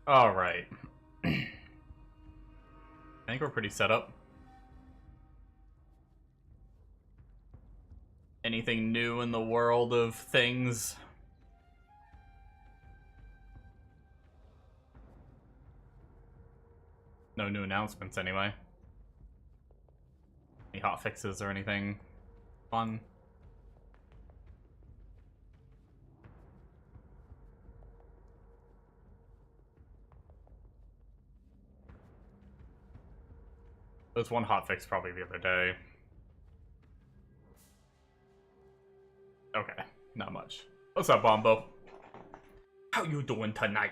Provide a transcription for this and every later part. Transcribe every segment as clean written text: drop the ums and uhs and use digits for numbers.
Alright. I think we're pretty set up. Anything new in the world of things? No new announcements anyway. Any hotfixes or anything fun? There was one hotfix probably the other day. Okay, not much. What's up, Bombo? How you doing tonight?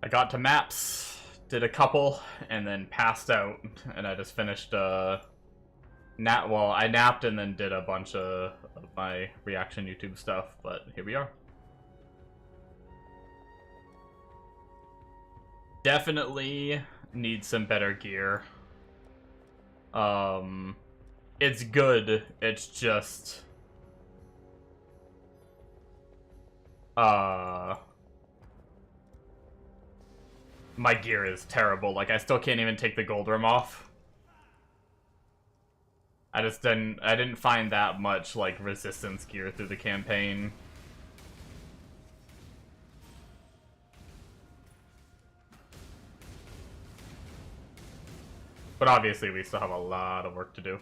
I got to maps, did a couple, and then passed out, and I just finished, I napped and then did a bunch of my reaction YouTube stuff, but here we are. Definitely need some better gear. It's good, it's just... my gear is terrible. Like, I still can't even take the gold rim off. I didn't find that much, like, resistance gear through the campaign. But obviously, we still have a lot of work to do.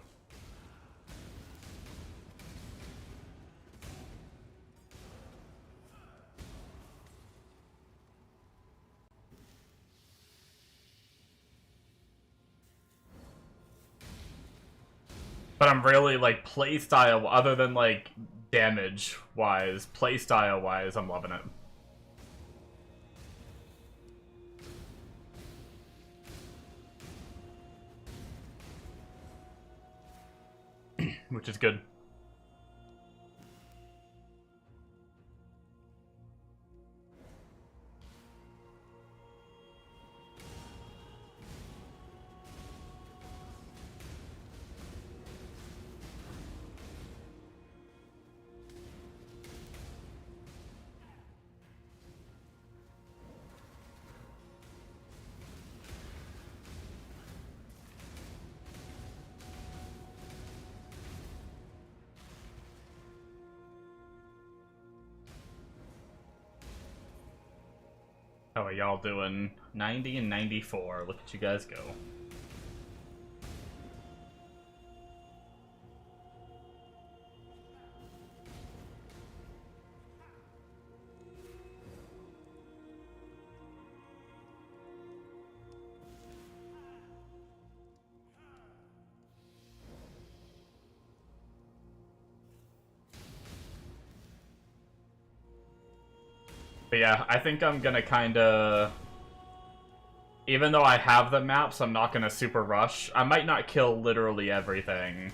But I'm really, like, playstyle, other than, like, damage-wise, playstyle-wise, I'm loving it. Which is good. How are y'all doing? 90 and 94. Look at you guys go. But yeah, I think I'm gonna kinda... Even though I have the maps, I'm not gonna super rush. I might not kill literally everything.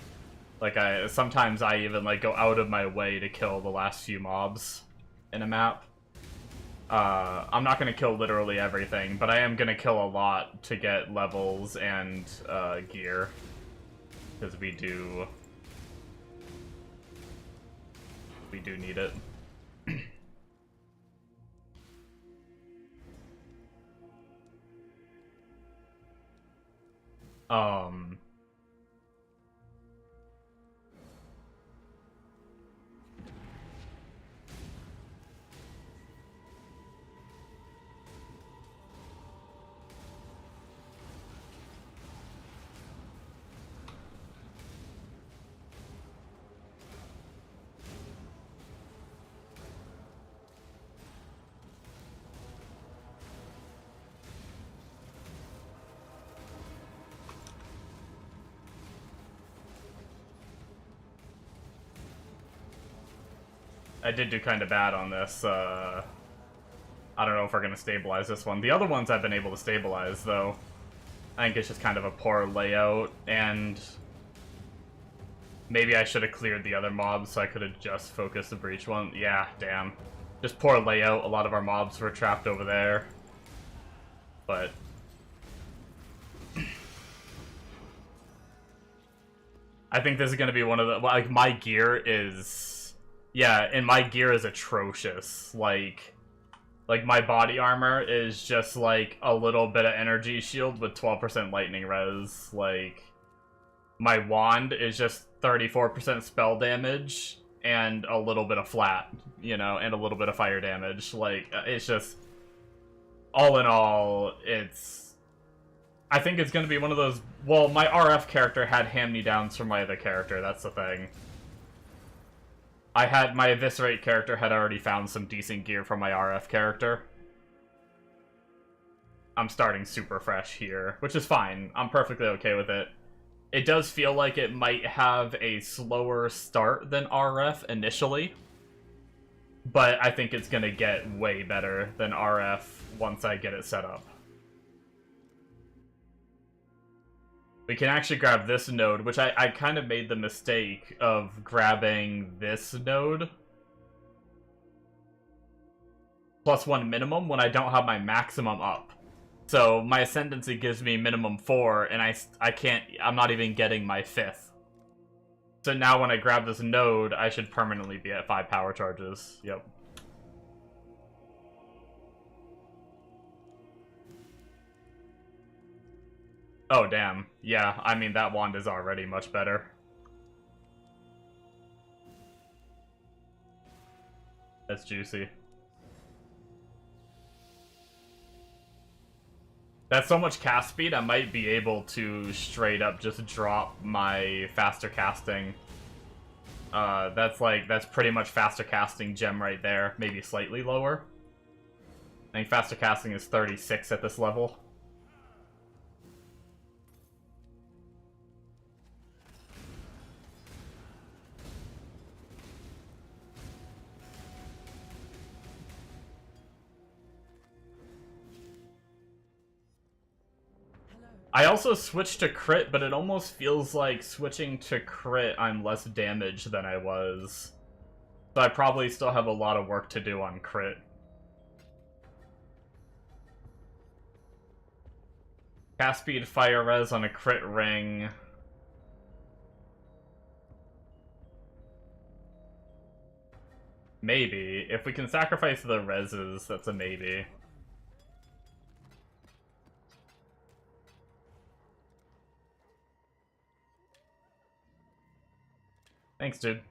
Like, sometimes I even, like, go out of my way to kill the last few mobs in a map. I'm not gonna kill literally everything, but I am gonna kill a lot to get levels and, gear. Because we do need it. I did do kind of bad on this. I don't know if we're going to stabilize this one. The other ones I've been able to stabilize, though. I think it's just kind of a poor layout, and maybe I should have cleared the other mobs so I could have just focused the breach one. Yeah, damn. Just poor layout. A lot of our mobs were trapped over there. But I think this is gonna be one of the, like, my gear is, yeah, and my gear is atrocious. Like my body armor is just like a little bit of energy shield with 12% lightning res. Like, my wand is just 34% spell damage and a little bit of flat, you know, and a little bit of fire damage. Like, it's just, all in all, I think it's going to be one of those... Well, my RF character had hand-me-downs from my other character, that's the thing. My Eviscerate character had already found some decent gear from my RF character. I'm starting super fresh here, which is fine. I'm perfectly okay with it. It does feel like it might have a slower start than RF initially, but I think it's going to get way better than RF once I get it set up. We can actually grab this node, which I kind of made the mistake of grabbing this node. +1 minimum when I don't have my maximum up. So my Ascendancy gives me minimum 4, and I'm not even getting my 5th. So now when I grab this node, I should permanently be at 5 power charges. Yep. Oh, damn. Yeah, I mean, that wand is already much better. That's juicy. That's so much cast speed, I might be able to straight up just drop my faster casting. That's pretty much faster casting gem right there, maybe slightly lower. I think faster casting is 36 at this level. I also switched to crit, but it almost feels like switching to crit, I'm less damaged than I was. So I probably still have a lot of work to do on crit. Cast speed, fire res on a crit ring. Maybe. If we can sacrifice the reses, that's a maybe. Thanks, dude.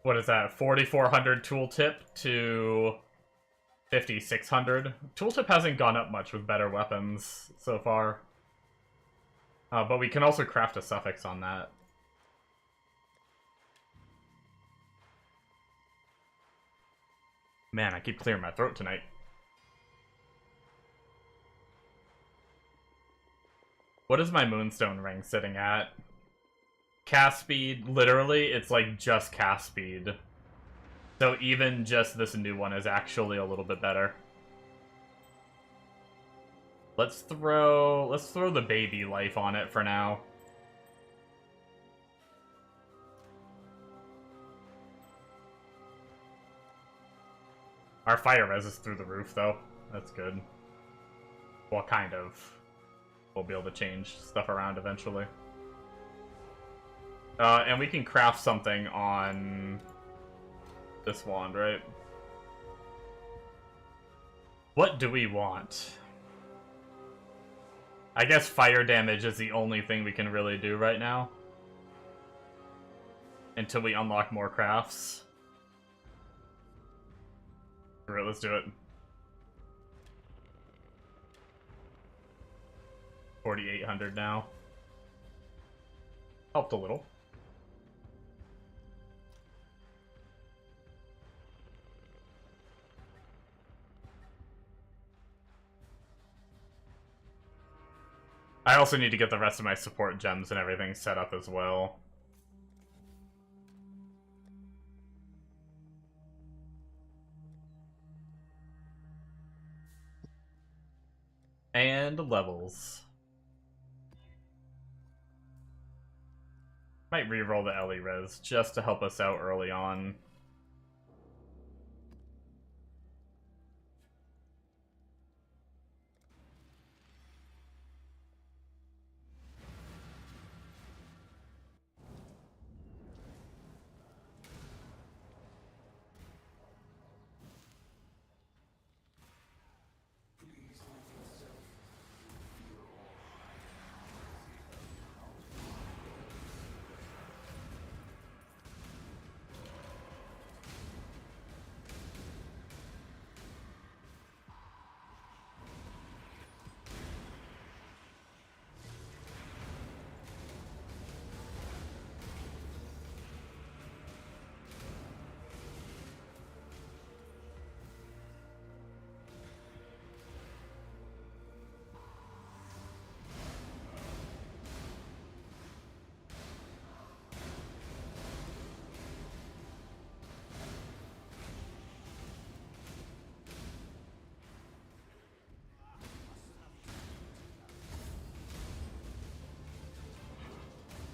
What is that? 4,400 tooltip to 5,600. Tooltip hasn't gone up much with better weapons so far. But we can also craft a suffix on that. Man, I keep clearing my throat tonight. What is my Moonstone ring sitting at? Cast speed, literally, it's like just cast speed. So even just this new one is actually a little bit better. Let's throw the baby life on it for now. Our fire res is through the roof though. That's good. Well, kind of. We'll be able to change stuff around eventually. And we can craft something on this wand, right? What do we want? I guess fire damage is the only thing we can really do right now. Until we unlock more crafts. Alright, let's do it. 4,800 now. Helped a little. I also need to get the rest of my support gems and everything set up as well. And levels. Might reroll the Ellie res just to help us out early on.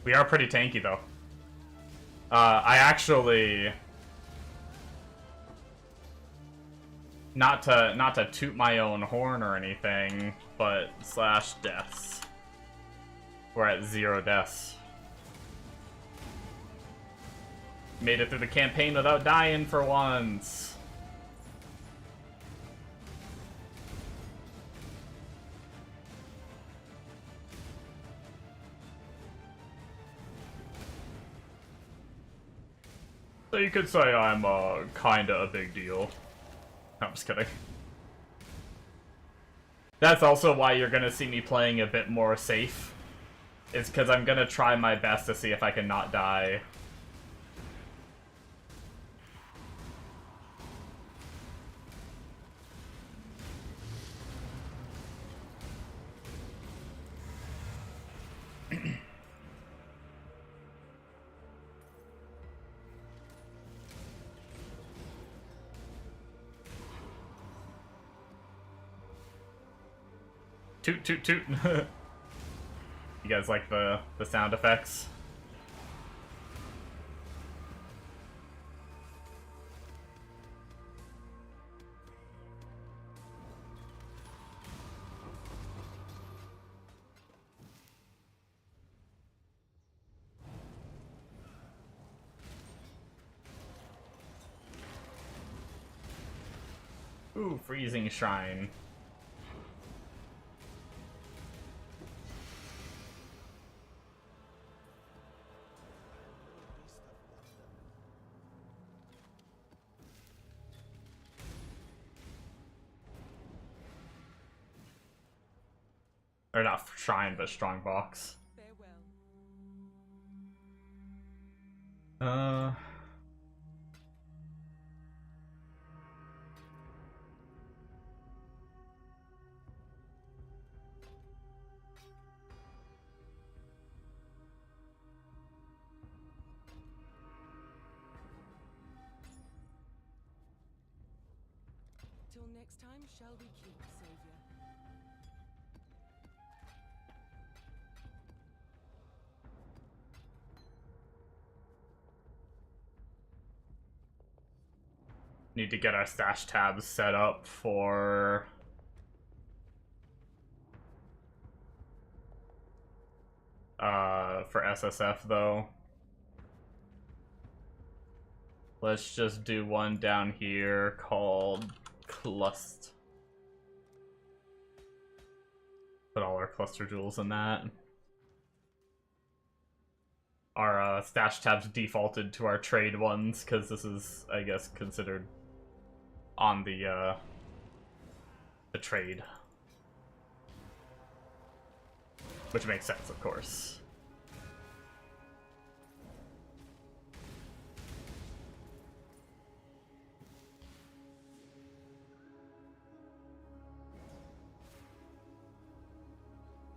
We are pretty tanky, though. I actually... Not to toot my own horn or anything, but slash deaths. We're at 0 deaths. Made it through the campaign without dying for once. So you could say I'm kinda a big deal. I'm just kidding. That's also why you're gonna see me playing a bit more safe. It's because I'm gonna try my best to see if I can not die. Toot toot toot. You guys like the sound effects? Ooh, freezing shrine. Or not shrine, but strong box. Till next time, shall we keep, Savior? Need to get our stash tabs set up for SSF though. Let's just do one down here called Clust. Put all our cluster jewels in that. Our stash tabs defaulted to our trade ones because this is, I guess, considered on the trade, which makes sense, of course.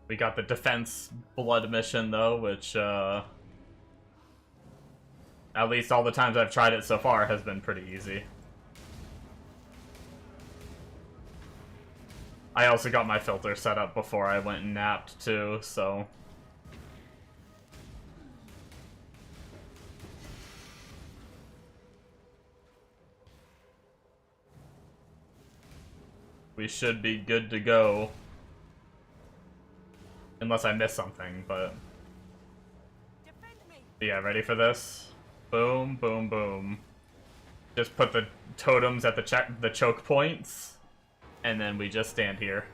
We got the defense blood mission though, which at least all the times I've tried it so far has been pretty easy. I also got my filter set up before I went and napped too, so... we should be good to go. Unless I miss something, but... yeah, ready for this? Boom, boom, boom. Just put the totems at the choke points, and then we just stand here.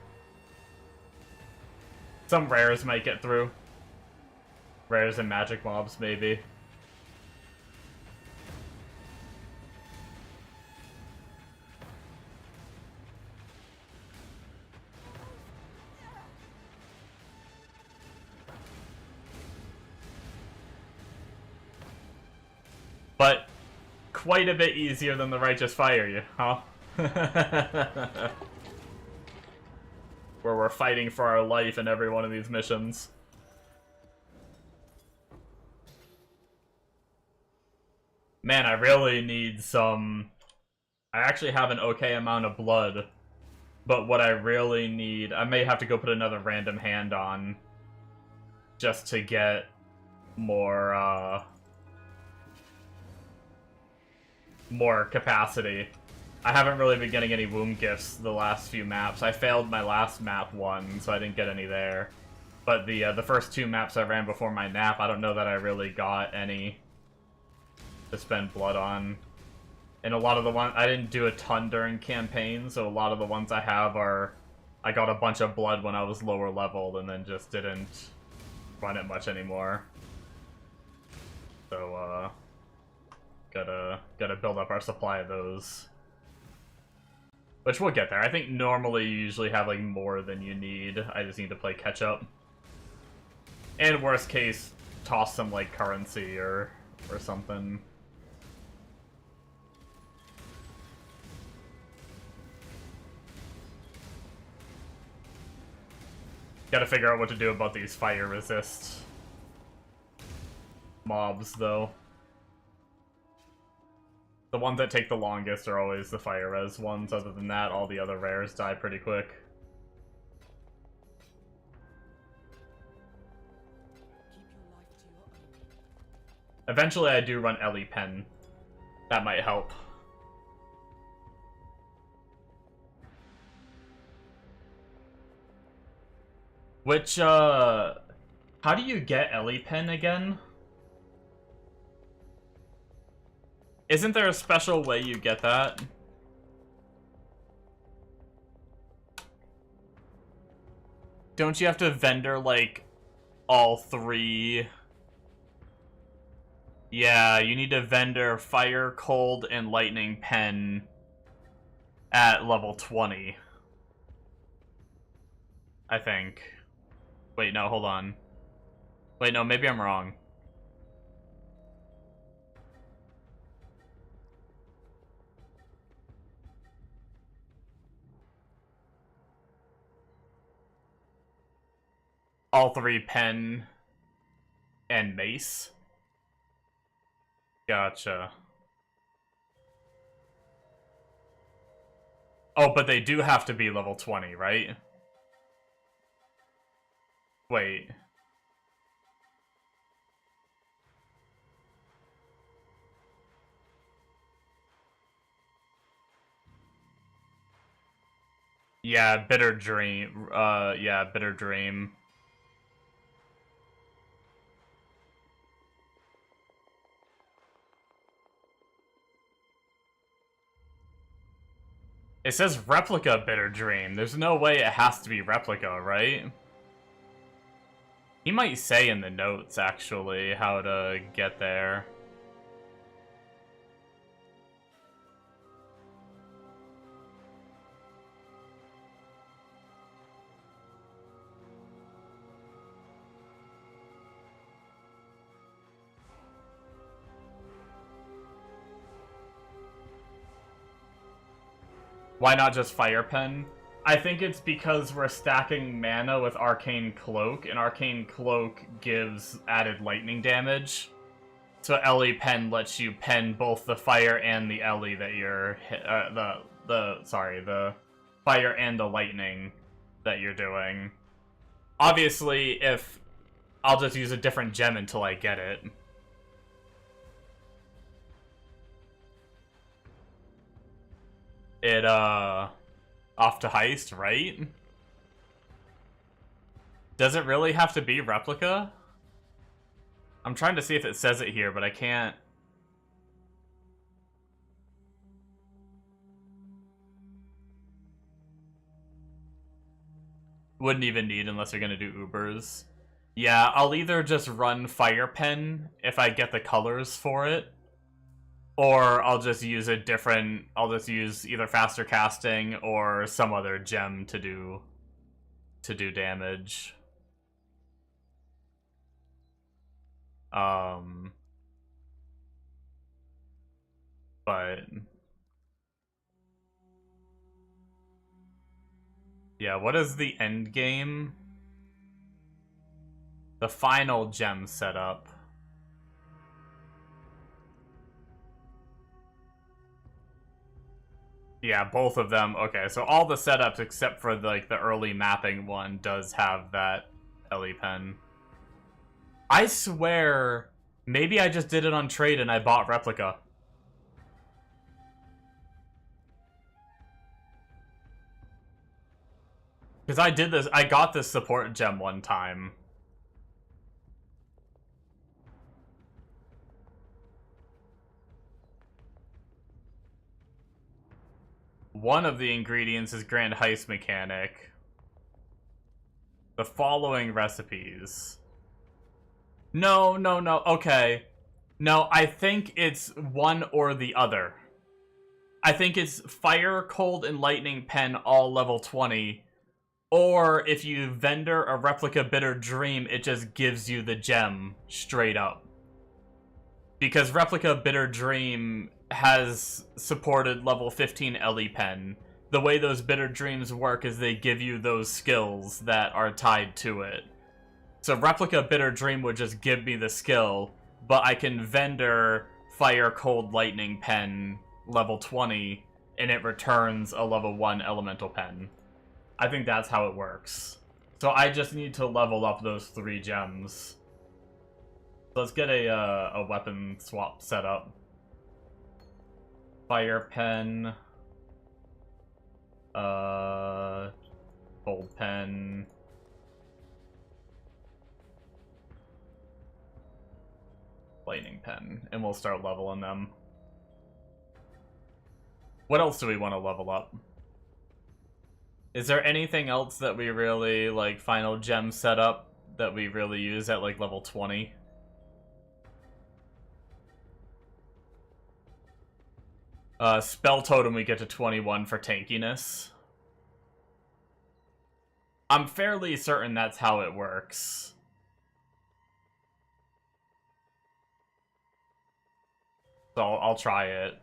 Some rares might get through. Rares and magic mobs, maybe. But quite a bit easier than the Righteous Fire, you, huh? Where we're fighting for our life in every one of these missions. Man, I really need some... I actually have an okay amount of blood, but what I really need... I may have to go put another random hand on just to get more more capacity. I haven't really been getting any womb gifts the last few maps. I failed my last map one, so I didn't get any there. But the first 2 maps I ran before my nap, I don't know that I really got any to spend blood on. And a lot of the ones, I didn't do a ton during campaign, so a lot of the ones I have are, I got a bunch of blood when I was lower leveled and then just didn't run it much anymore. So, gotta build up our supply of those. Which we'll get there. I think normally you usually have, like, more than you need. I just need to play catch-up. And worst case, toss some, like, currency or something. Gotta figure out what to do about these fire resist mobs, though. The ones that take the longest are always the fire res ones. Other than that, all the other rares die pretty quick. Keep your life to your own. Eventually I do run Ellie Pen. That might help. Which, how do you get Ellie Pen again? Isn't there a special way you get that? Don't you have to vendor, like, all 3? Yeah, you need to vendor Fire, Cold, and Lightning Pen at level 20. I think. Wait, no, hold on. Wait, no, maybe I'm wrong. All 3 pen and mace. Gotcha. Oh, but they do have to be level 20, right? Wait. Yeah, Bitter Dream. Yeah, Bitter Dream. It says Replica Bitter Dream. There's no way it has to be Replica, right? He might say in the notes, actually, how to get there. Why not just Fire Pen? I think it's because we're stacking mana with Arcane Cloak, and Arcane Cloak gives added lightning damage. So Ellie Pen lets you pen both the fire and the Ellie that you're the fire and the lightning that you're doing. Obviously, if I'll just use a different gem until I get it. It, off to Heist, right? Does it really have to be Replica? I'm trying to see if it says it here, but I can't. Wouldn't even need unless you're gonna do Ubers. Yeah, I'll either just run Fire Pen if I get the colors for it, or I'll just use a different, I'll just use either faster casting or some other gem to do damage. But yeah, what is the end game? The final gem setup. Yeah, both of them. Okay, so all the setups except for like the early mapping one does have that Ellie Pen. I swear, maybe I just did it on trade and I bought Replica. Because I did this, I got this support gem one time. One of the ingredients is Grand Heist Mechanic. The following recipes. No, okay. No, I think it's one or the other. I think it's Fire, Cold, and Lightning Pen all level 20. Or if you vendor a Replica Bitter Dream, it just gives you the gem straight up. Because Replica Bitter Dream has supported level 15 Ellie Pen. The way those Bitter Dreams work is they give you those skills that are tied to it. So Replica Bitter Dream would just give me the skill, but I can vendor Fire, Cold, Lightning Pen level 20, and it returns a level 1 Elemental Pen. I think that's how it works. So I just need to level up those 3 gems. Let's get a weapon swap set up. Fire Pen. Cold Pen. Lightning Pen. And we'll start leveling them. What else do we want to level up? Is there anything else that we really, like, final gem setup that we really use at, like, level 20? Spell Totem we get to 21 for tankiness. I'm fairly certain that's how it works. So I'll try it.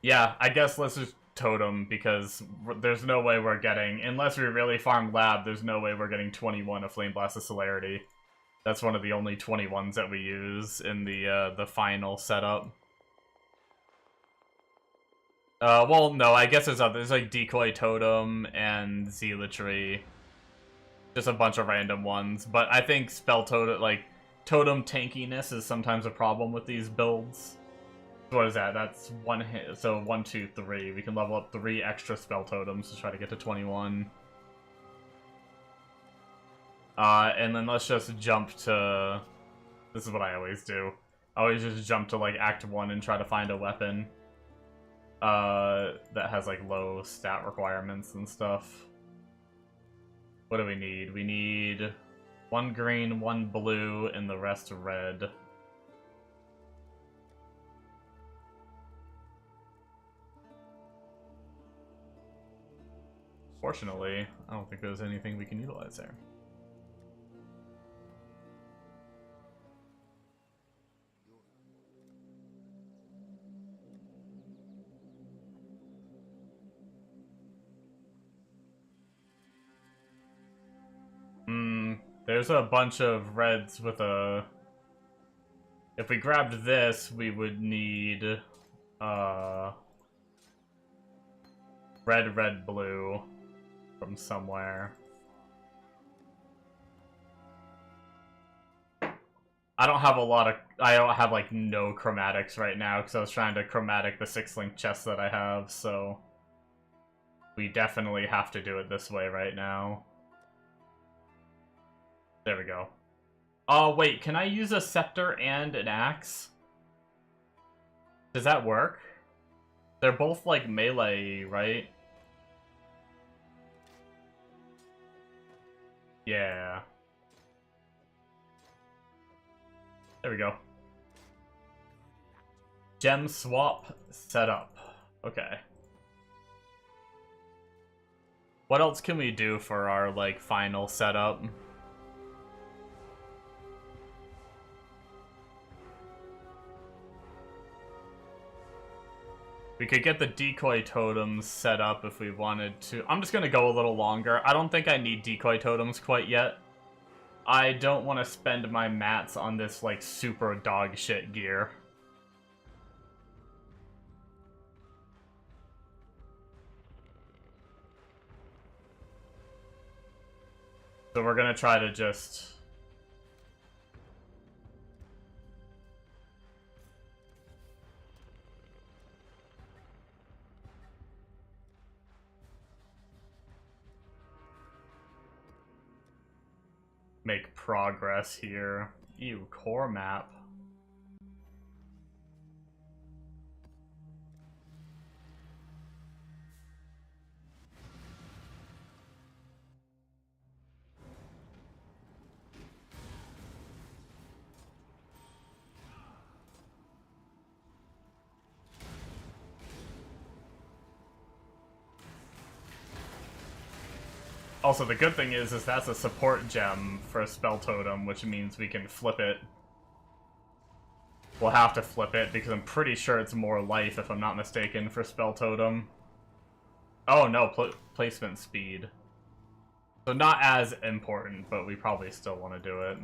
Yeah, I guess let's just Totem, because there's no way we're getting, unless we really farm Lab, there's no way we're getting 21 of Flame Blast of Celerity. That's one of the only 21s that we use in the final setup. Well, no, I guess there's like Decoy Totem and Zealotry. Just a bunch of random ones, but I think Spell Totem, like, Totem tankiness is sometimes a problem with these builds. What is that? That's one hit, so 1, 2, 3. We can level up 3 extra Spell Totems to try to get to 21. And then let's just jump to... This is what I always do. I always just jump to, like, Act 1 and try to find a weapon that has, like, low stat requirements and stuff. What do we need? We need 1 green, 1 blue, and the rest red. Fortunately, I don't think there's anything we can utilize there. There's a bunch of reds with a... If we grabbed this, we would need, red, red, blue from somewhere. I don't have like no chromatics right now because I was trying to chromatic the 6-link chest that I have, so we definitely have to do it this way right now. There we go. Oh, wait, can I use a scepter and an axe? Does that work? They're both, like, melee, right? Yeah. There we go. Gem swap setup. Okay. What else can we do for our, like, final setup? We could get the decoy totems set up if we wanted to. I'm just gonna go a little longer. I don't think I need decoy totems quite yet. I don't want to spend my mats on this, like, super dog shit gear. So we're gonna try to just... make progress here. Ew, core map. Also, the good thing is that's a support gem for a spell totem, which means we can flip it. We'll have to flip it, because I'm pretty sure it's more life, if I'm not mistaken, for spell totem. Oh no, placement speed. So not as important, but we probably still want to do it.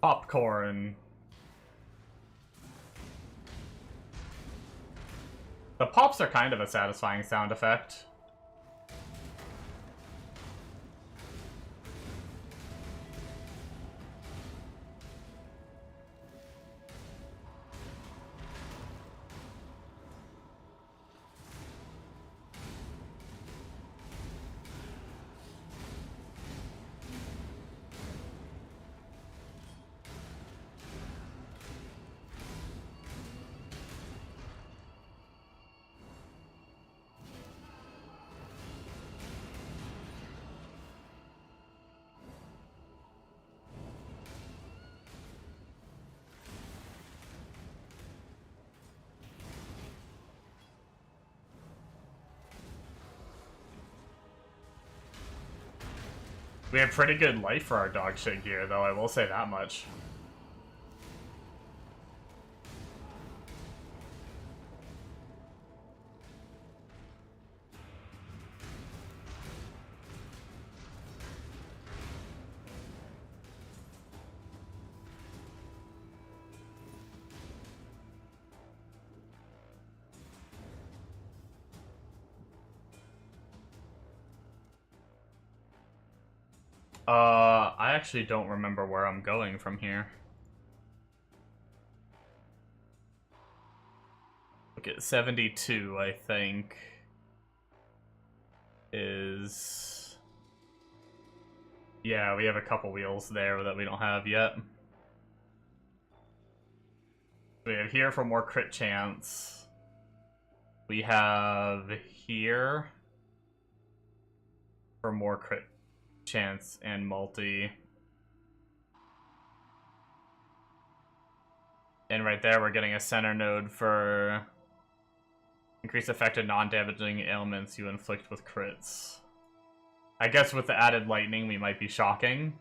Popcorn. The pops are kind of a satisfying sound effect. We have pretty good life for our dog shit gear, though, I will say that much. I actually don't remember where I'm going from here. Look at 72, I think, is... Yeah, we have a couple wheels there that we don't have yet. We have here for more crit chance. We have here for more crit chance and multi. And right there, we're getting a center node for increase effective non-damaging ailments you inflict with crits. I guess with the added lightning, we might be shocking.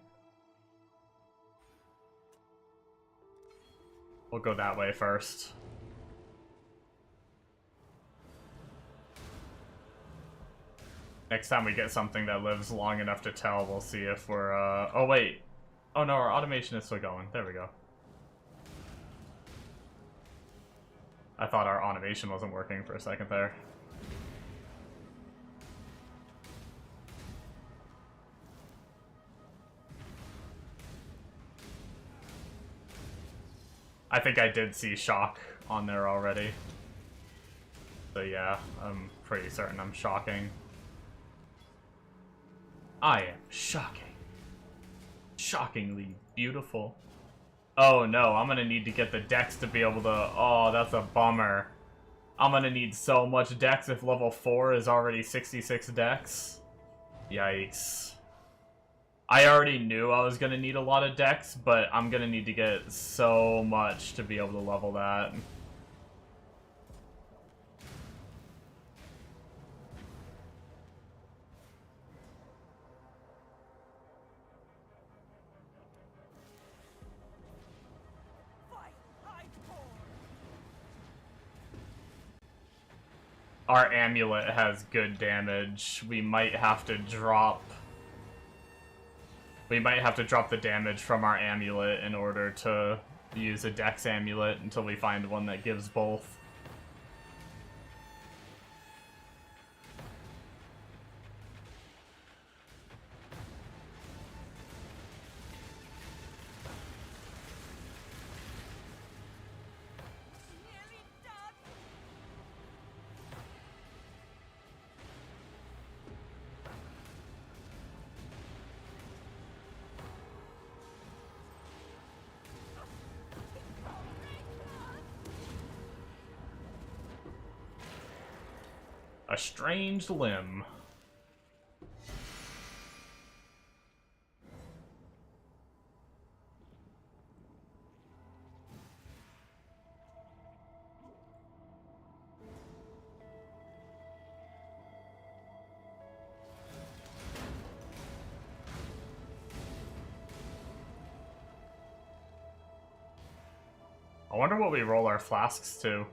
We'll go that way first. Next time we get something that lives long enough to tell, we'll see if we're, oh wait. Oh no, our automation is still going. There we go. I thought our automation wasn't working for a second there. I think I did see shock on there already. So yeah, I'm pretty certain I'm shocking. I am shocking. Shockingly beautiful. Oh no, I'm gonna need to get the dex to be able to... Oh, that's a bummer. I'm gonna need so much dex if level 4 is already 66 dex. Yikes. I already knew I was gonna need a lot of dex, but I'm gonna need to get so much to be able to level that. our amulet has good damage. We might have to drop the damage from our amulet in order to use a dex amulet until we find one that gives both. Nearly done. A strange limb. I wonder what we roll our flasks to.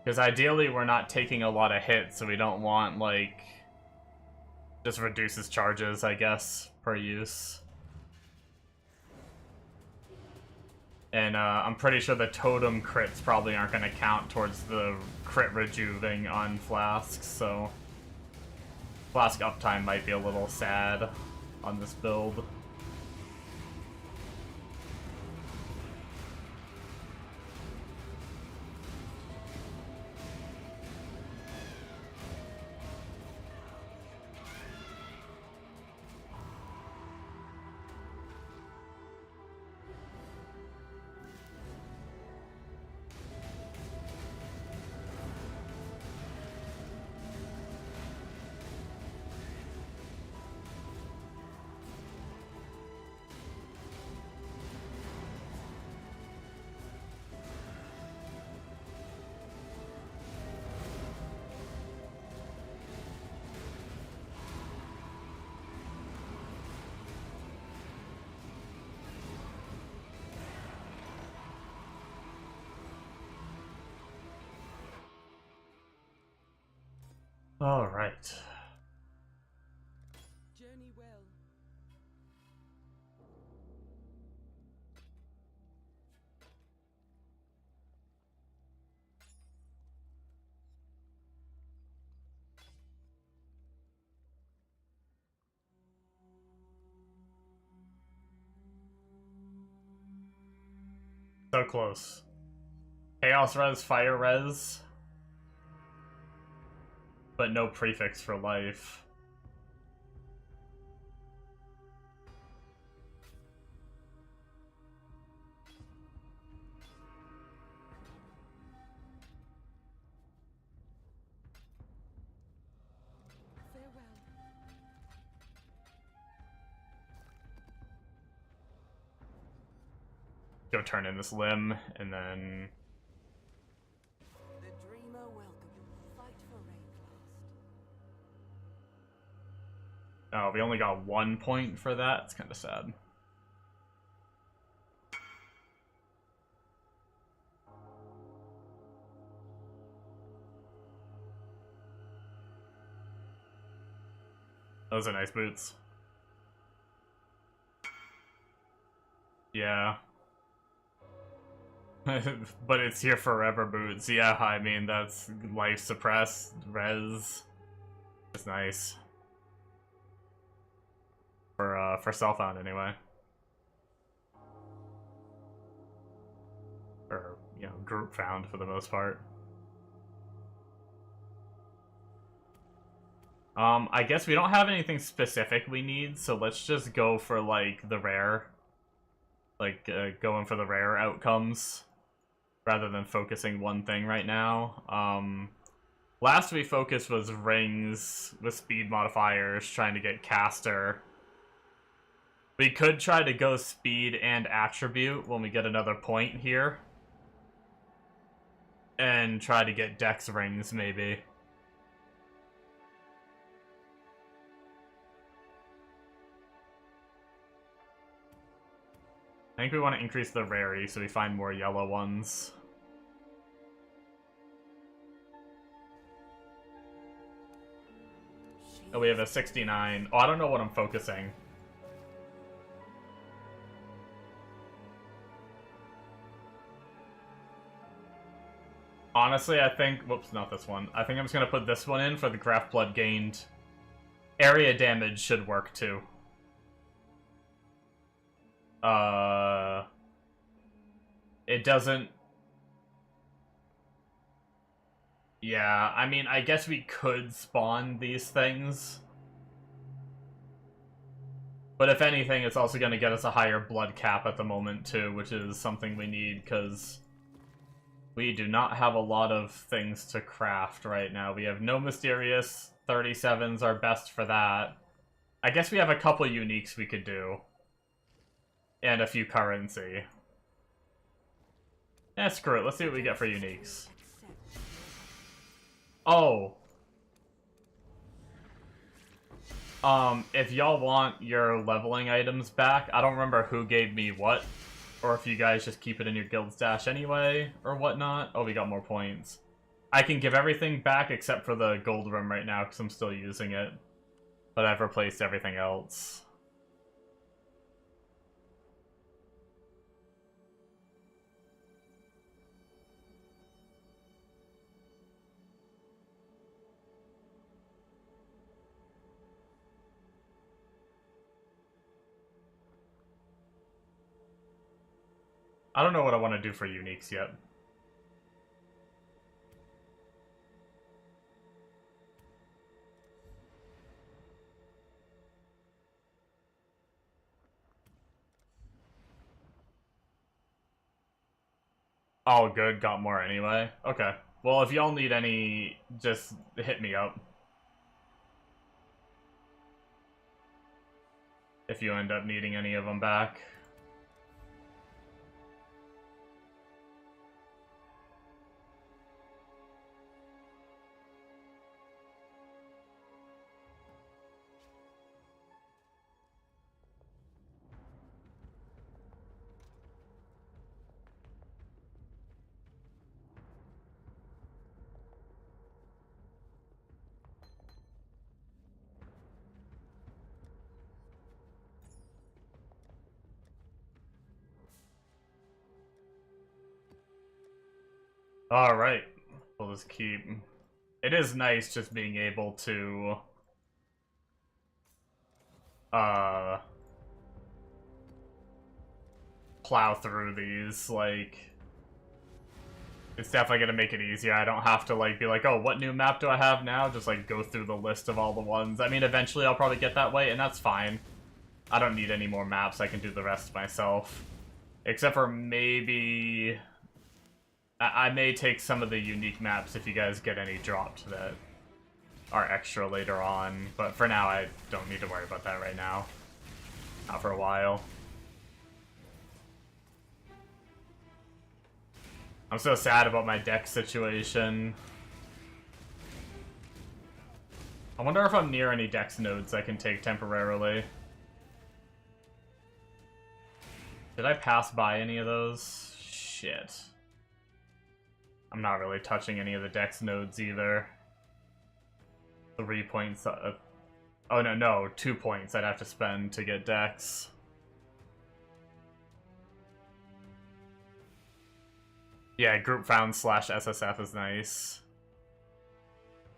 Because ideally we're not taking a lot of hits, so we don't want, like... Just reduces charges, I guess, per use. And I'm pretty sure the totem crits probably aren't going to count towards the crit rejuving on flasks, so... Flask uptime might be a little sad on this build. All right. Journey well. So close. Chaos res, fire res, but no prefix for life. Farewell. Go turn in this limb, and then... The dreamer welcome. Fight for Rain Oh, we only got 1 point for that? It's kind of sad. Those are nice boots. Yeah. But it's here forever boots. Yeah, I mean, that's life suppressed, res. It's nice. For self-found anyway. Or, you know, group found for the most part. I guess we don't have anything specific we need, so let's just go for, like, the rare. Like, going for the rare outcomes, rather than focusing one thing right now. Last we focused was rings with speed modifiers, trying to get caster. We could try to go speed and attribute when we get another point here. And try to get dex rings, maybe. I think we want to increase the rarity so we find more yellow ones. And we have a 69. Oh, I don't know what I'm focusing. Honestly, I think... Whoops, not this one. I think I'm just going to put this one in for the craft blood gained. Area damage should work, too. It doesn't... Yeah, I mean, I guess we could spawn these things. But if anything, it's also going to get us a higher blood cap at the moment, too, which is something we need, because we do not have a lot of things to craft right now. We have no mysterious, 37s are best for that. I guess we have a couple uniques we could do. And a few currency. Eh, screw it, let's see what we get for uniques. Oh. If y'all want your leveling items back, I don't remember who gave me what, or if you guys just keep it in your guild stash anyway, or whatnot. Oh, we got more points. I can give everything back except for the gold rim right now, because I'm still using it. But I've replaced everything else. I don't know what I want to do for uniques yet. Oh, good. Got more anyway. Okay. Well, if y'all need any, just hit me up. If you end up needing any of them back. Alright. We'll just keep... It is nice just being able to... plow through these, like... It's definitely gonna make it easier. I don't have to, like, be like, oh, what new map do I have now? Just, like, go through the list of all the ones. I mean, eventually I'll probably get that way, and that's fine. I don't need any more maps. I can do the rest myself. Except for maybe... I may take some of the unique maps if you guys get any dropped that are extra later on. But for now, I don't need to worry about that right now. Not for a while. I'm so sad about my deck situation. I wonder if I'm near any dex nodes I can take temporarily. Did I pass by any of those? Shit. I'm not really touching any of the dex nodes either. 3 points. Oh no, 2 points I'd have to spend to get dex. Yeah, group found / SSF is nice.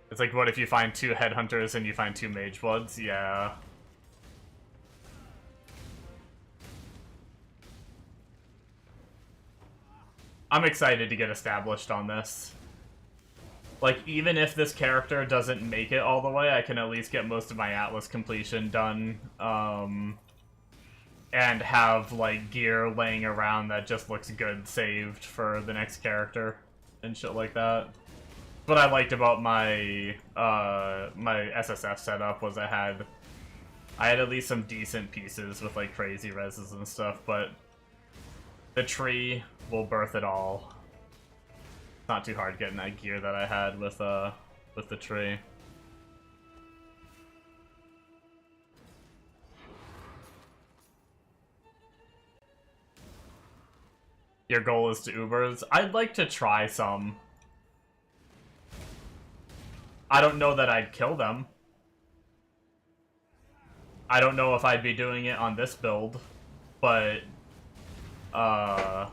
It's like, what if you find 2 headhunters and you find 2 mage bloods? Yeah. I'm excited to get established on this. Like, even if this character doesn't make it all the way, I can at least get most of my Atlas completion done. And have, like, gear laying around that just looks good saved for the next character and shit like that. What I liked about my my SSF setup was I had at least some decent pieces with, like, crazy reses and stuff, but the tree will birth it all. It's not too hard getting that gear that I had with the tree. Your goal is to Ubers? I'd like to try some. I don't know that I'd kill them. I don't know if I'd be doing it on this build, but I'd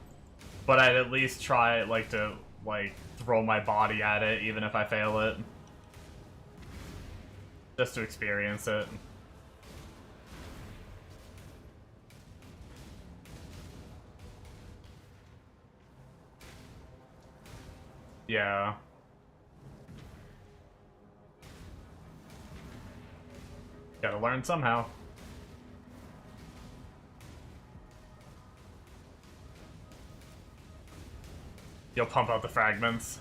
at least try, like, to, like, throw my body at it, even if I fail it. Just to experience it. Yeah. Gotta learn somehow. You'll pump out the fragments.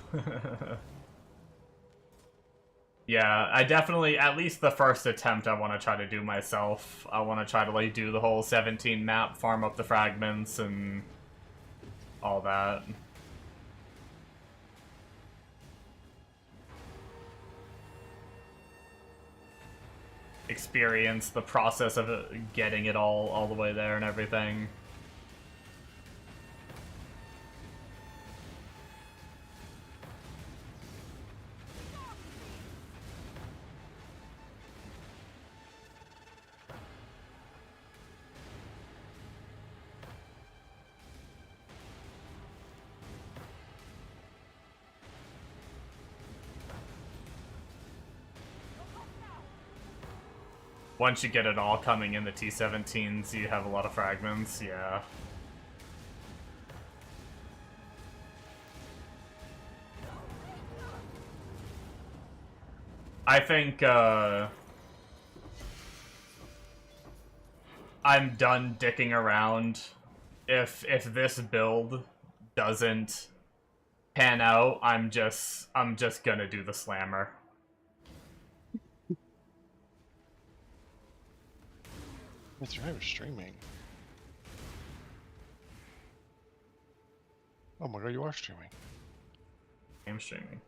Yeah, I definitely, at least the first attempt I want to try to do myself. I want to try to, like, do the whole 17 map, farm up the fragments, and all that. Experience the process of getting it all the way there and everything. Once you get it all coming in the T-17s, you have a lot of fragments, yeah. I think, I'm done dicking around. If this build doesn't pan out, I'm just gonna do the slammer. That's right, we're streaming. Oh my god, you are streaming. I'm streaming.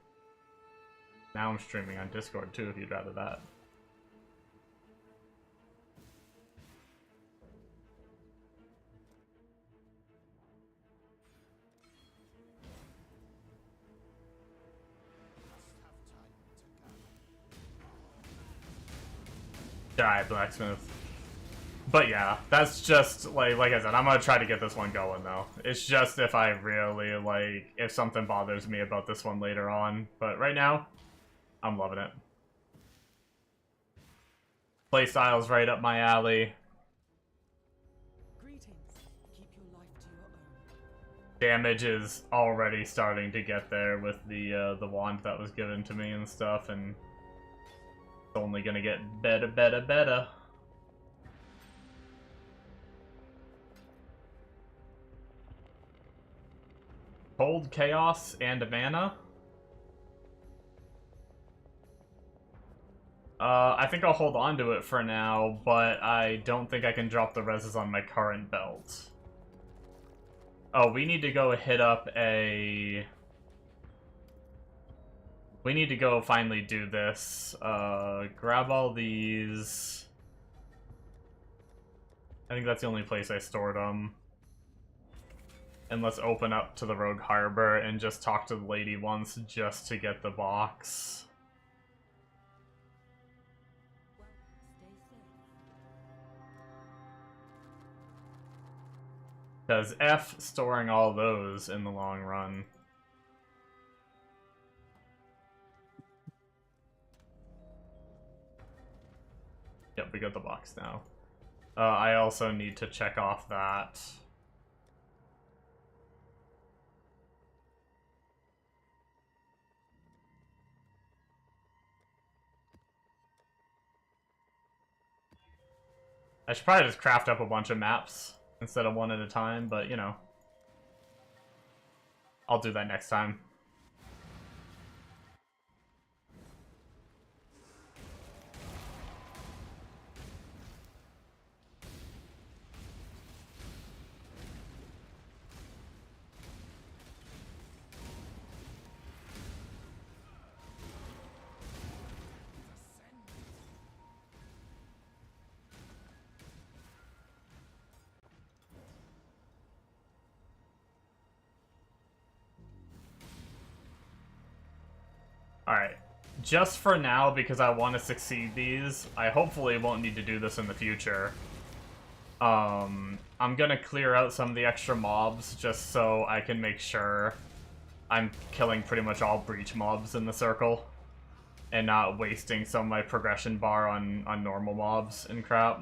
Now I'm streaming on Discord too, if you'd rather that. Die, Blacksmith. But yeah, that's just, like I said, I'm gonna try to get this one going, though. It's just if I really, like, if something bothers me about this one later on. But right now, I'm loving it. Playstyle's right up my alley. Greetings. Keep your life to your own. Damage is already starting to get there with the wand that was given to me and stuff, and it's only gonna get better, better, better. Cold Chaos and Mana. I think I'll hold on to it for now, but I don't think I can drop the reses on my current belt. Oh, we need to go hit up a... We need to go finally do this. Grab all these... I think that's the only place I stored them. And let's open up to the Rogue Harbor and just talk to the lady once just to get the box. Well, stay safe. Does F storing all those in the long run? Yep, we got the box now. I also need to check off that. I should probably just craft up a bunch of maps instead of one at a time, but, you know. I'll do that next time. Alright. just for now, because I want to succeed these, I hopefully won't need to do this in the future. I'm gonna clear out some of the extra mobs just so I can make sure I'm killing pretty much all breach mobs in the circle and not wasting some of my progression bar on normal mobs and crap.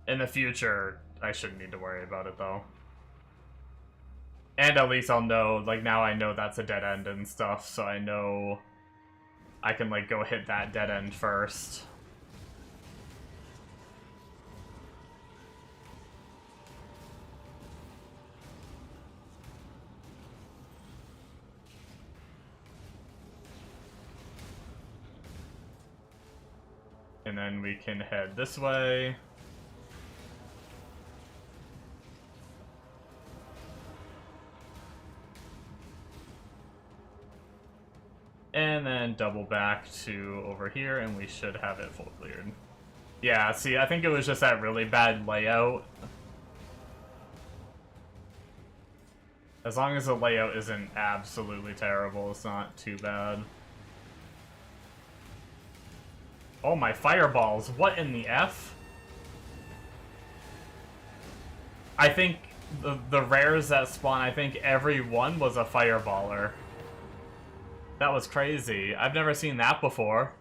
In the future, I shouldn't need to worry about it though. And at least I'll know, like, now I know that's a dead end and stuff, so I know I can, like, go hit that dead end first. And then we can head this way. And then double back to over here, and we should have it full cleared. Yeah, see, I think it was just that really bad layout. As long as the layout isn't absolutely terrible, it's not too bad. Oh, my fireballs. What in the F? I think the rares that spawn, I think every one was a fireballer. That was crazy. I've never seen that before.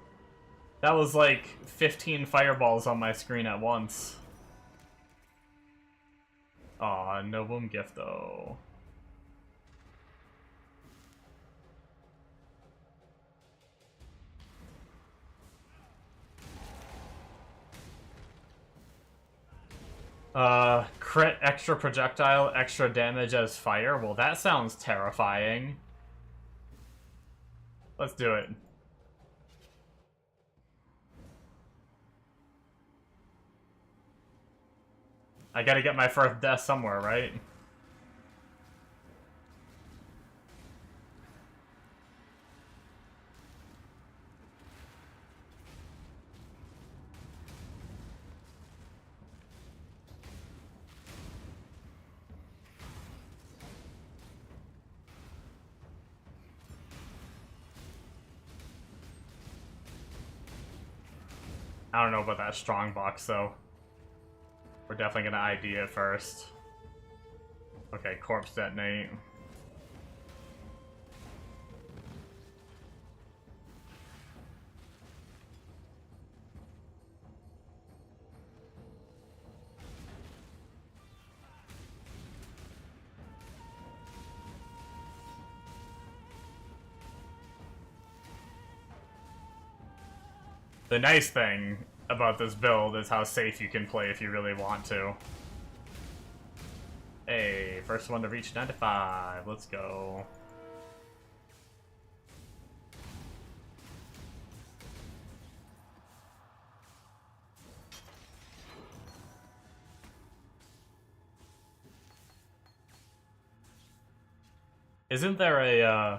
That was like 15 fireballs on my screen at once. Aw, no boom gift though. Crit, extra projectile, extra damage as fire. Well, that sounds terrifying. Let's do it. I gotta get my first death somewhere, right? I don't know about that strong box, though. We're definitely gonna ID it first. Okay, corpse detonate. The nice thing about this build is how safe you can play if you really want to. Hey, first one to reach 95. Let's go. Isn't there a,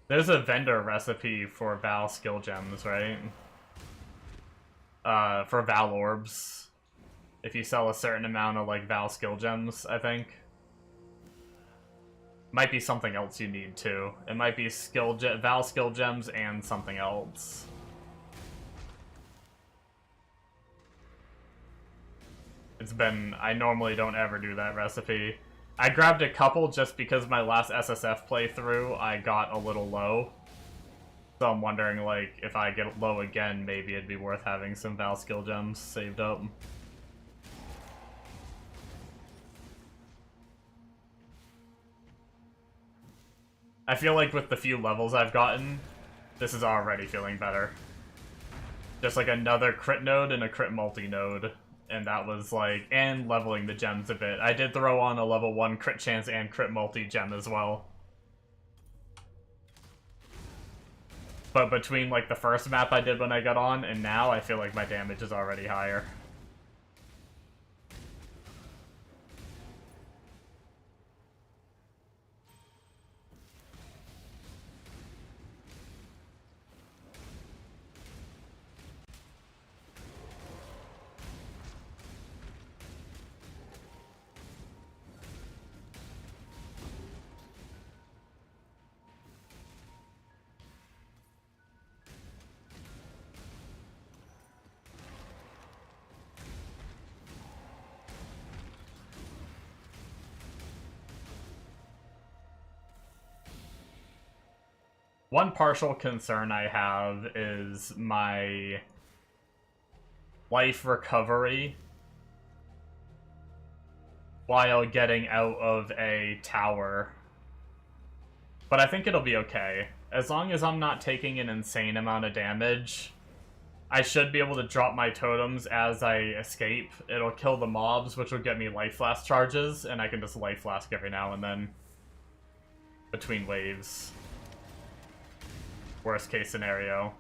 there's a vendor recipe for Val skill gems, right? For Val orbs. If you sell a certain amount of, like, Val skill gems, I think. Might be something else you need, too. It might be Val skill gems and something else. It's been... I normally don't ever do that recipe. I grabbed a couple just because my last SSF playthrough, I got a little low. So I'm wondering, like, if I get low again, maybe it'd be worth having some Val skill gems saved up. I feel like with the few levels I've gotten, this is already feeling better. Just like another crit node and a crit multi-node. And that was like, and leveling the gems a bit. I did throw on a level 1 crit chance and crit multi-gem as well. But between like the first map I did when I got on and now, I feel like my damage is already higher. One partial concern I have is my life recovery while getting out of a tower. But I think it'll be okay. As long as I'm not taking an insane amount of damage, I should be able to drop my totems as I escape. It'll kill the mobs, which will get me life flask charges, and I can just life flask every now and then between waves. Worst case scenario.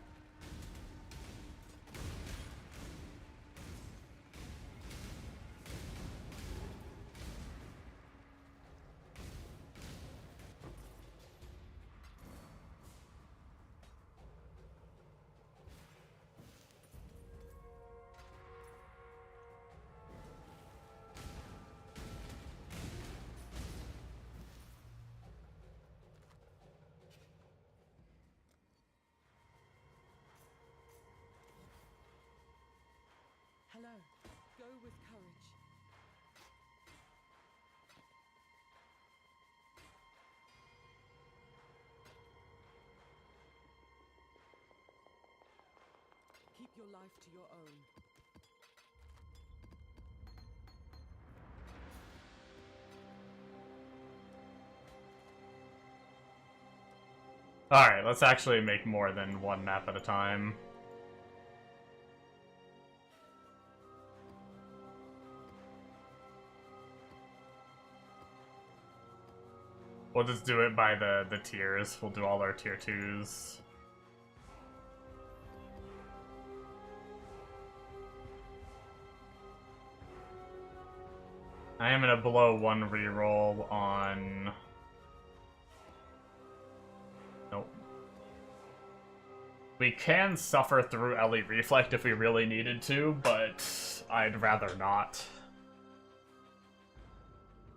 Hello. Go with courage. Keep your life to your own. Alright, let's actually make more than one map at a time. We'll just do it by the tiers. We'll do all our tier 2s. I am gonna blow one reroll on... Nope. We can suffer through Ellie Reflect if we really needed to, but I'd rather not.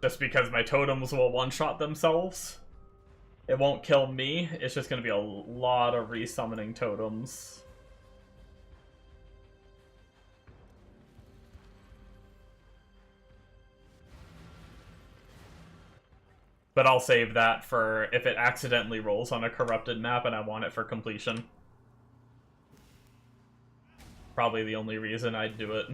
Just because my totems will one-shot themselves. It won't kill me, it's just gonna be a lot of resummoning totems. But I'll save that for if it accidentally rolls on a corrupted map and I want it for completion. Probably the only reason I'd do it.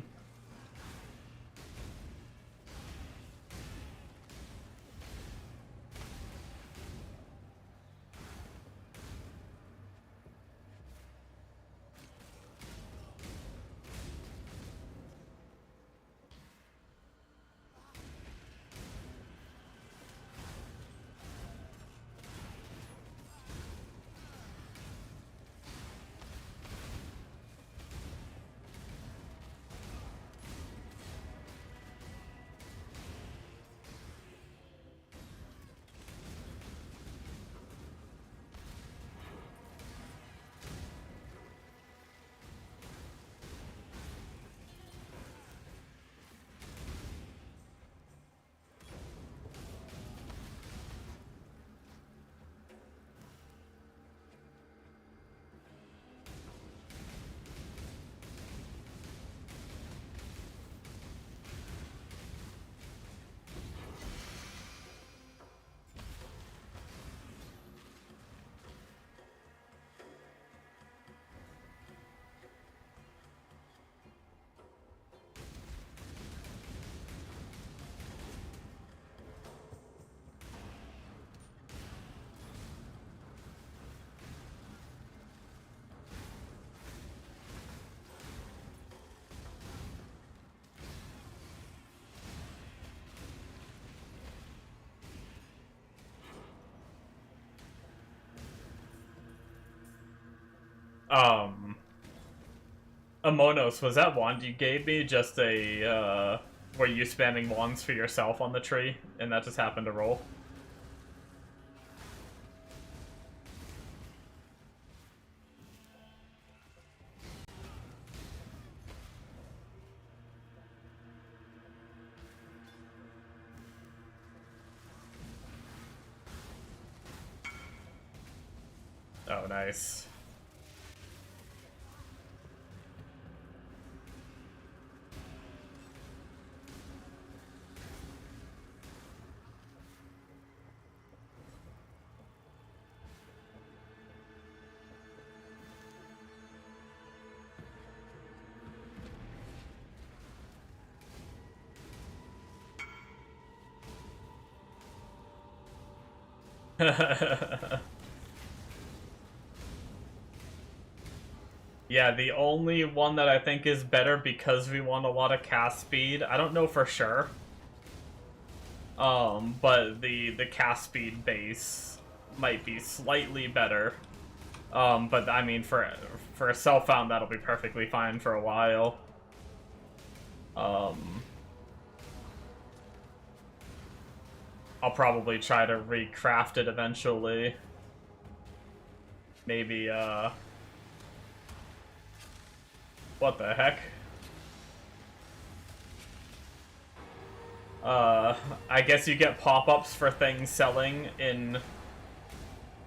Amonos, was that wand you gave me just a, were you spamming wands for yourself on the tree, and that just happened to roll? Oh, nice. Yeah, the only one that I think is better because we want a lot of cast speed, I don't know for sure. But the cast speed base might be slightly better. But I mean, for a self-found, that'll be perfectly fine for a while. I'll probably try to recraft it eventually. Maybe, what the heck? I guess you get pop-ups for things selling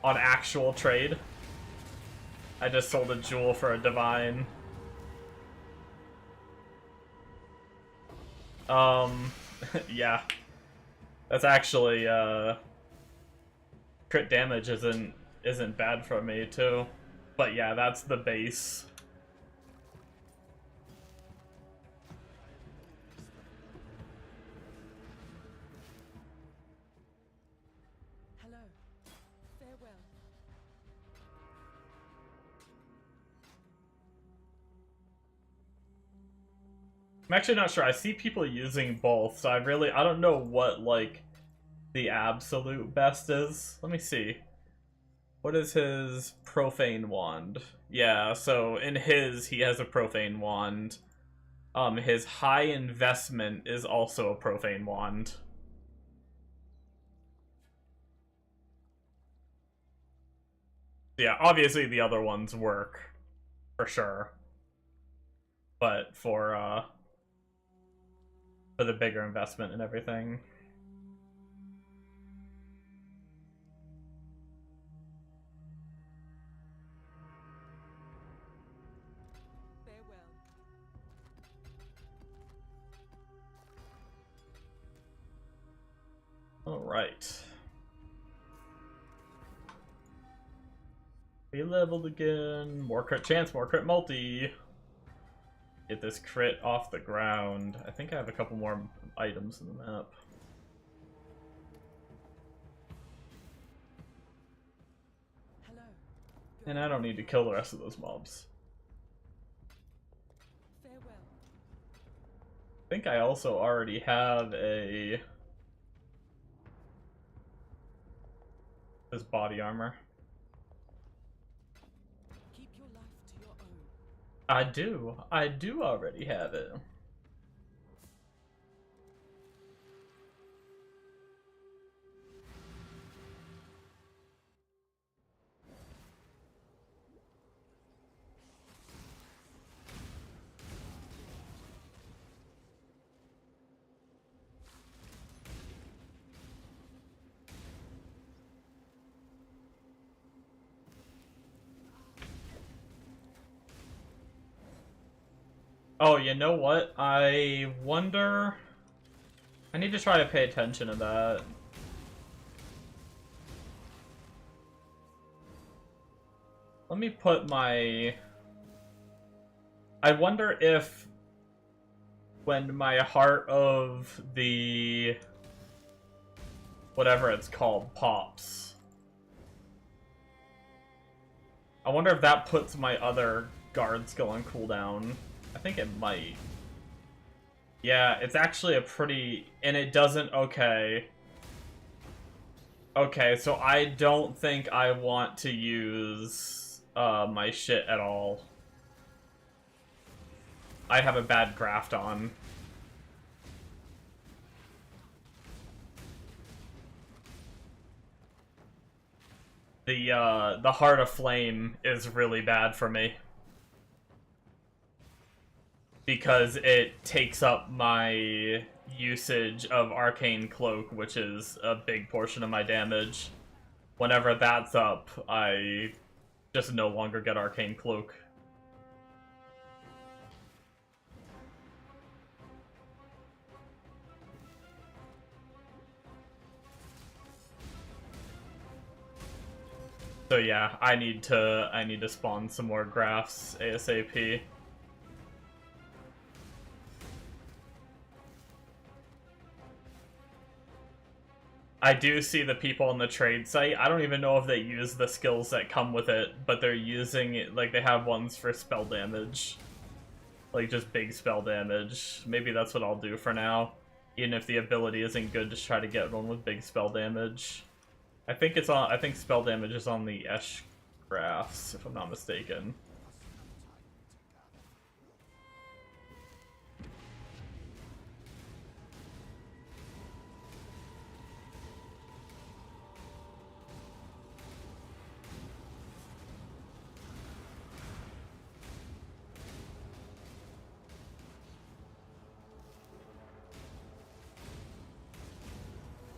on actual trade. I just sold a jewel for a divine. Yeah. That's actually, crit damage isn't bad for me, too. But yeah, that's the base. Hello. Farewell. I'm actually not sure. I see people using both, so I don't know what, like, the absolute best is. Let me see. What is his profane wand? Yeah, so in his, he has a profane wand. His high investment is also a profane wand. Yeah, obviously the other ones work, for sure. But for the bigger investment and everything. Farewell. Alright. We leveled again. More crit chance, more crit multi. Get this crit off the ground. I think I have a couple more items in the map. Hello. And I don't need to kill the rest of those mobs. Farewell. I think I also already have this body armor. Keep your life to your own. I do already have it. Oh, you know what? I wonder... I need to try to pay attention to that. Let me put my... I wonder if when my Heart of the... whatever it's called pops. I wonder if that puts my other guard skill on cooldown. I think it might. Yeah, it's actually a pretty... and it doesn't... okay. Okay, so I don't think I want to use my shit at all. I have a bad graft on. The Heart of Flame is really bad for me. Because it takes up my usage of Arcane Cloak, which is a big portion of my damage. Whenever that's up, I just no longer get Arcane Cloak. So yeah, I need to spawn some more graphs ASAP. I do see the people on the trade site. I don't even know if they use the skills that come with it, but they're using it, like, they have ones for spell damage. Like, just big spell damage. Maybe that's what I'll do for now. Even if the ability isn't good, just try to get one with big spell damage. I think it's on, I think spell damage is on the Esh graphs, if I'm not mistaken.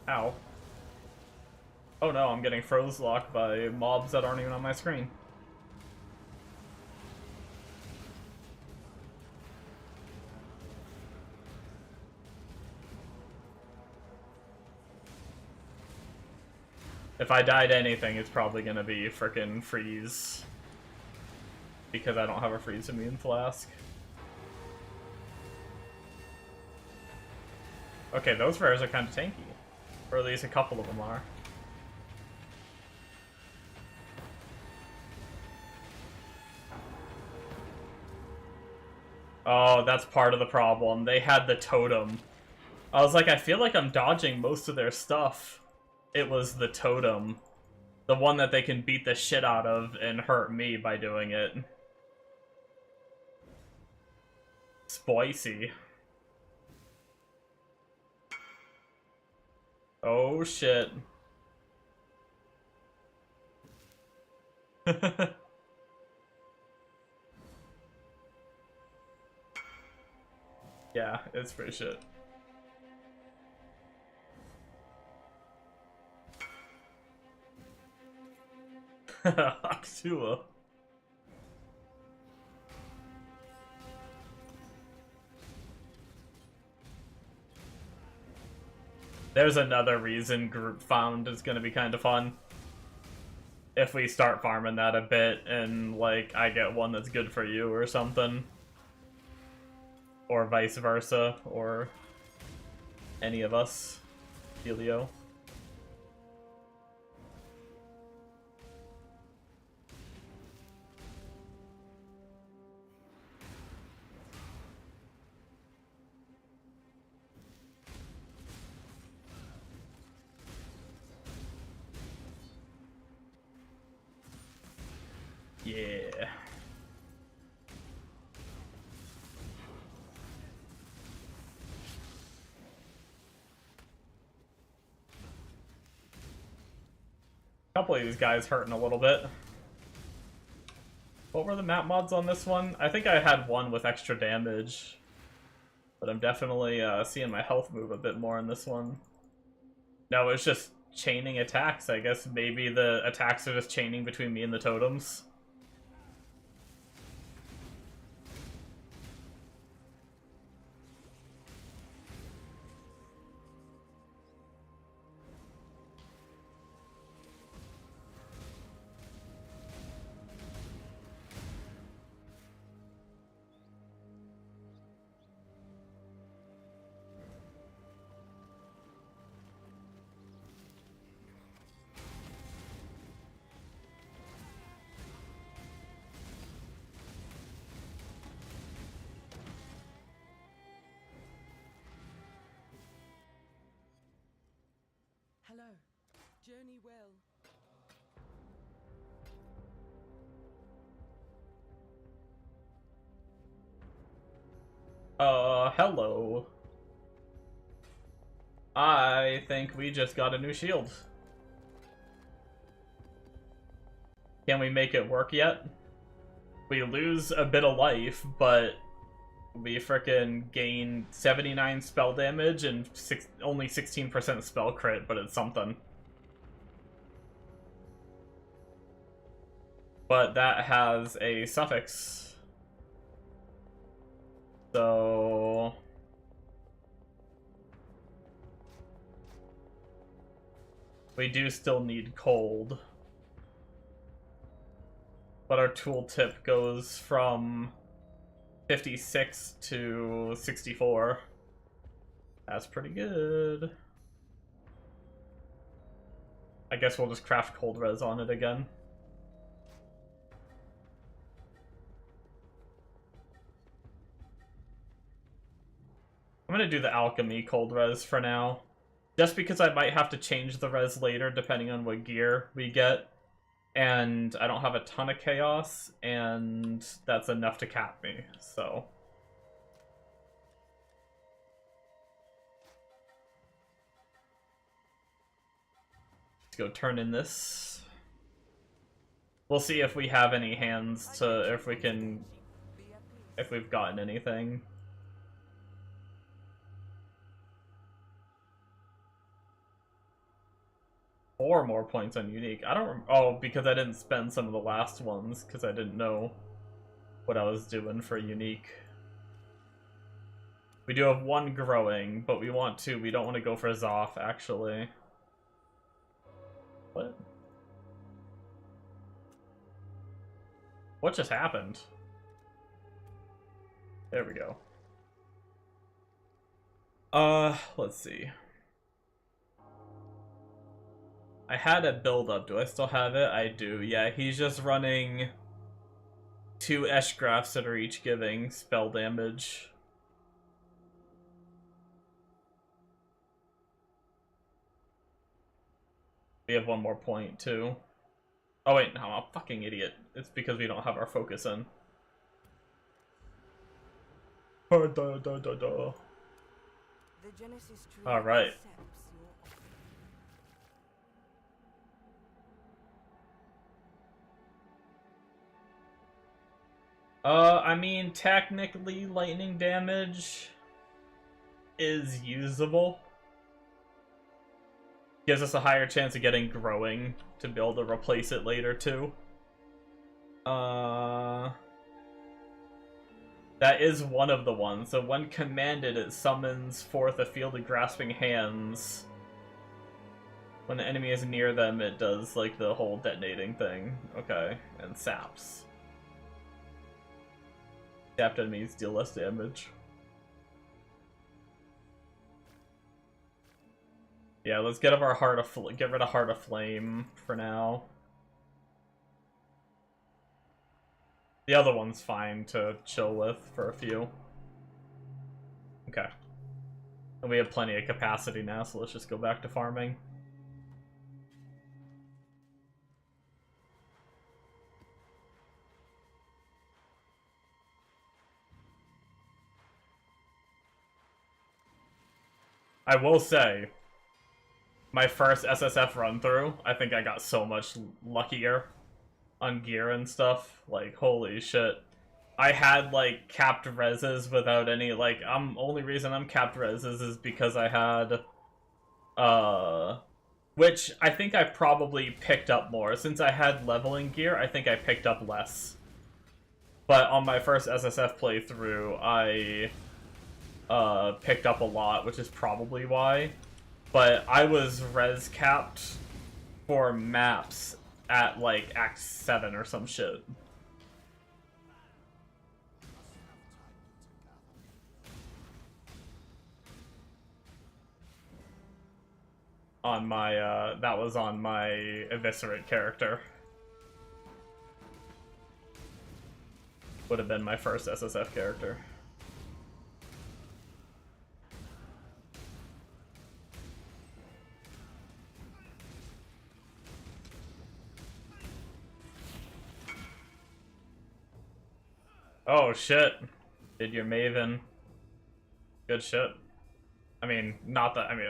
Ow. Oh no, I'm getting froze locked by mobs that aren't even on my screen. If I died anything, it's probably gonna be frickin' freeze. Because I don't have a freeze immune flask. Okay, those rares are kind of tanky. Or at least a couple of them are. Oh, that's part of the problem. They had the totem. I was like, I feel like I'm dodging most of their stuff. It was the totem. The one that they can beat the shit out of and hurt me by doing it. Spicy. Oh shit. Yeah, it's pretty shit. Haksua. There's another reason group found is gonna be kind of fun. If we start farming that a bit and, like, I get one that's good for you or something. Or vice versa, or any of us. Helio. Yeah. A couple of these guys hurting a little bit. What were the map mods on this one? I think I had one with extra damage. But I'm definitely seeing my health move a bit more in this one. No, it's just chaining attacks. I guess maybe the attacks are just chaining between me and the totems. Hello. Journey well. Hello. I think we just got a new shield. Can we make it work yet? We lose a bit of life, but we frickin' gain 79 spell damage and only 16% spell crit, but it's something. But that has a suffix. So... we do still need cold. But our tooltip goes from 56 to 64. That's pretty good. I guess we'll just craft cold res on it again. I'm gonna do the alchemy cold res for now. Just because I might have to change the res later depending on what gear we get. And I don't have a ton of chaos, and that's enough to cap me, so. Let's go turn in this. We'll see if we have any hands to, if we can, if we've gotten anything. Four more points on unique. I don't. Oh, because I didn't spend some of the last ones because I didn't know what I was doing for unique. We do have one growing, but we want to. We don't want to go for Zoth actually. What? What just happened? There we go. Let's see. I had a build up. Do I still have it? I do. Yeah, he's just running 2 Eshgraphs that are each giving spell damage. We have one more point too. Oh wait, no, I'm a fucking idiot. It's because we don't have our focus in. All right. I mean, technically, lightning damage is usable. Gives us a higher chance of getting growing to be able to replace it later, too. That is one of the ones. So when commanded, it summons forth a field of grasping hands. When the enemy is near them, it does, like, the whole detonating thing. Okay, and saps. Sapped enemies deal less damage. Yeah, let's get rid of Heart of Flame for now. The other one's fine to chill with for a few. Okay. And we have plenty of capacity now, so let's just go back to farming. I will say, my first SSF run through, I think I got so much luckier on gear and stuff. Like, holy shit. I had, like, capped reses without any, like, only reason I'm capped reses is because I had, which I think I probably picked up more. Since I had leveling gear, I think I picked up less. But on my first SSF playthrough, I picked up a lot, which is probably why. But I was res capped for maps at like Act 7 or some shit. On my, that was on my Eviscerate character. Would have been my first SSF character. Oh shit. Did your Maven. Good shit. I mean, not that, I mean,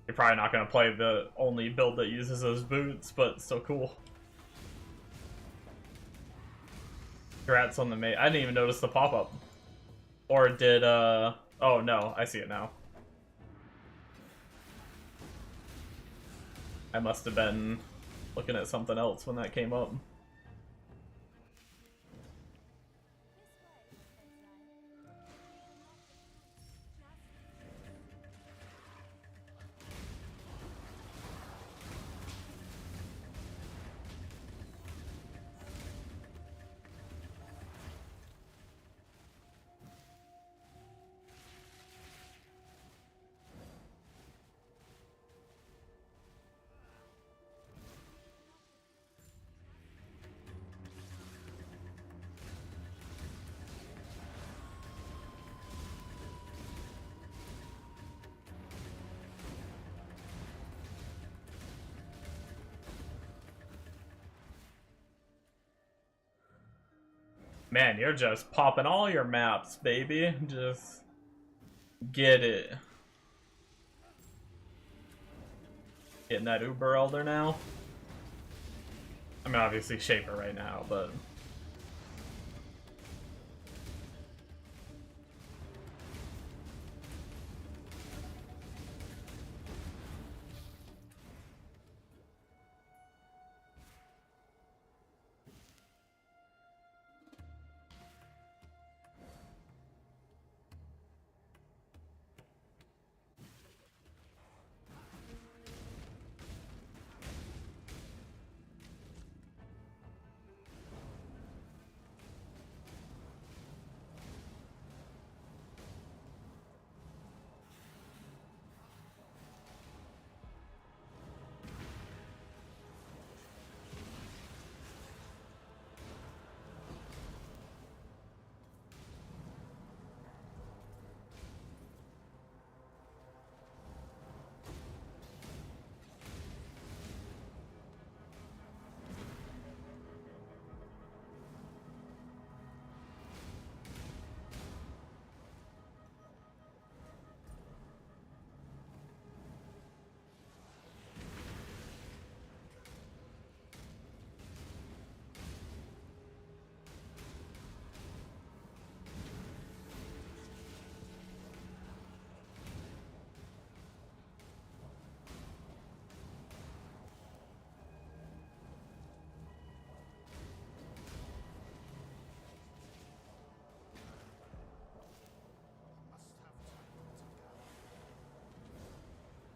you're probably not going to play the only build that uses those boots, but still cool. Congrats on the Maven. I didn't even notice the pop-up. Or did, oh no, I see it now. I must have been looking at something else when that came up. Man, you're just popping all your maps, baby. Just get it. Getting that Uber Elder now. I mean, obviously Shaper right now, but...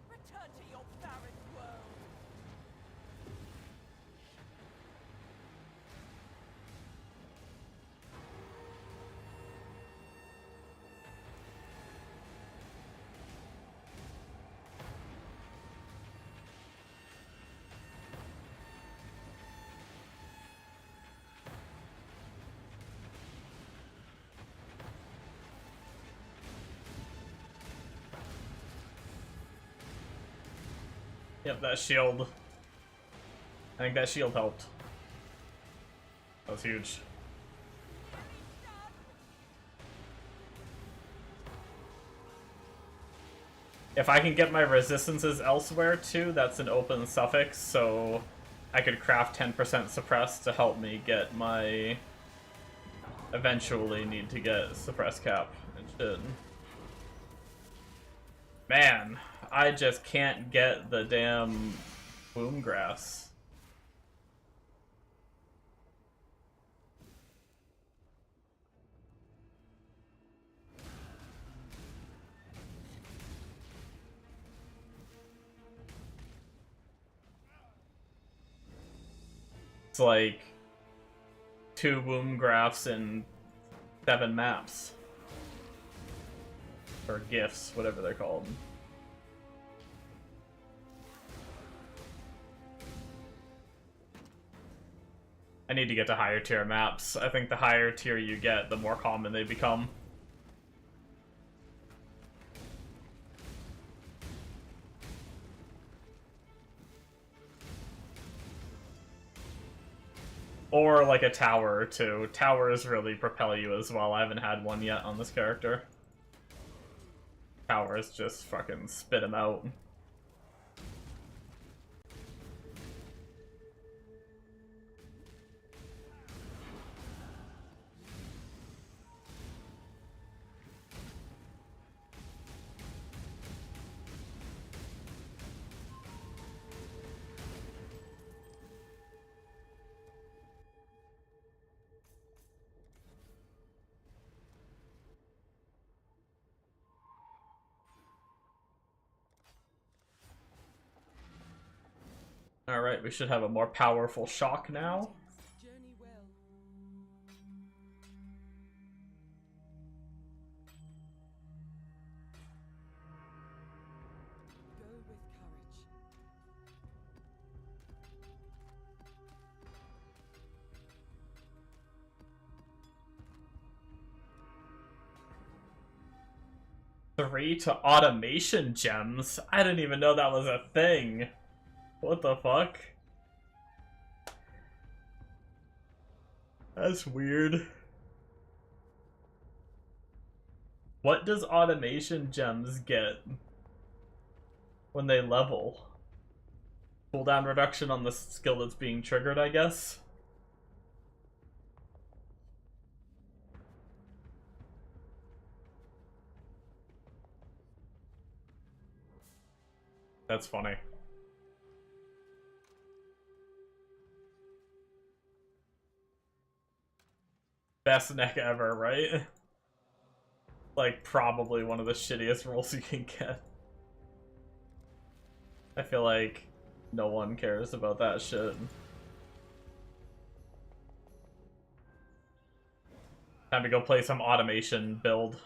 Return to your barren world. Yep, that shield. I think that shield helped. That was huge. If I can get my resistances elsewhere too, that's an open suffix, so I could craft 10% suppress to help me get my... Eventually need to get suppress cap and shit. Man, I just can't get the damn boom grass. It's like 2 boom graphs and 7 maps. Or gifts, whatever they're called. I need to get to higher tier maps. I think the higher tier you get, the more common they become. Or like a tower or two. Towers really propel you as well. I haven't had one yet on this character. Towers just fucking spit him out. Alright, we should have a more powerful shock now. Journey well. Go with courage. Three to automation gems? I didn't even know that was a thing. What the fuck? That's weird. What does automation gems get when they level? Cooldown reduction on the skill that's being triggered, I guess? That's funny. Best neck ever, right? Like, probably one of the shittiest rolls you can get. I feel like no one cares about that shit. Time to go play some automation build.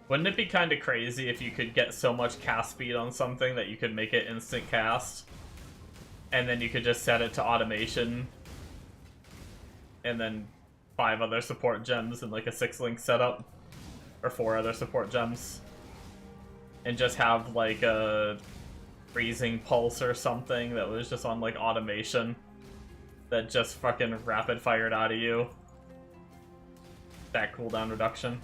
Wouldn't it be kind of crazy if you could get so much cast speed on something that you could make it instant cast? And then you could just set it to automation. And then 5 other support gems and like a 6-link setup. Or 4 other support gems. And just have like a freezing pulse or something that was just on like automation. That just fucking rapid fired out of you. That cooldown reduction.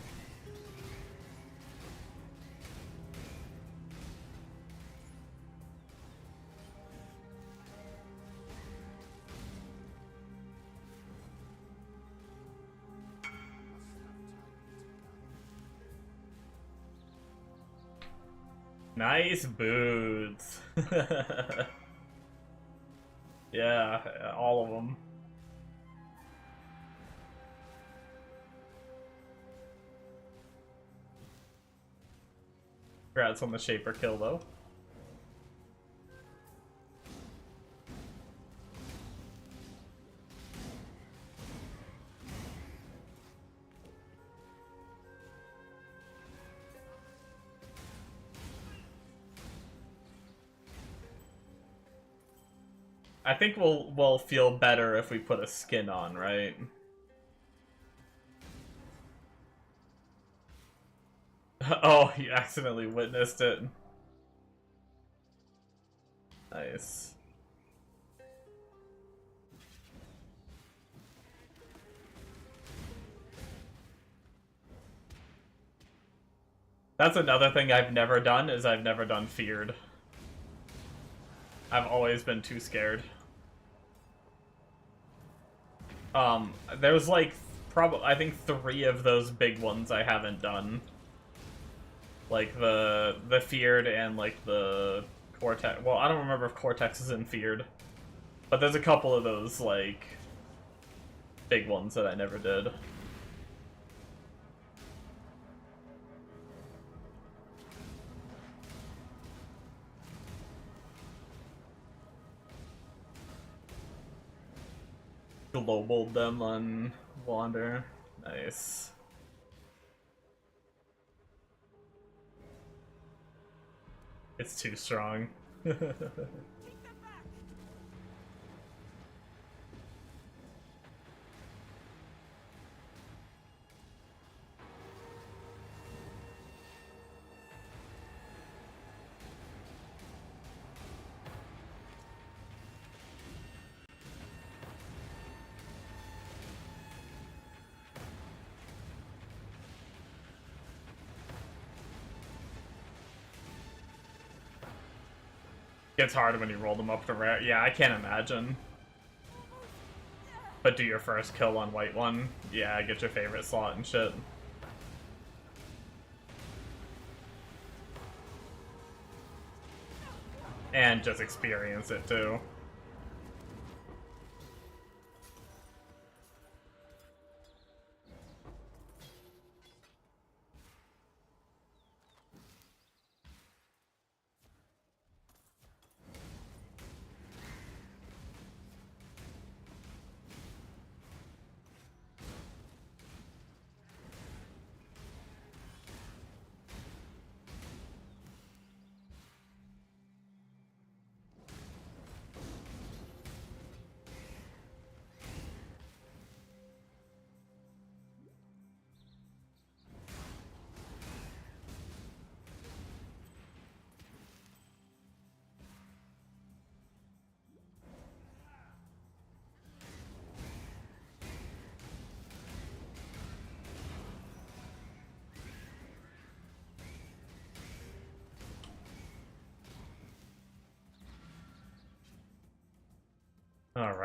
Nice boots. Yeah, all of them. Congrats on the Shaper kill, though. I think we'll feel better if we put a skin on, right? Oh, you accidentally witnessed it. Nice. That's another thing I've never done, is I've never done feared. I've always been too scared. There's like probably I think 3 of those big ones I haven't done. Like the feared and like the Cortex. Well, I don't remember if Cortex is in feared, but there's a couple of those like big ones that I never did. Globaled them on Wander. Nice. It's too strong. It's hard when you roll them up to rare. Yeah, I can't imagine. But do your first kill on white one. Yeah, get your favorite slot and shit. And just experience it too.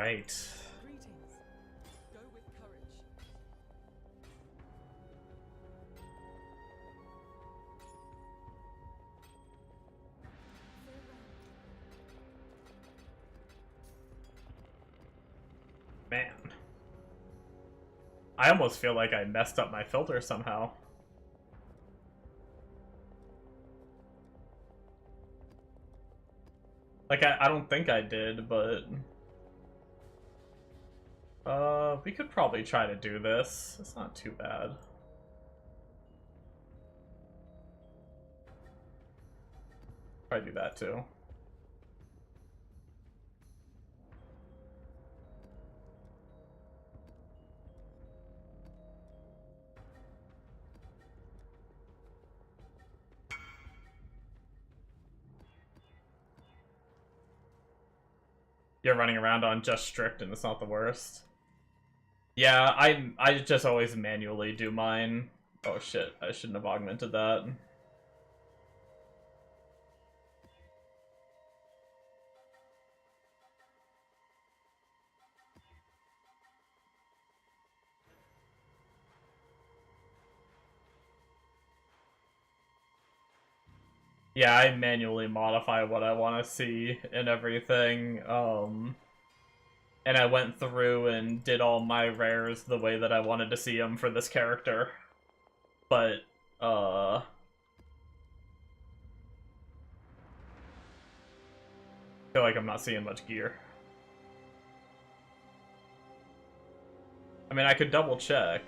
Alright. Greetings. Go with courage. Man. I almost feel like I messed up my filter somehow. Like, I don't think I did, but... we could probably try to do this. It's not too bad. Probably do that too. You're running around on just strict and it's not the worst. Yeah, I just always manually do mine. Oh shit, I shouldn't have augmented that. Yeah, I manually modify what I want to see and everything. And I went through and did all my rares the way that I wanted to see them for this character. But, I feel like I'm not seeing much gear. I mean, I could double check.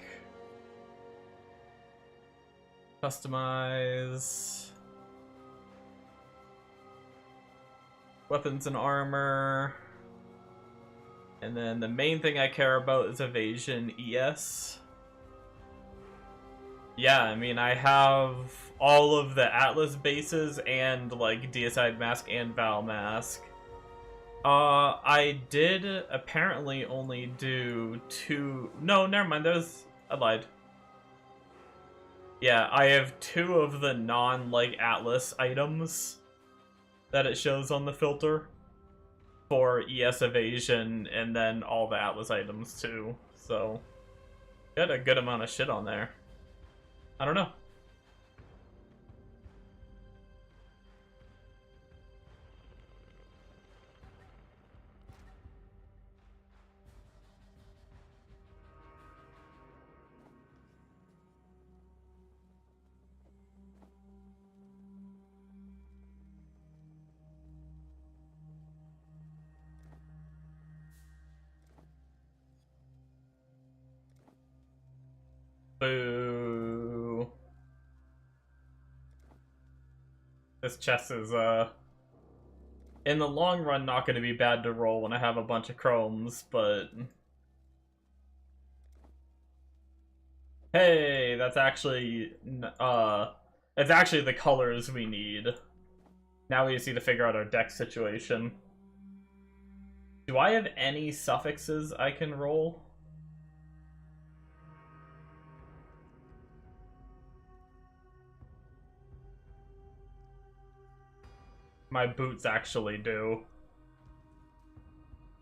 Customize. Weapons and armor. And then the main thing I care about is evasion ES. Yeah, I mean, I have all of the Atlas bases and, like, Deicide Mask and Val Mask. I did apparently only do 2... No, never mind, I lied. Yeah, I have 2 of the non, like, Atlas items that it shows on the filter for ES evasion, and then all the Atlas items too. So, got a good amount of shit on there. I don't know. Boo. This chest is, in the long run not going to be bad to roll when I have a bunch of chromes, but... Hey, that's actually, it's actually the colors we need. Now we just need to figure out our deck situation. Do I have any suffixes I can roll? My boots actually do.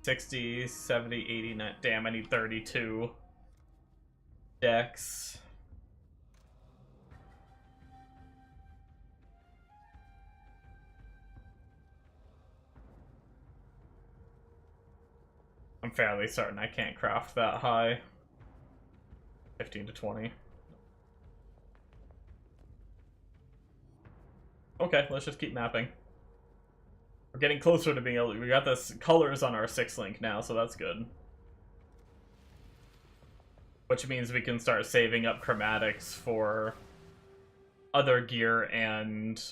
60, 70, 80, 90. Damn, I need 32. Dex. I'm fairly certain I can't craft that high. 15 to 20. Okay, let's just keep mapping. We're getting closer to being able to... We got this colors on our 6-link now, so that's good. Which means we can start saving up chromatics for other gear and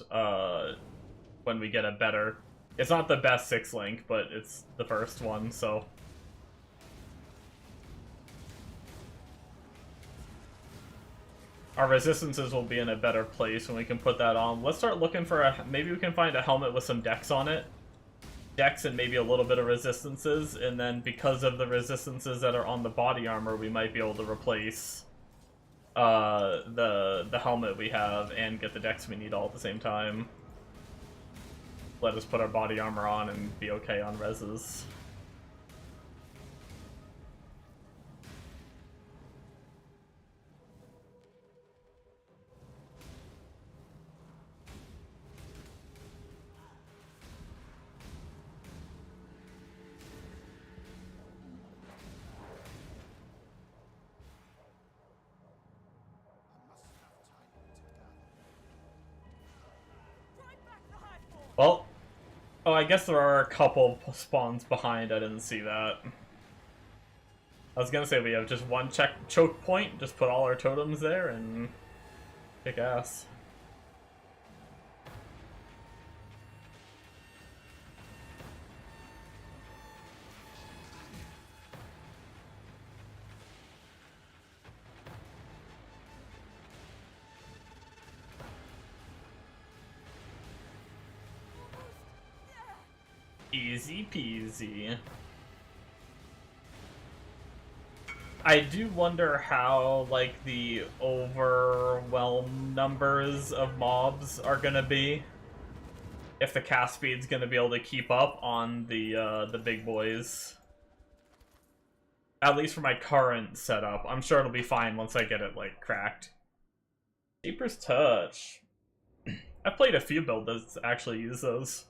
when we get a better... It's not the best 6-link, but it's the first one, so... Our resistances will be in a better place when we can put that on. Let's start looking for a... Maybe we can find a helmet with some dex on it. Dex and maybe a little bit of resistances, and then because of the resistances that are on the body armor, we might be able to replace the helmet we have and get the dex we need all at the same time. Let us put our body armor on and be okay on reses. Well, oh, I guess there are a couple spawns behind. I didn't see that. I was gonna say we have just one choke point, just put all our totems there and kick ass. Easy peasy. I do wonder how, like, the overwhelm numbers of mobs are gonna be. If the cast speed's gonna be able to keep up on the big boys. At least for my current setup. I'm sure it'll be fine once I get it, like, cracked. Jeepers Touch. I've played a few builds that actually use those.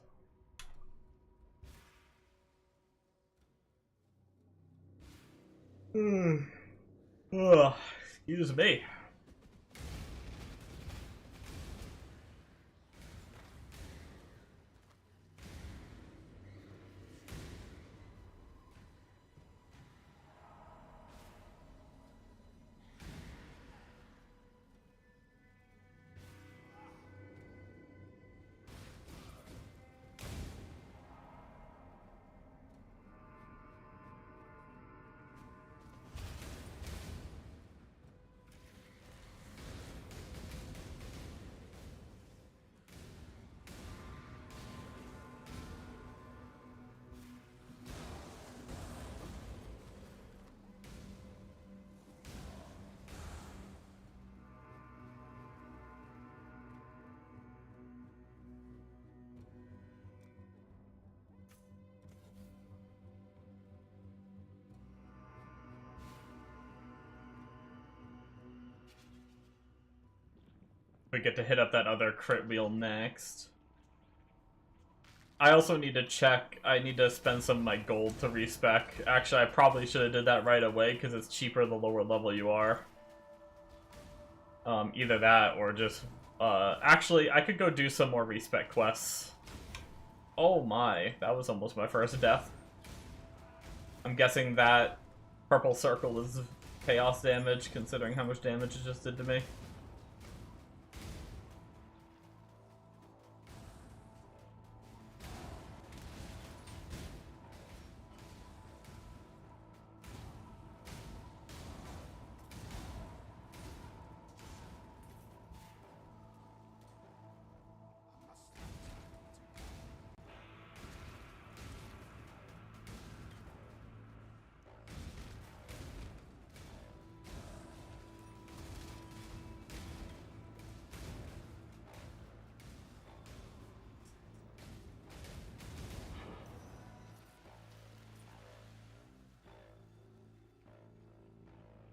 Ugh, excuse me. We get to hit up that other crit wheel next. I also need to check, I need to spend some of my gold to respec. Actually, I probably should have did that right away, because it's cheaper the lower level you are. Either that, or just, actually, I could go do some more respec quests. Oh my, that was almost my first death. I'm guessing that purple circle is chaos damage, considering how much damage it just did to me.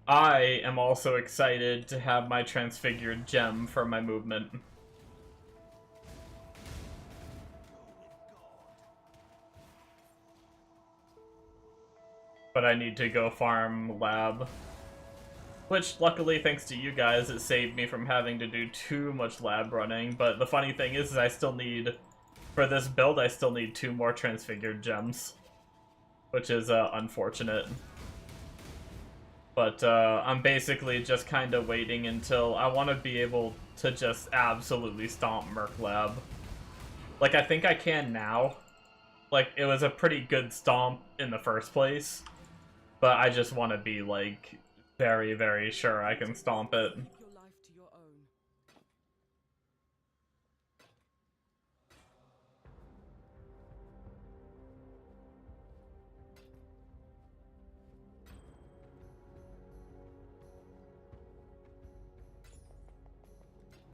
I am also excited to have my transfigured gem for my movement. But I need to go farm lab. Which, luckily, thanks to you guys, it saved me from having to do too much lab running. But the funny thing is I still need, for this build, I still need 2 more transfigured gems. Which is unfortunate. But I'm basically just kind of waiting until I want to be able to just absolutely stomp Merc Lab. Like, I think I can now. Like, it was a pretty good stomp in the first place. But I just want to be, like, very, very sure I can stomp it. Keep your life to your own.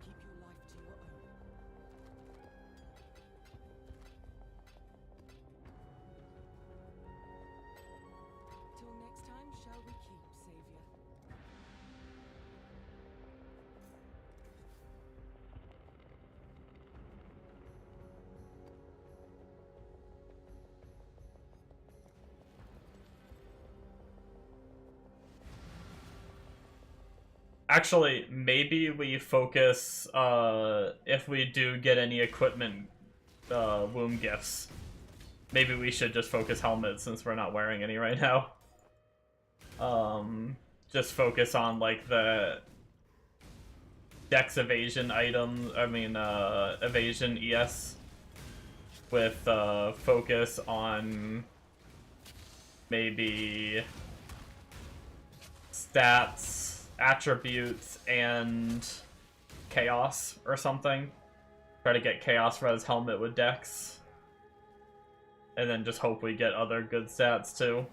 Keep your life to your own. Till next time, shall we keep, Savior? Actually, maybe we focus, if we do get any equipment womb gifts. Maybe we should just focus helmets since we're not wearing any right now. Just focus on like the dex evasion items, evasion ES with focus on maybe stats, attributes, and chaos or something. Try to get chaos res helmet with dex. And then just hope we get other good stats too.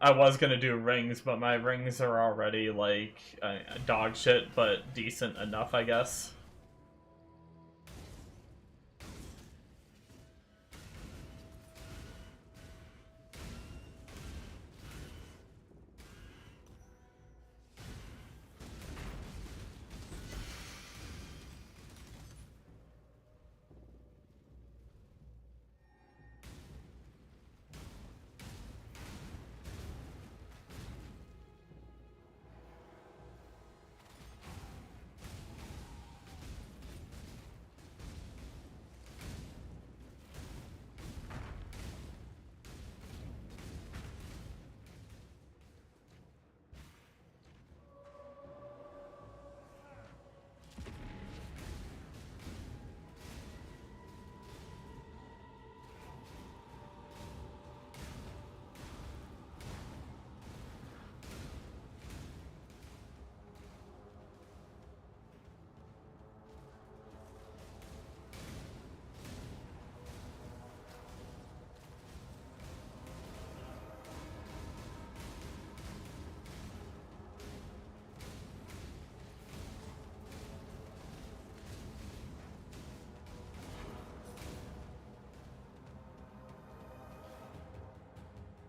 I was gonna do rings, but my rings are already like dog shit, but decent enough, I guess.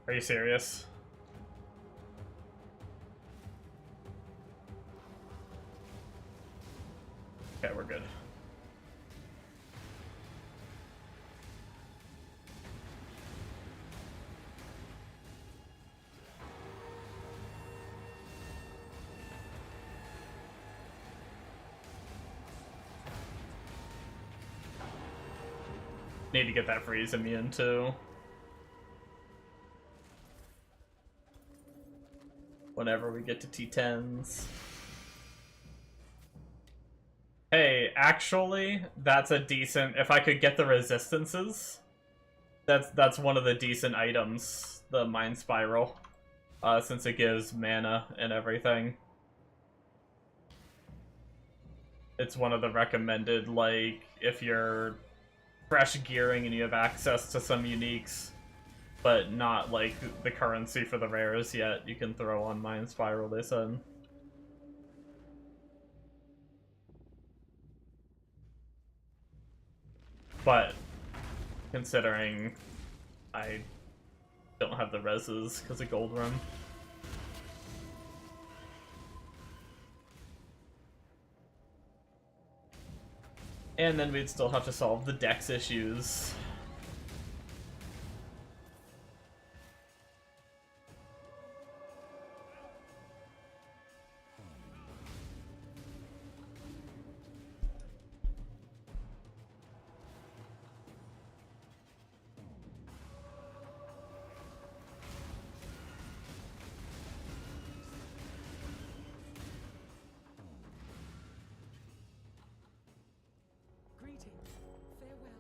Are you serious? Okay, we're good. Need to get that freeze immune too. Whenever we get to T10s. Hey, actually, that's a decent... If I could get the resistances, that's one of the decent items, the Mind Spiral, since it gives mana and everything. It's one of the recommended, like, if you're fresh gearing and you have access to some uniques, but not, like, the currency for the rares yet, you can throw on Mind Spiral, they said. But, considering I don't have the reses because of Gold Rim. And then we'd still have to solve the dex issues. Greetings. Farewell.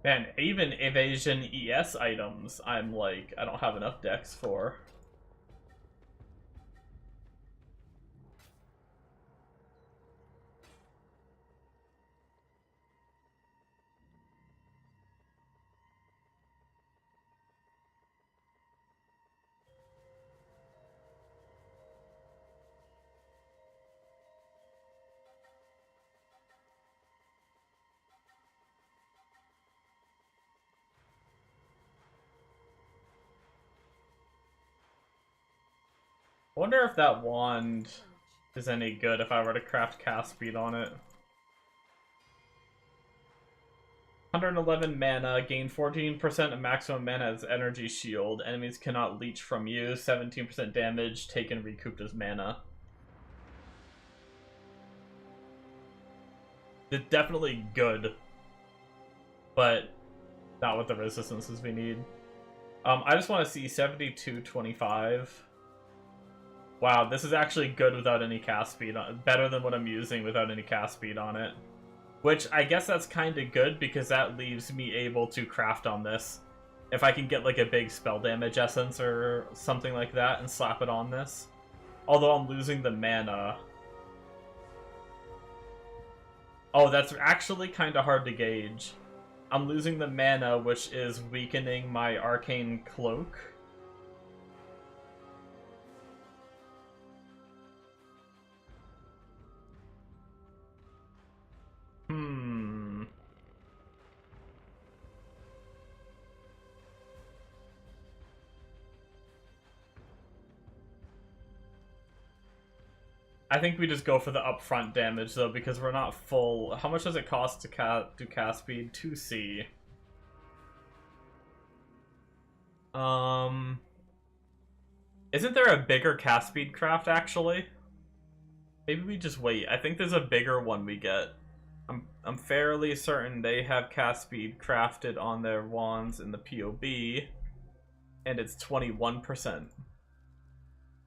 Man, even evasion ES items, I'm like, I don't have enough decks for. I wonder if that wand is any good if I were to craft cast speed on it. 111 mana, gain 14% of maximum mana as energy shield. Enemies cannot leech from you. 17% damage taken recouped as mana. It's definitely good, but not with the resistances we need. I just want to see 7225. Wow, this is actually good without any cast speed on it. Better than what I'm using without any cast speed on it. Which, I guess that's kind of good, because that leaves me able to craft on this. If I can get, like, a big spell damage essence or something like that and slap it on this. Although I'm losing the mana. Oh, that's actually kind of hard to gauge. I'm losing the mana, which is weakening my arcane cloak. I think we just go for the upfront damage, though, because we're not full. How much does it cost to do cast speed? 2C. Isn't there a bigger cast speed craft, actually? Maybe we just wait. I think there's a bigger one we get. I'm fairly certain they have cast speed crafted on their wands in the POB, and it's 21%.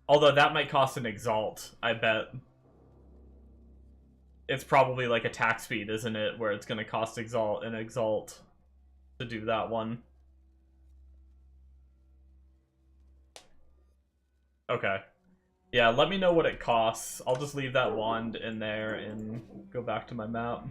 Although that might cost an exalt, I bet. It's probably like attack speed, isn't it? Where it's going to cost an exalt to do that one. Okay. Yeah, let me know what it costs. I'll just leave that wand in there and go back to my map.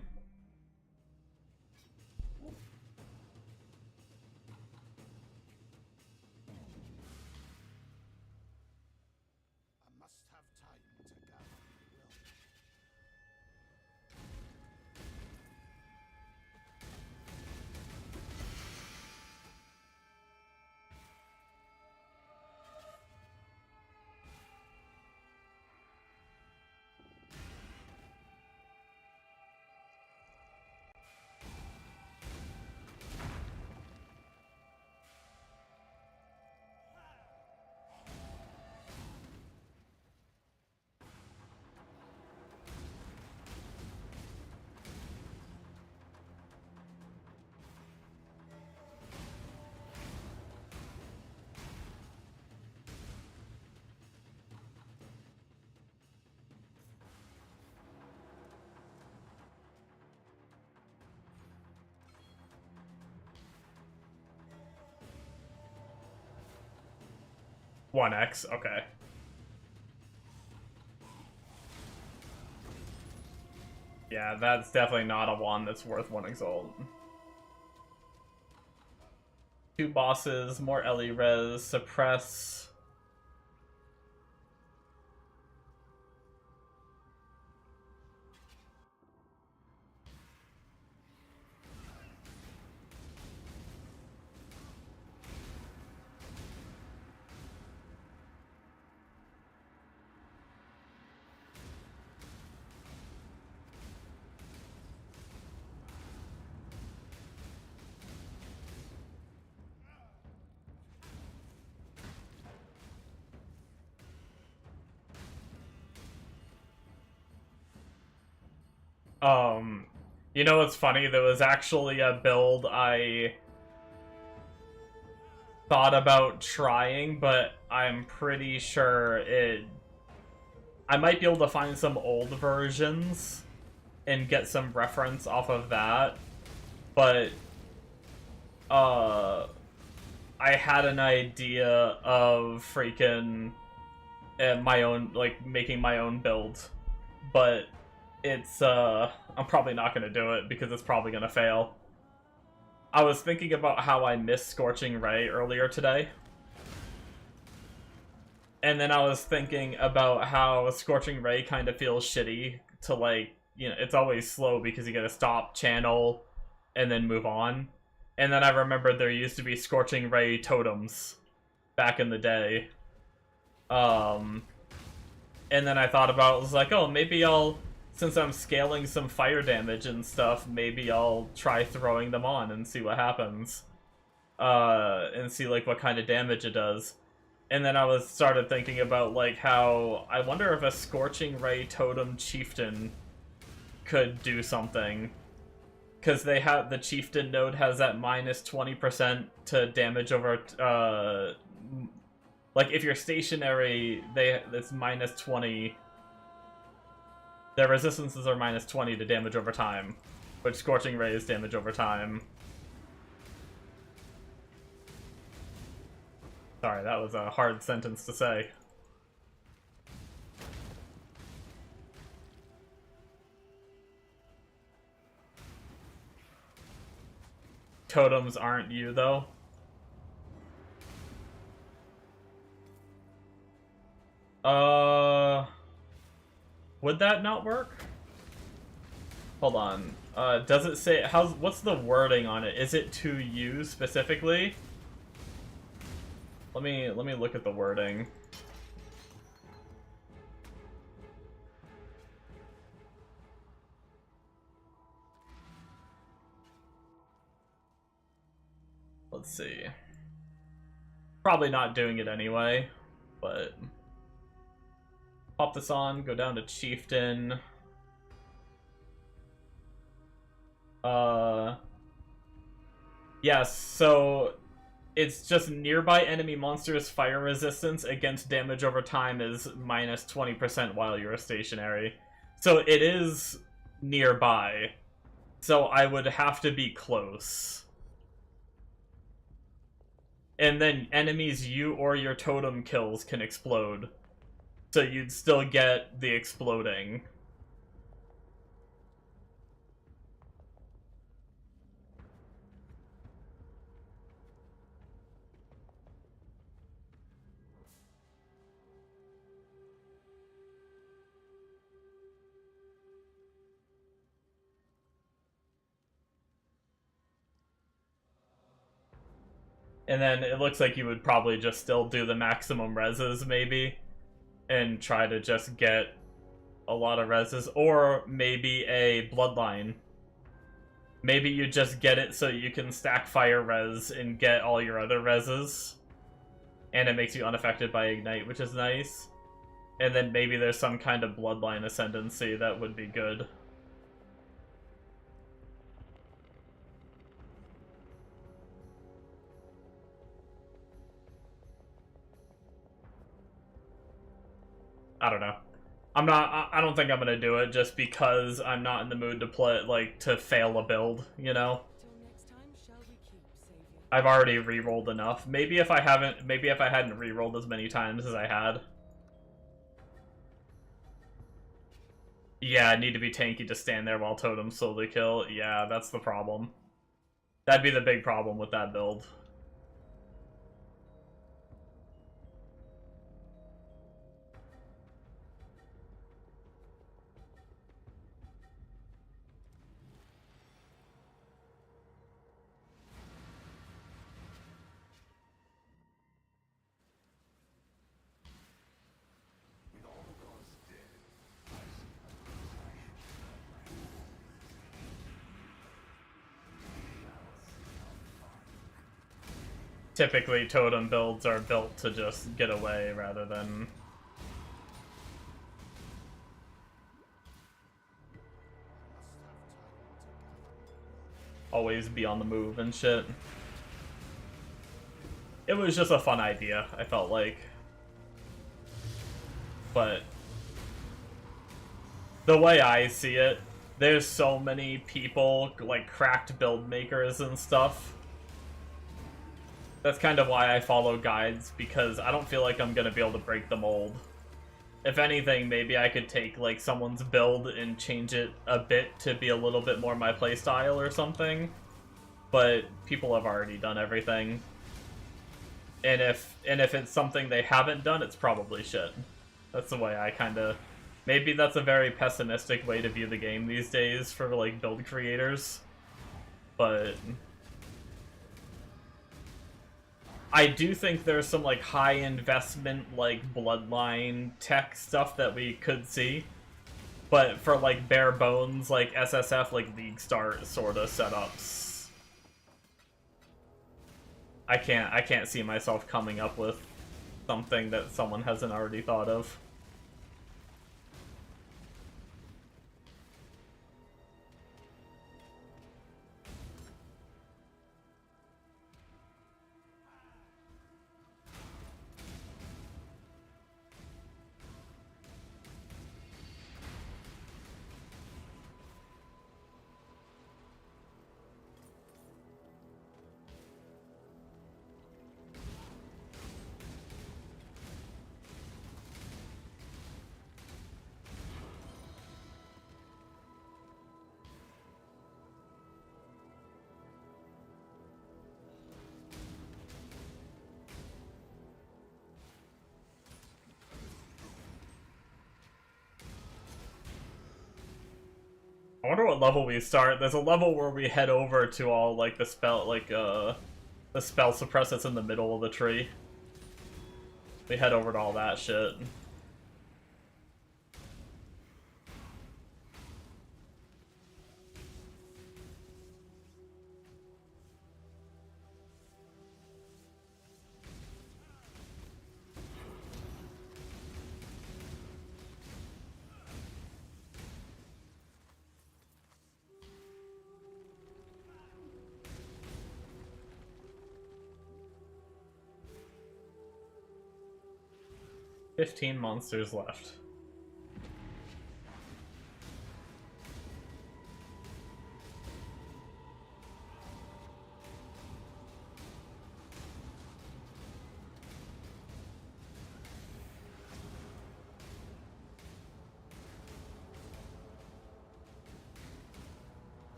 One X, okay. Yeah, that's definitely not a wand that's worth 1 exalt. 2 bosses, more Ellie res, suppress. You know what's funny? There was actually a build I thought about trying, but I'm pretty sure I might be able to find some old versions and get some reference off of that, but I had an idea of freaking my own, like, making my own build, but it's I'm probably not gonna do it because it's probably gonna fail. I was thinking about how I missed Scorching Ray earlier today, and then I was thinking about how Scorching Ray kind of feels shitty to, like, you know, it's always slow because you gotta stop, channel, and then move on. And then I remembered there used to be Scorching Ray totems back in the day. And then I thought about it, was like, oh, maybe I'll, since I'm scaling some fire damage and stuff, maybe I'll try throwing them on and see what happens. And see, like, what kind of damage it does. And then I started thinking about, like, how I wonder if a Scorching Ray Totem Chieftain could do something. Because they have, the Chieftain node has that minus 20% to damage over, like, if you're stationary, it's minus 20. Their resistances are minus 20 to damage over time, which Scorching Ray is damage over time. Sorry, that was a hard sentence to say. Totems aren't you, though. Would that not work? Hold on. Does it say, what's the wording on it? Is it to you specifically? Let me look at the wording. Let's see. Probably not doing it anyway, but pop this on, go down to Chieftain. Yes, so it's just nearby enemy monsters' fire resistance against damage over time is minus 20% while you're stationary. So it is nearby. So I would have to be close. And then enemies you or your totem kills can explode. So you'd still get the exploding. And then it looks like you would probably just still do the maximum reses, maybe. And try to just get a lot of reses. Or maybe a bloodline. Maybe you just get it so you can stack fire res and get all your other reses. And it makes you unaffected by Ignite, which is nice. And then maybe there's some kind of bloodline ascendancy that would be good. I don't know. I don't think I'm gonna do it just because I'm not in the mood to play, like, to fail a build, you know? Till next time, shall we keep, Savior? I've already re-rolled enough. Maybe if I hadn't re-rolled as many times as I had. Yeah, I need to be tanky to stand there while totems slowly kill. Yeah, that's the problem. That'd be the big problem with that build. Typically, totem builds are built to just get away rather than always be on the move and shit. It was just a fun idea, I felt like. But the way I see it, there's so many people, like cracked build makers and stuff. That's kind of why I follow guides, because I don't feel like I'm gonna be able to break the mold. If anything, maybe I could take like someone's build and change it a bit to be a little bit more my playstyle or something. But people have already done everything. And if it's something they haven't done, it's probably shit. That's the way I kinda... Maybe that's a very pessimistic way to view the game these days for like build creators. But I do think there's some like high investment like bloodline tech stuff that we could see. But for like bare bones, like SSF, like League Start sort of setups, I can't see myself coming up with something that someone hasn't already thought of. I wonder what level we start. There's a level where we head over to all like the spell the spell suppress that's in the middle of the tree. We head over to all that shit. "15 monsters left."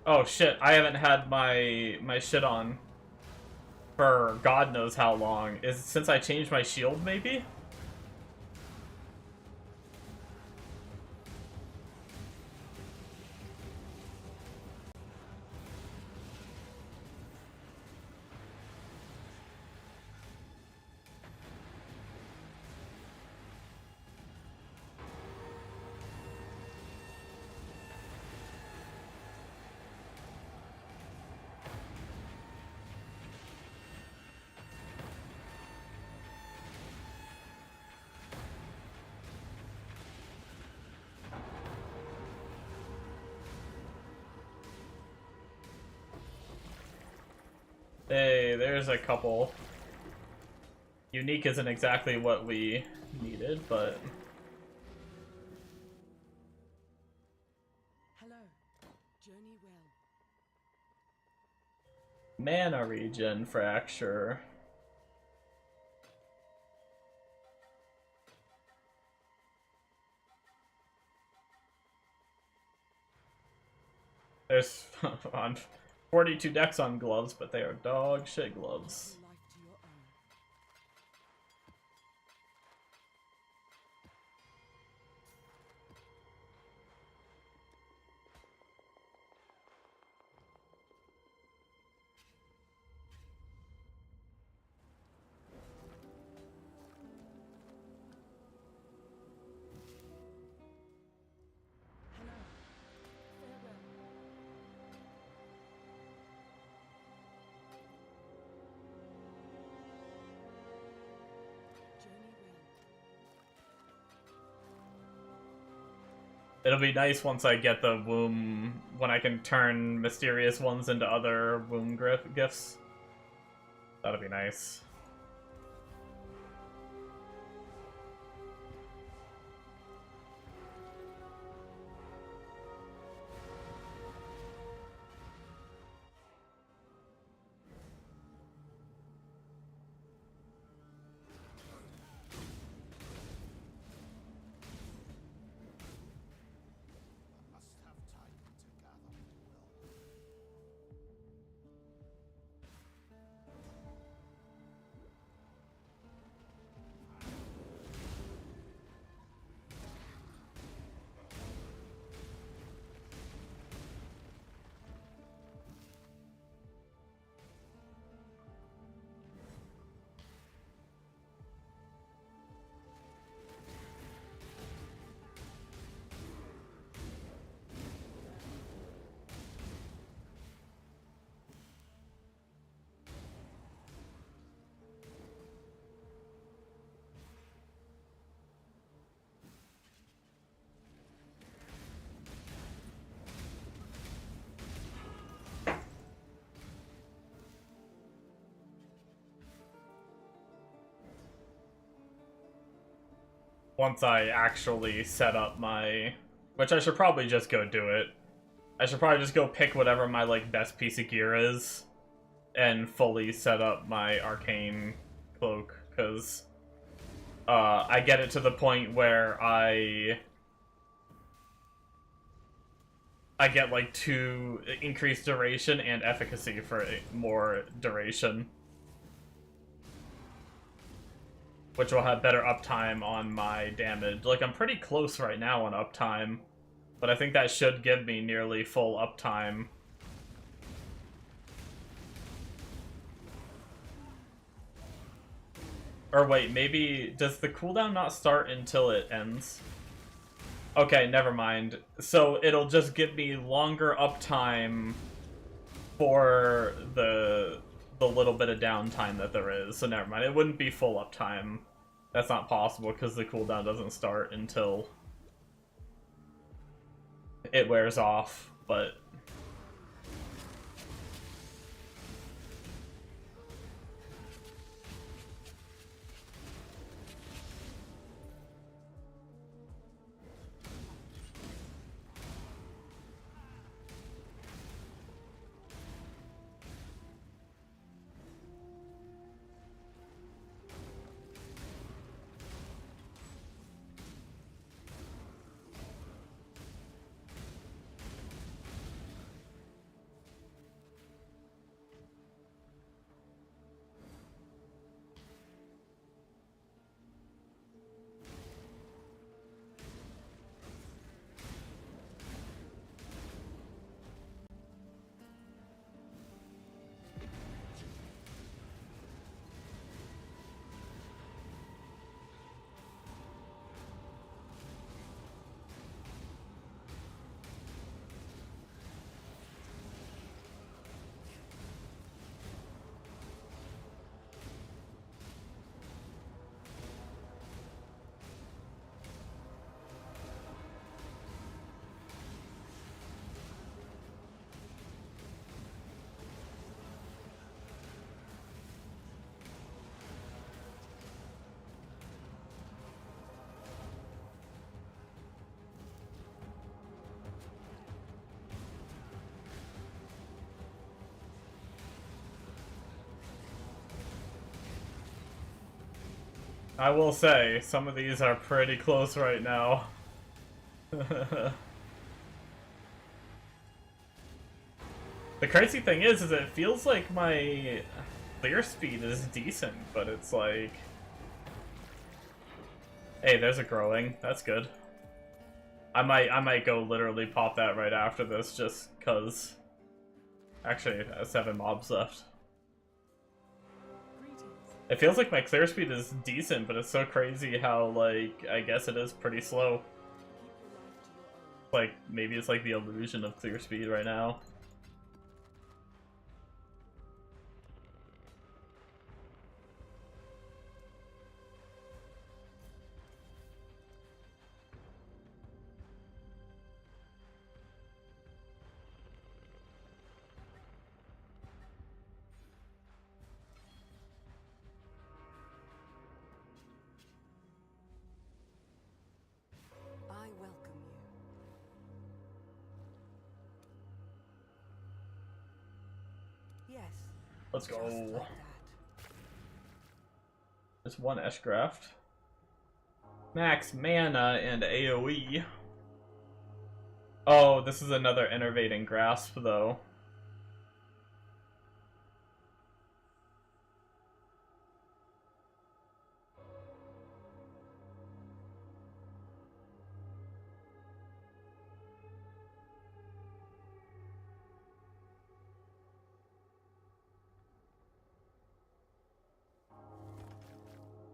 Oh shit, I haven't had my shit on for God knows how long. Is it since I changed my shield, maybe? Hey, there's a couple. Unique isn't exactly what we needed, but... Hello. Journey well. Mana regen fracture. There's on 42 decks on gloves, but they are dog shit gloves. Your life to your own. Hello. Farewell. Journey well. It'll be nice once I get the womb, when I can turn mysterious ones into other womb gifts. That'll be nice. Must have time to gather will. Once I actually set up my... Which I should probably just go do it. I should probably just go pick whatever my, like, best piece of gear is and fully set up my arcane cloak, because I get it to the point where I get, like, 2 increased duration and efficacy for more duration, which will have better uptime on my damage. Like, I'm pretty close right now on uptime, but I think that should give me nearly full uptime. Or wait, maybe... Does the cooldown not start until it ends? Okay, never mind. So it'll just give me longer uptime for the little bit of downtime that there is. So never mind. It wouldn't be full uptime. That's not possible because the cooldown doesn't start until it wears off, but... I will say, some of these are pretty close right now. The crazy thing is it feels like my clear speed is decent, but it's like... Hey, there's a growing. That's good. I might go literally pop that right after this, just cause... Actually, 7 mobs left. It feels like my clear speed is decent, but it's so crazy how, like, I guess it is pretty slow. Like, maybe it's like the illusion of clear speed right now. I welcome you. Yes. Let's Just go. like that. There's 1 Eshcraft. Max mana and AoE. Oh, this is another Enervating Grasp, though.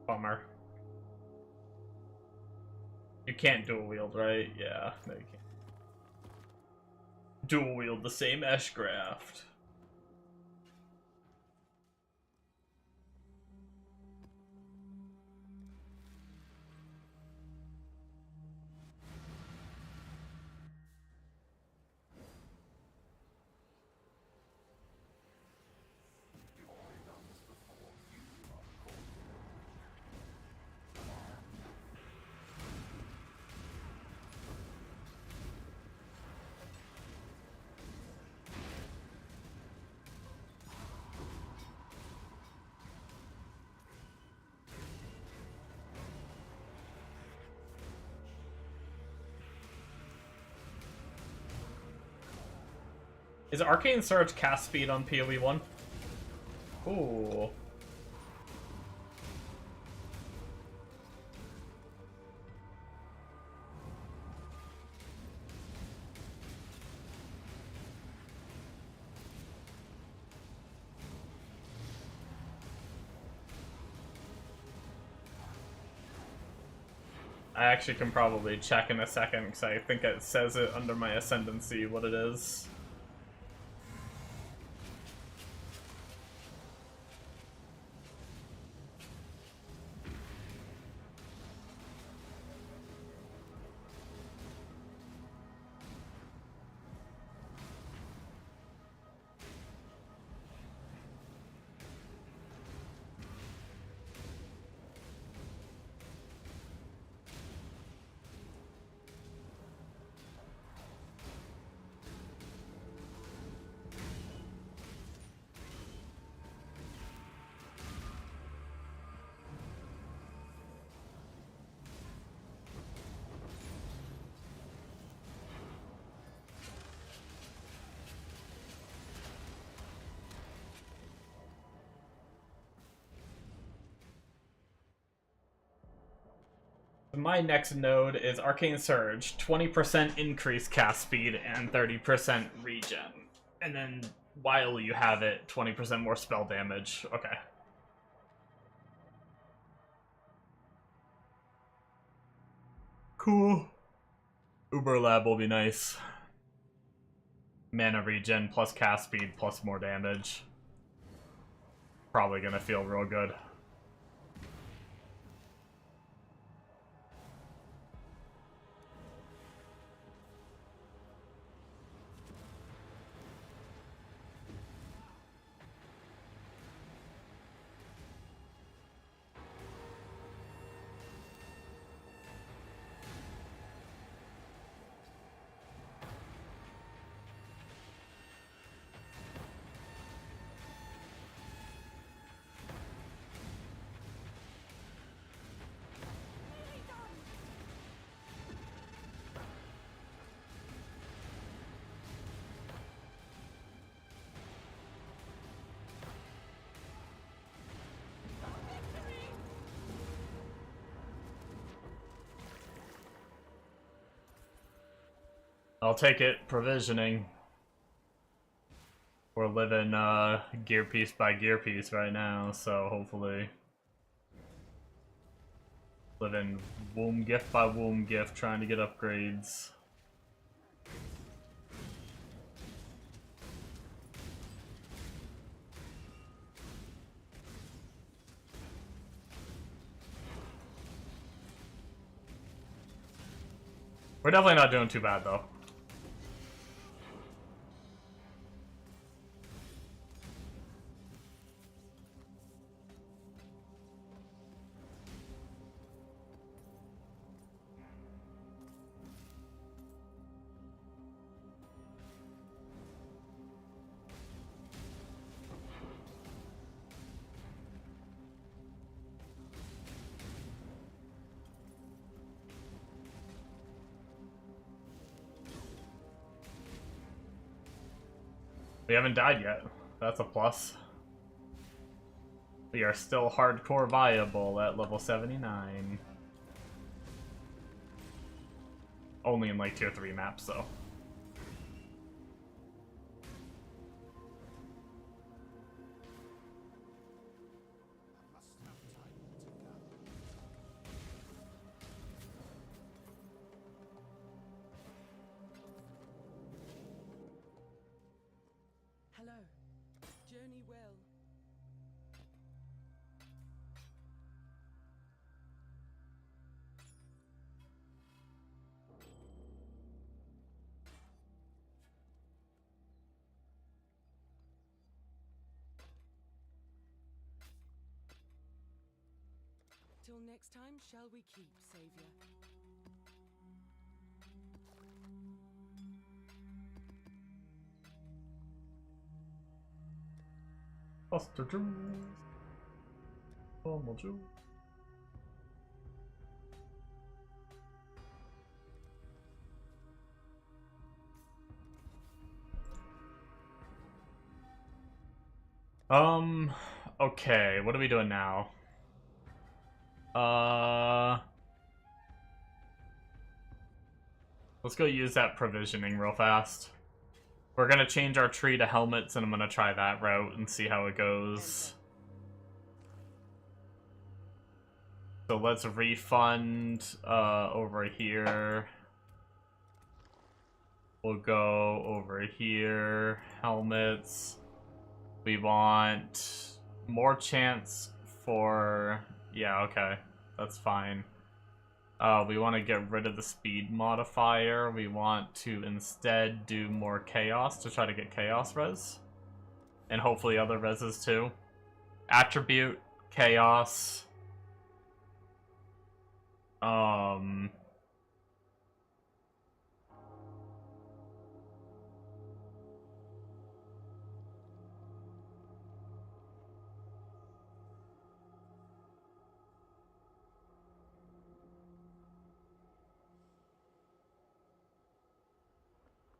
Bummer. You can't dual wield, right? Yeah, no you can't. Dual wield the same Eshcraft. Is Arcane Surge cast speed on PoE 1? Cool. I actually can probably check in a second because I think it says it under my ascendancy what it is. My next node is Arcane Surge, 20% increase cast speed and 30% regen. And then while you have it, 20% more spell damage. Okay. Cool. Uber Lab will be nice. Mana regen plus cast speed plus more damage. Probably gonna feel real good. I'll take it. Provisioning. We're living gear piece by gear piece right now, so hopefully living womb gift by womb gift, trying to get upgrades. We're definitely not doing too bad though. We haven't died yet. That's a plus. We are still hardcore viable at level 79. Only in like tier 3 maps though. Hello. Journey well. Till next time, shall we keep, Savior? Ostriches. Ostriches. Okay, what are we doing now? Let's go use that provisioning real fast. We're gonna change our tree to helmets, and I'm gonna try that route and see how it goes. So let's refund over here. We'll go over here. Helmets. We want more chance for... Yeah, okay. That's fine. We want to get rid of the speed modifier. We want to instead do more chaos to try to get chaos res. And hopefully other reses too. Attribute, chaos.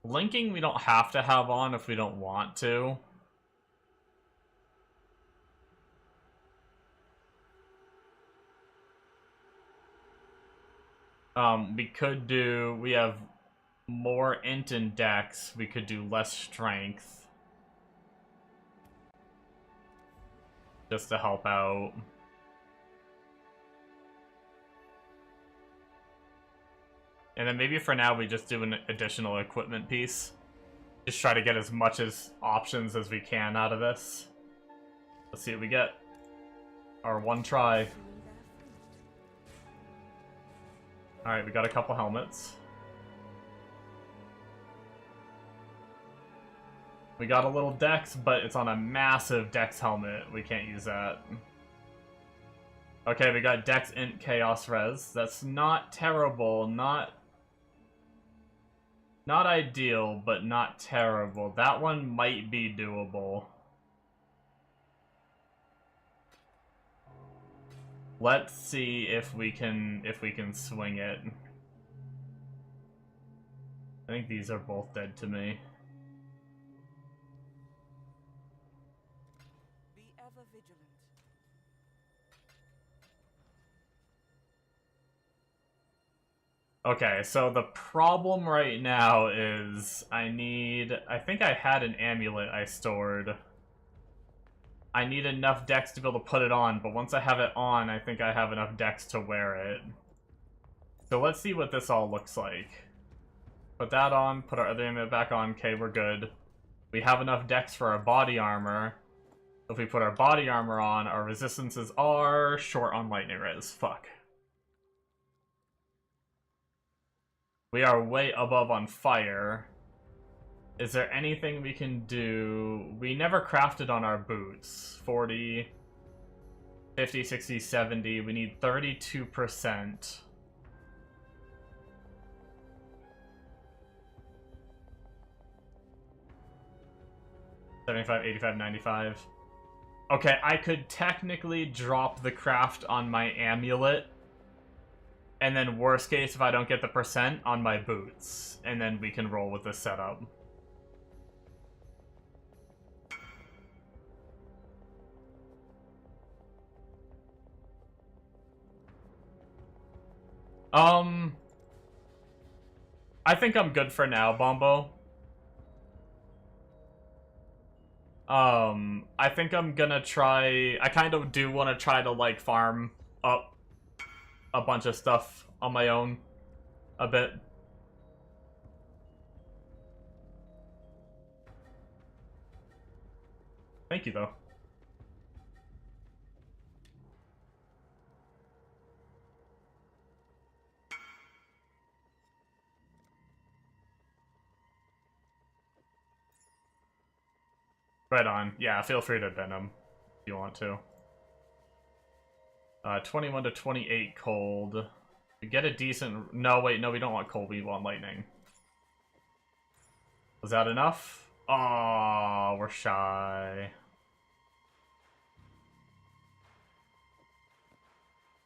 Linking we don't have to have on if we don't want to. We could do... We have more int and dex. We could do less strength. Just to help out. And then maybe for now we just do an additional equipment piece. Just try to get as much as options as we can out of this. Let's see what we get. Our one try. Alright, we got a couple helmets. We got a little dex, but it's on a massive dex helmet. We can't use that. Okay, we got dex int chaos res. That's not terrible, not ideal, but not terrible. That one might be doable. Let's see if we can swing it. I think these are both dead to me. Be ever vigilant. Okay, so the problem right now is I think I had an amulet I stored. I need enough dex to be able to put it on, but once I have it on, I think I have enough dex to wear it. So let's see what this all looks like. Put that on, put our other amulet back on, okay, we're good. We have enough dex for our body armor. If we put our body armor on, our resistances are short on lightning res. Fuck. We are way above on fire. Is there anything we can do? We never crafted on our boots. 40, 50, 60, 70. We need 32%. $75, $85, $95. Okay, I could technically drop the craft on my amulet. And then worst case, if I don't get the percent, on my boots. And then we can roll with this setup. I think I'm good for now, Bombo. I think I'm gonna try... I kind of do want to try to, like, farm up a bunch of stuff on my own a bit. Thank you, though. Right on. Yeah, feel free to venom if you want to. 21 to 28 cold. We get a decent... No, wait, no, we don't want cold. We want lightning. Was that enough? Oh, we're shy.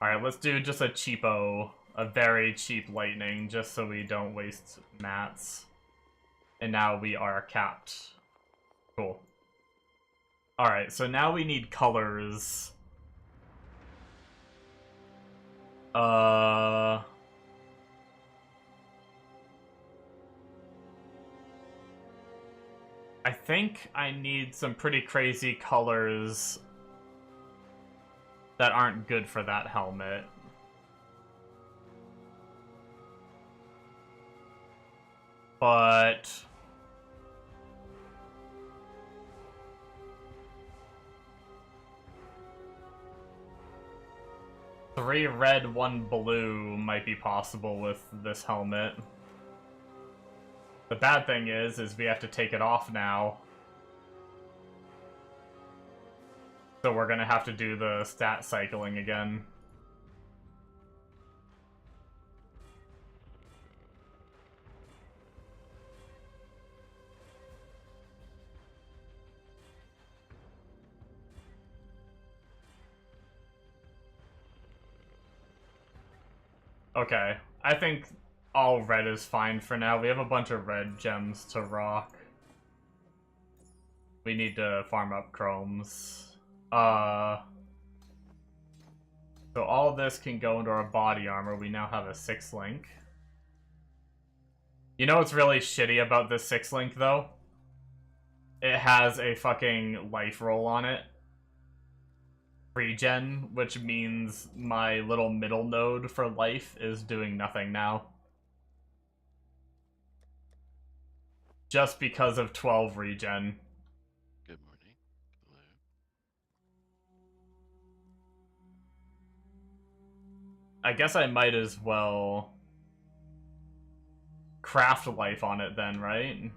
Alright, let's do just a cheapo. A very cheap lightning, just so we don't waste mats. And now we are capped. Cool. Alright, so now we need colors. I think I need some pretty crazy colors that aren't good for that helmet. But... three red, one blue might be possible with this helmet. The bad thing is we have to take it off now. So we're gonna have to do the stat cycling again. Okay, I think all red is fine for now. We have a bunch of red gems to rock. We need to farm up chromes. So all this can go into our body armor. We now have a 6-link. You know what's really shitty about this 6-link, though? It has a fucking life roll on it. Regen, which means my little middle node for life is doing nothing now. Just because of 12 regen. Good morning. Hello. I guess I might as well craft life on it then, right?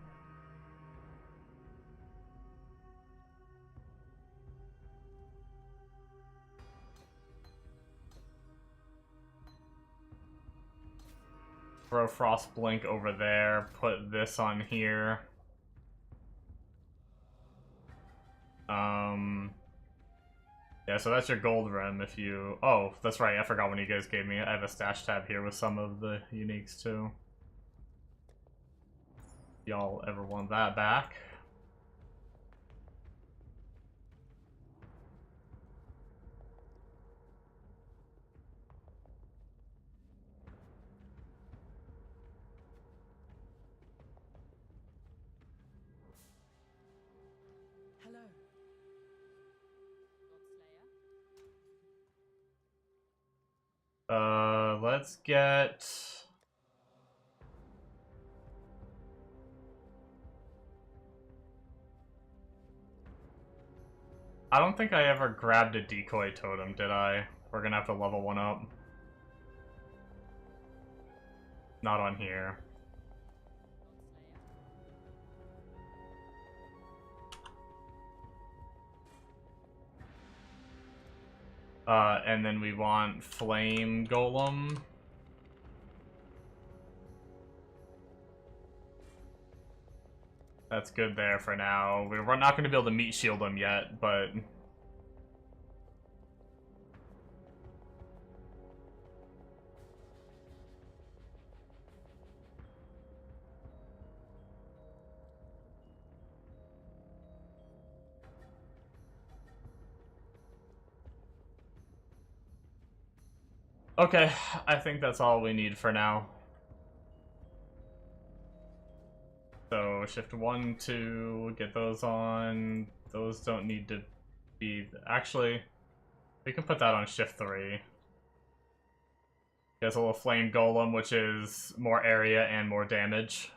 Throw Frost Blink over there, put this on here. Yeah, so that's your gold rim if you... Oh, that's right, I forgot when you guys gave me... I have a stash tab here with some of the uniques too. Y'all ever want that back? Hello. Let's get... I don't think I ever grabbed a decoy totem, did I? We're gonna have to level one up. Not on here. And then we want Flame Golem. That's good there for now. We're not going to be able to meat shield him yet, but... Okay, I think that's all we need for now. So, shift 1, 2, get those on. Those don't need to be... Actually, we can put that on shift 3. Gets a little flame golem, which is more area and more damage.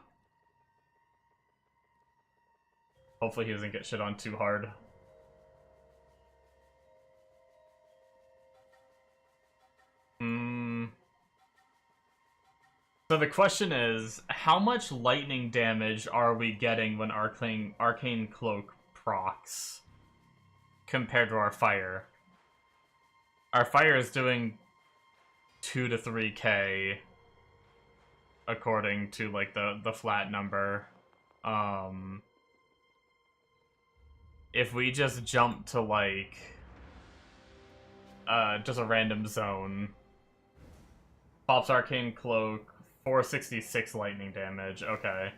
Hopefully he doesn't get shit on too hard. So the question is, how much lightning damage are we getting when Arcane Cloak procs compared to our fire? Our fire is doing 2 to 3k according to like the flat number. If we just jump to like just a random zone, pops Arcane Cloak, 466 lightning damage. Okay.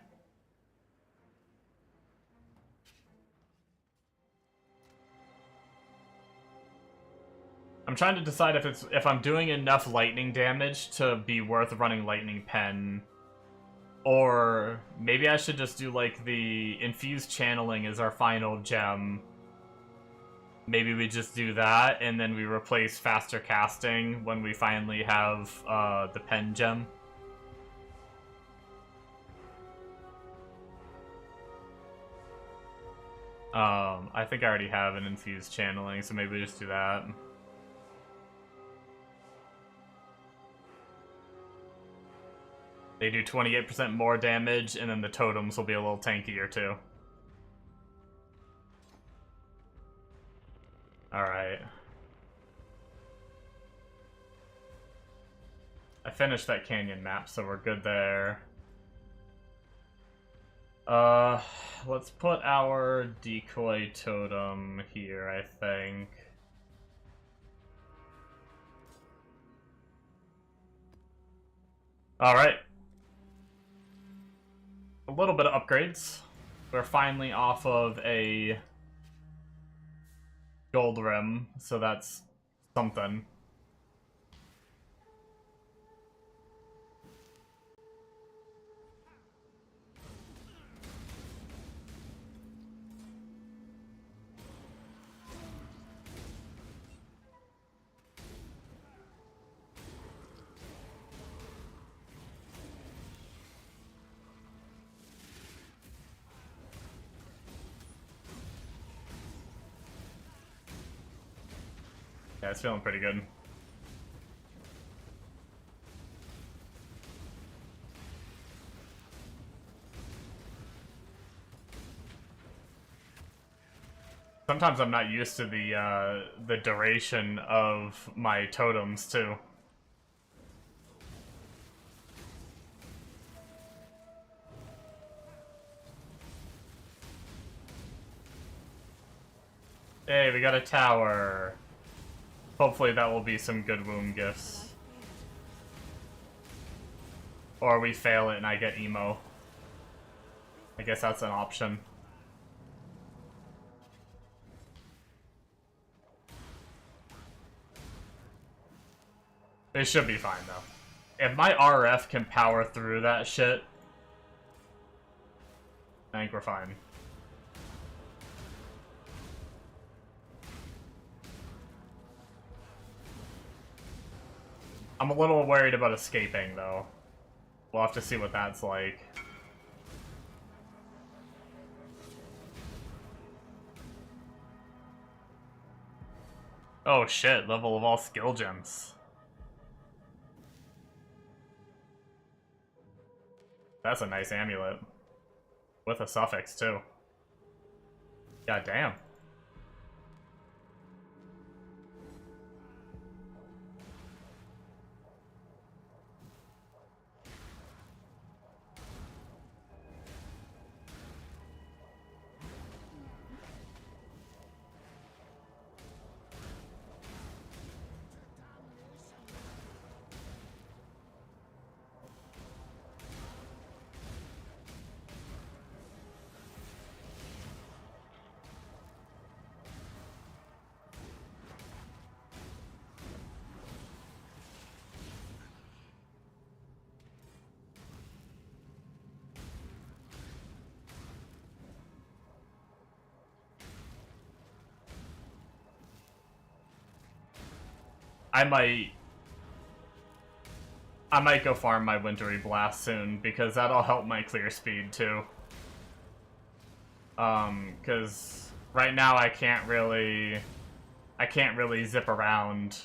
I'm trying to decide if I'm doing enough lightning damage to be worth running Lightning Pen, or maybe I should just do like the Infused Channeling as our final gem. Maybe we just do that, and then we replace Faster Casting when we finally have the Pen gem. I think I already have an Infused Channeling, so maybe we just do that. They do 28% more damage, and then the totems will be a little tankier too. Alright. I finished that canyon map, so we're good there. Let's put our decoy totem here, I think. Alright. A little bit of upgrades. We're finally off of a gold rim, so that's something. Yeah, it's feeling pretty good. Sometimes I'm not used to the duration of my totems too. Hey, we got a tower. Hopefully that will be some good womb gifts. Or we fail it and I get emo. I guess that's an option. It should be fine though. If my RF can power through that shit, I think we're fine. I'm a little worried about escaping, though. We'll have to see what that's like. Oh shit, level of all skill gems. That's a nice amulet. With a suffix, too. God damn. I might go farm my Wintry Blast soon, because that'll help my clear speed, too. Because right now I can't really zip around,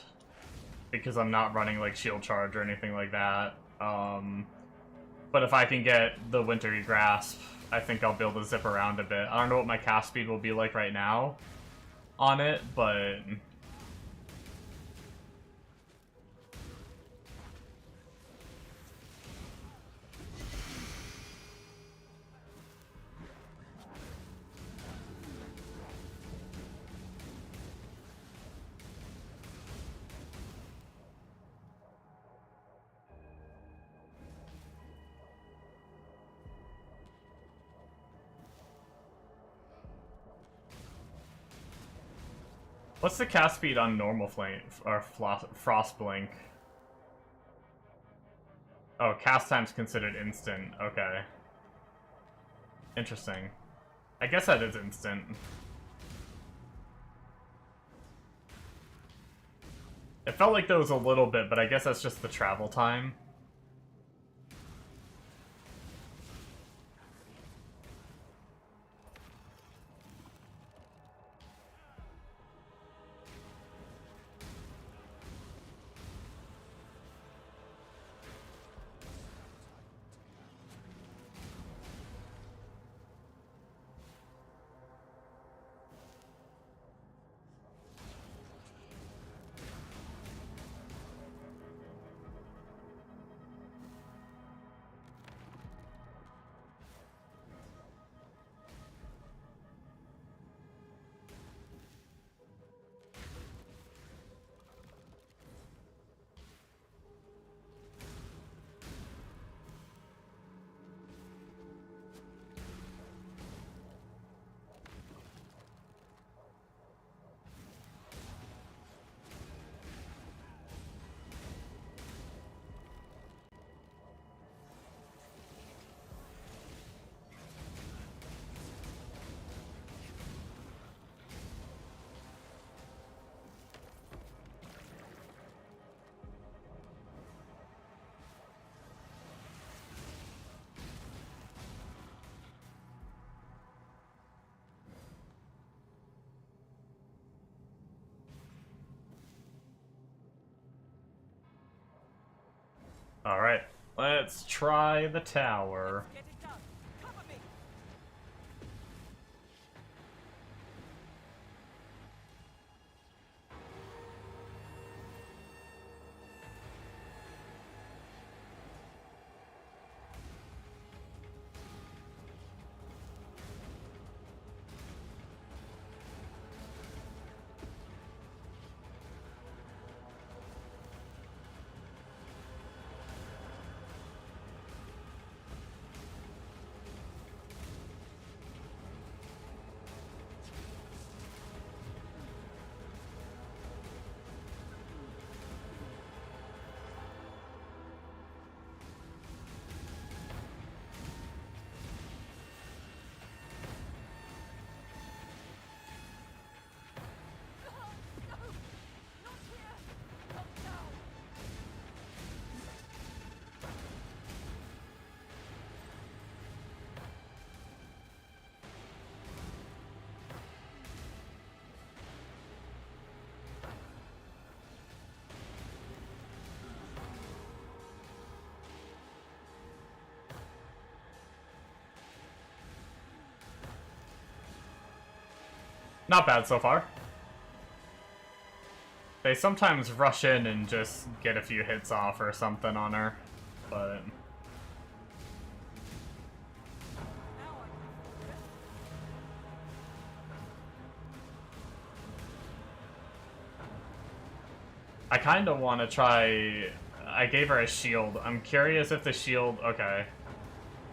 because I'm not running, like, Shield Charge or anything like that. But if I can get the Wintry Grasp, I think I'll be able to zip around a bit. I don't know what my cast speed will be like right now on it, but... What's the cast speed on normal flame or frost blink? Oh, cast time's considered instant. Okay. Interesting. I guess that is instant. It felt like there was a little bit, but I guess that's just the travel time. Alright, let's try the tower. Get it done. Cover me. Not bad so far. They sometimes rush in and just get a few hits off or something on her, but... I kind of want to try... I gave her a shield. I'm curious if the shield... Okay.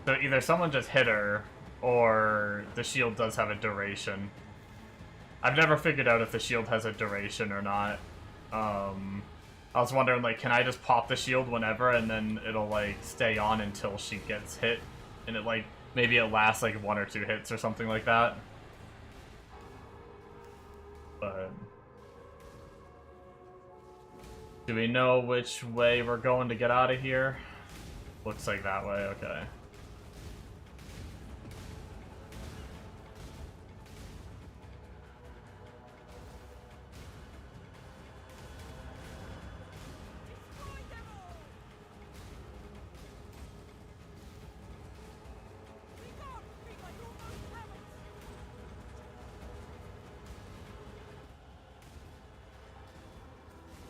So either someone just hit her, or the shield does have a duration. I've never figured out if the shield has a duration or not. I was wondering, like, can I just pop the shield whenever, and then it'll, like, stay on until she gets hit? And it, like, maybe it lasts, like, 1 or 2 hits or something like that. But... do we know which way we're going to get out of here? Looks like that way, okay.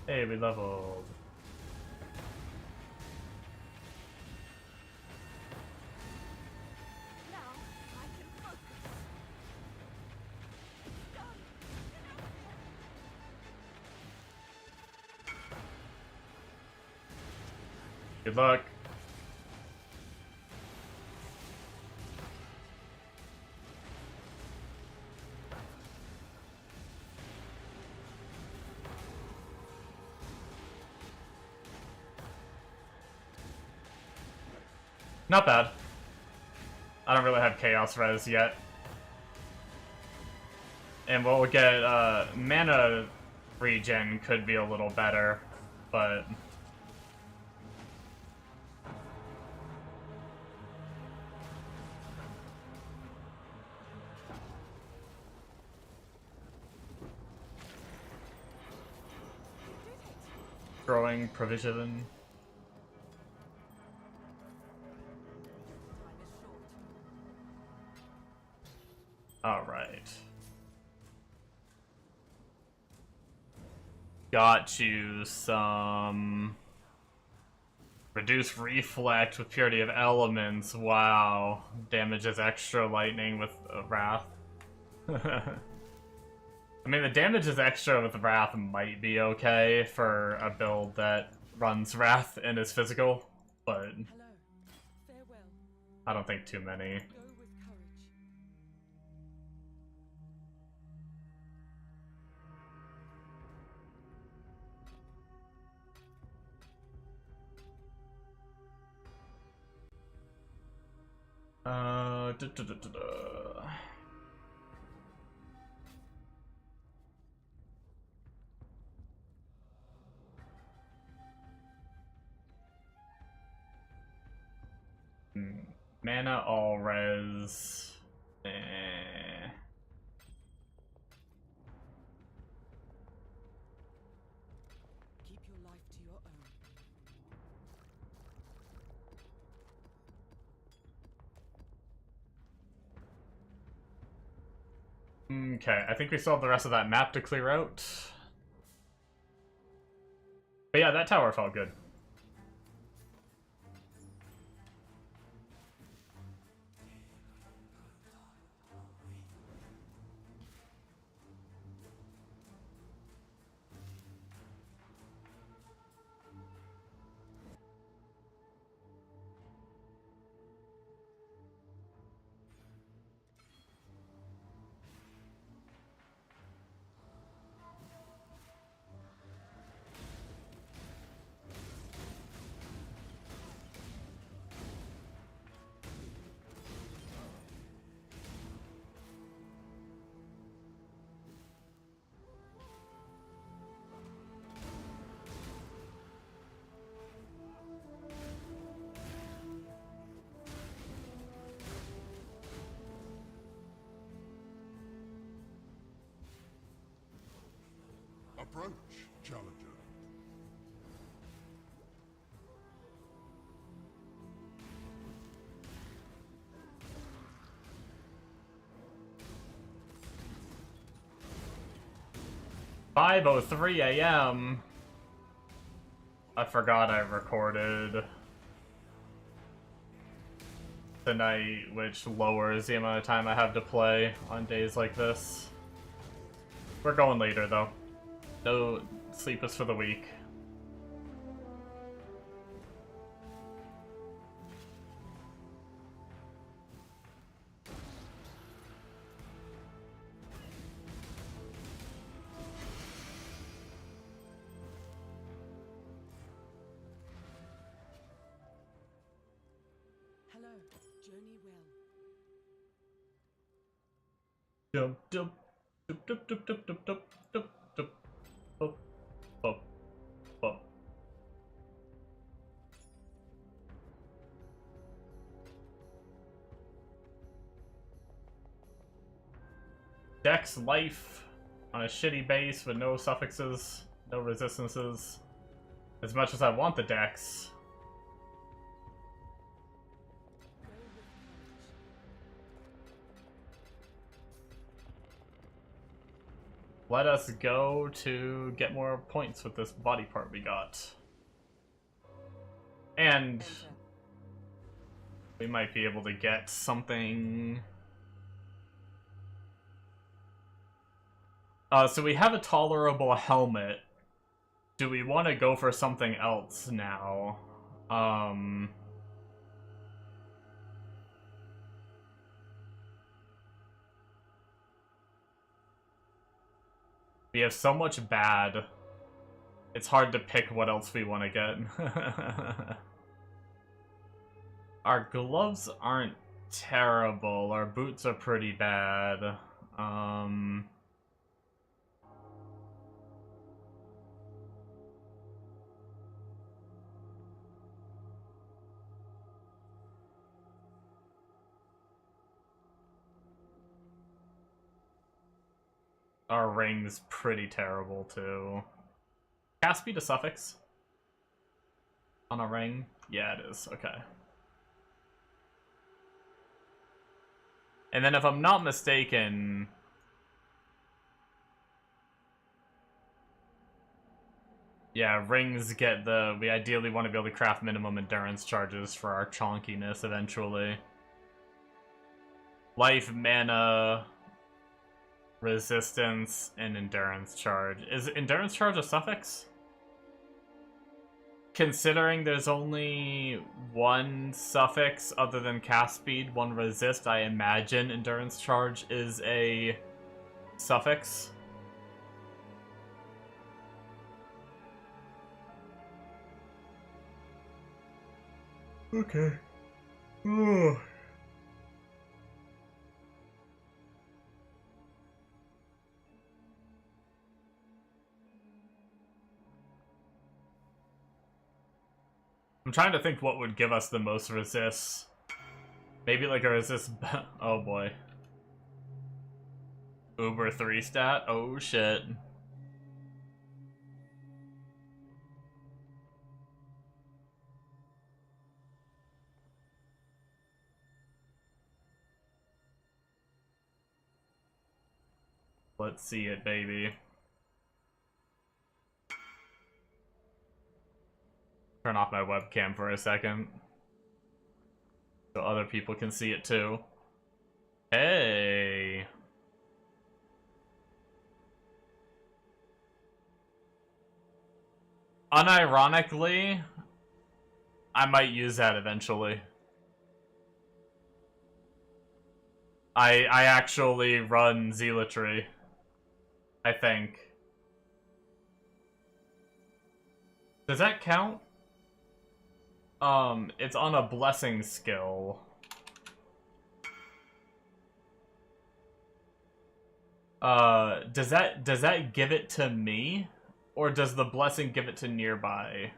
Hey, we leveled. Now I can focus. Done. Good luck. Not bad. I don't really have Chaos Res yet. And we'll get, mana regen could be a little better, but... Growing provision. Time is short. Alright. Got you some... Reduce reflect with purity of elements. Wow. Damages extra lightning with wrath. I mean, the damage is extra with Wrath might be okay for a build that runs Wrath and is physical, but Hello. Farewell. I don't think too many. Go with courage. Mana all res. Keep your life to your own. Okay, I think we still have the rest of that map to clear out. But yeah, that tower felt good. Approach, challenger. .5:03 a.m. I forgot I recorded tonight, which lowers the amount of time I have to play on days like this. We're going later, though. No sleep is for the weak. Hello. Journey well. Dum dum dum dum dum dum dum dum dum dum. Bop, bop, bop. Dex life on a shitty base with no suffixes, no resistances. As much as I want the dex. Go with courage. Let us go to get more points with this body part we got. And Enter. we might be able to get something. So we have a tolerable helmet. Do we want to go for something else now? We have so much bad. It's hard to pick what else we want to get. Our gloves aren't terrible. Our boots are pretty bad. Our ring's pretty terrible, too. Cast speed a suffix? On a ring? Yeah, it is. Okay. And then if I'm not mistaken... Yeah, rings get the... We ideally want to be able to craft minimum endurance charges for our chonkiness eventually. Life, mana, resistance, and endurance charge. Is endurance charge a suffix? Considering there's only one suffix other than cast speed, one resist, I imagine endurance charge is a suffix. Okay. Ooh. I'm trying to think what would give us the most resists. Maybe like a resist... Oh boy. Uber 3 stat? Oh shit. Let's see it, baby. Turn off my webcam for a second. So other people can see it too. Hey! Unironically, I might use that eventually. I actually run zealotry, I think. Does that count? It's on a blessing skill. Does that give it to me? Or does the blessing give it to nearby?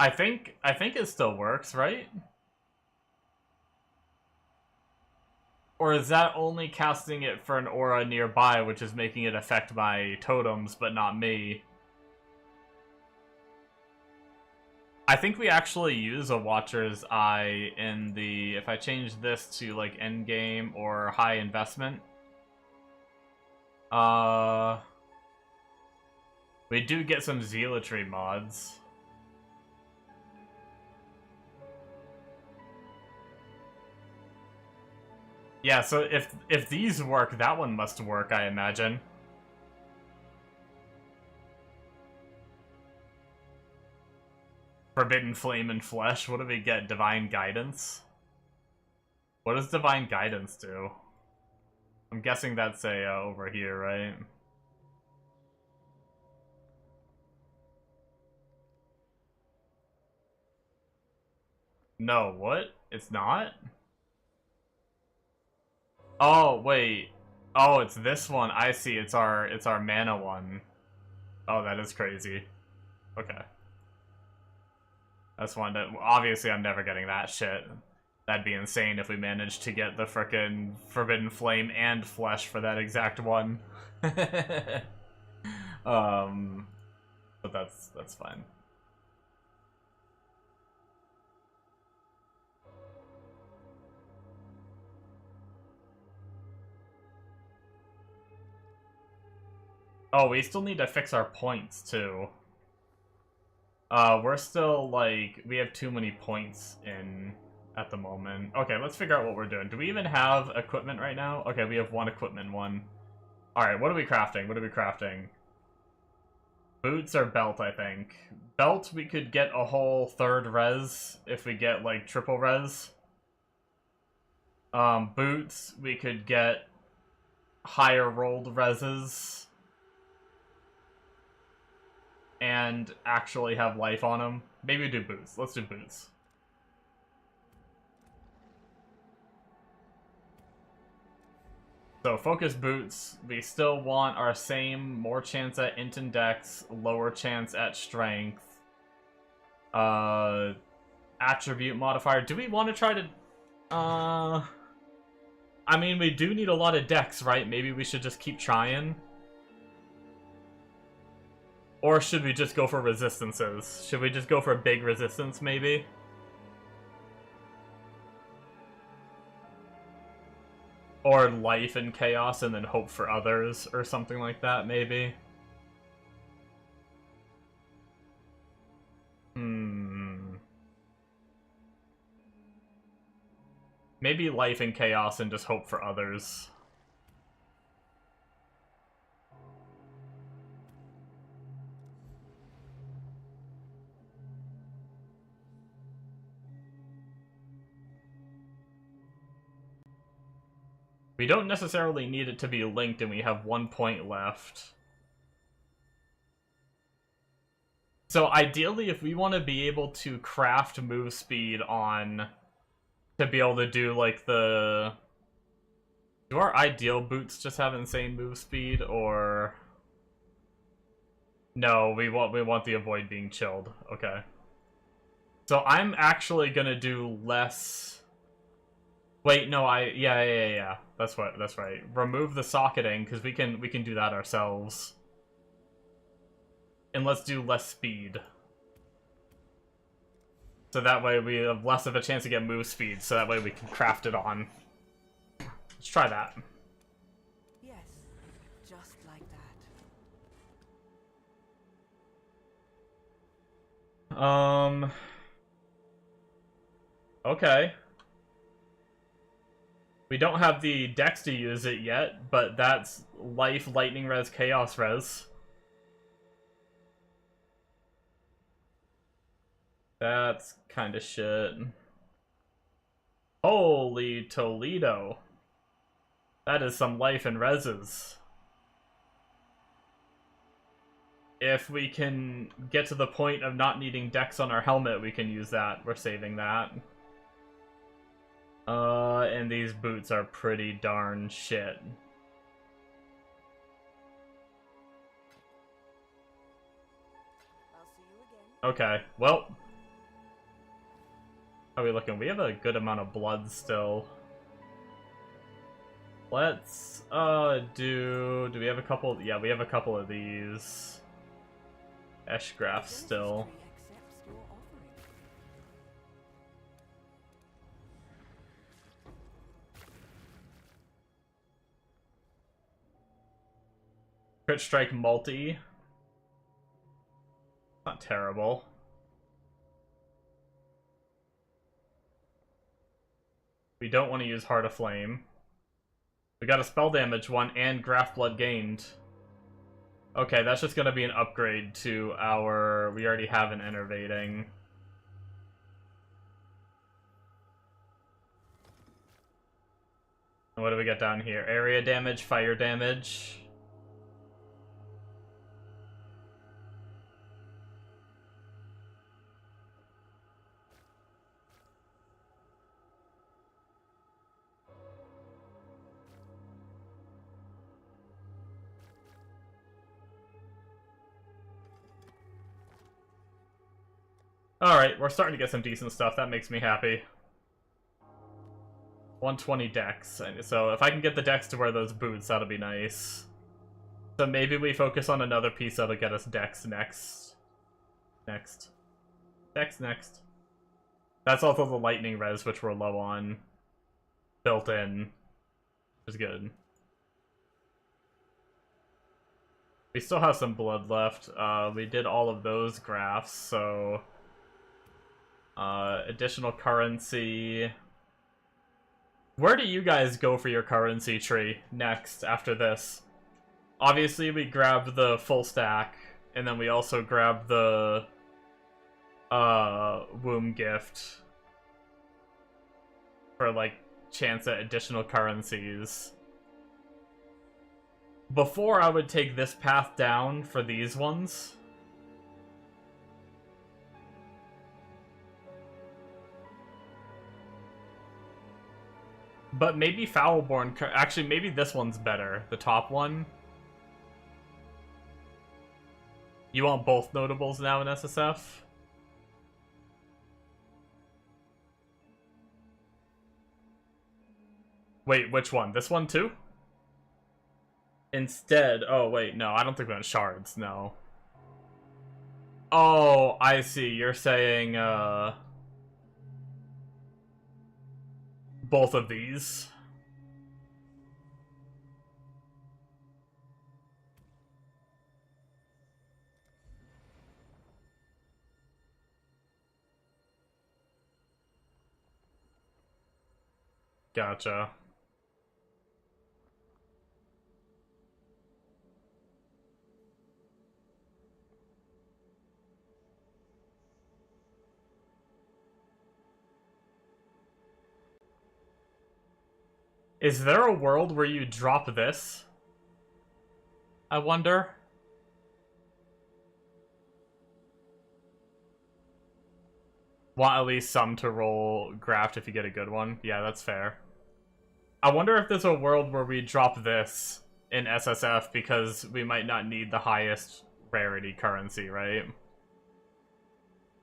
I think it still works, right? Or is that only casting it for an aura nearby, which is making it affect my totems, but not me? I think we actually use a Watcher's Eye in the... If I change this to, like, endgame or high investment... We do get some zealotry mods. Yeah, so if these work, that one must work, I imagine. Forbidden Flame and Flesh. What do we get? Divine Guidance? What does Divine Guidance do? I'm guessing that's a over here, right? No, what? It's not? Oh, wait. Oh, it's this one. I see. It's our mana one. Oh, that is crazy. Okay. That's one that... Obviously, I'm never getting that shit. That'd be insane if we managed to get the frickin' Forbidden Flame and Flesh for that exact one. But that's fine. Oh, we still need to fix our points, too. We're still, like, we have too many points in at the moment. Okay, let's figure out what we're doing. Do we even have equipment right now? Okay, we have one equipment one. Alright, what are we crafting? What are we crafting? Boots or belt, I think. Belt, we could get a whole third res if we get, like, triple res. Boots, we could get higher rolled reses and actually have life on them. Maybe we do boots. Let's do boots. So focus boots. We still want our same, more chance at int and dex, lower chance at strength. Attribute modifier. Do we want to try to... I mean, we do need a lot of dex, right? Maybe we should just keep trying. Or should we just go for resistances? Should we just go for a big resistance, maybe? Or life and chaos and then hope for others, or something like that, maybe? Maybe life and chaos and just hope for others. We don't necessarily need it to be linked and we have 1 point left. So ideally, if we want to be able to craft move speed on... to be able to do, like, the... Do our ideal boots just have insane move speed, or... No, we want the avoid being chilled. Okay. So I'm actually gonna do less... Wait, no, yeah. That's right. Remove the socketing, because we can do that ourselves. And let's do less speed. So that way we have less of a chance to get move speed, so that way we can craft it on. Let's try that. Yes, just like that. Okay. We don't have the dex to use it yet, but that's life, lightning res, chaos res. That's kind of shit. Holy Toledo. That is some life and reses. If we can get to the point of not needing dex on our helmet, we can use that. We're saving that. And these boots are pretty darn shit. I'll see you again. Okay, well... How are we looking? We have a good amount of blood still. Let's, do we have a couple? Yeah, we have a couple of these. Eshgraph still. Accepts your offering. Crit Strike multi. Not terrible. We don't want to use Heart of Flame. We got a spell damage one and Graph Blood gained. Okay, that's just gonna be an upgrade to our... We already have an Enervating. And what do we get down here? Area damage, fire damage. Alright, we're starting to get some decent stuff. That makes me happy. 120 dex. So if I can get the dex to wear those boots, that'll be nice. So maybe we focus on another piece that'll get us dex next. Dex next. That's also the lightning res, which we're low on. Built in. Which is good. We still have some blood left. We did all of those graphs, so... additional currency. Where do you guys go for your currency tree next after this? Obviously, we grab the full stack, and then we also grab the womb gift for like chance at additional currencies. Before, I would take this path down for these ones. But maybe Foulborn... Actually, maybe this one's better. The top one. You want both notables now in SSF? Wait, which one? This one too? Instead... Oh, wait, no. I don't think we want shards, no. Oh, I see. You're saying, both of these. Gotcha. Is there a world where you drop this? I wonder. Want at least some to roll graft if you get a good one. Yeah, that's fair. I wonder if there's a world where we drop this in SSF because we might not need the highest rarity currency, right?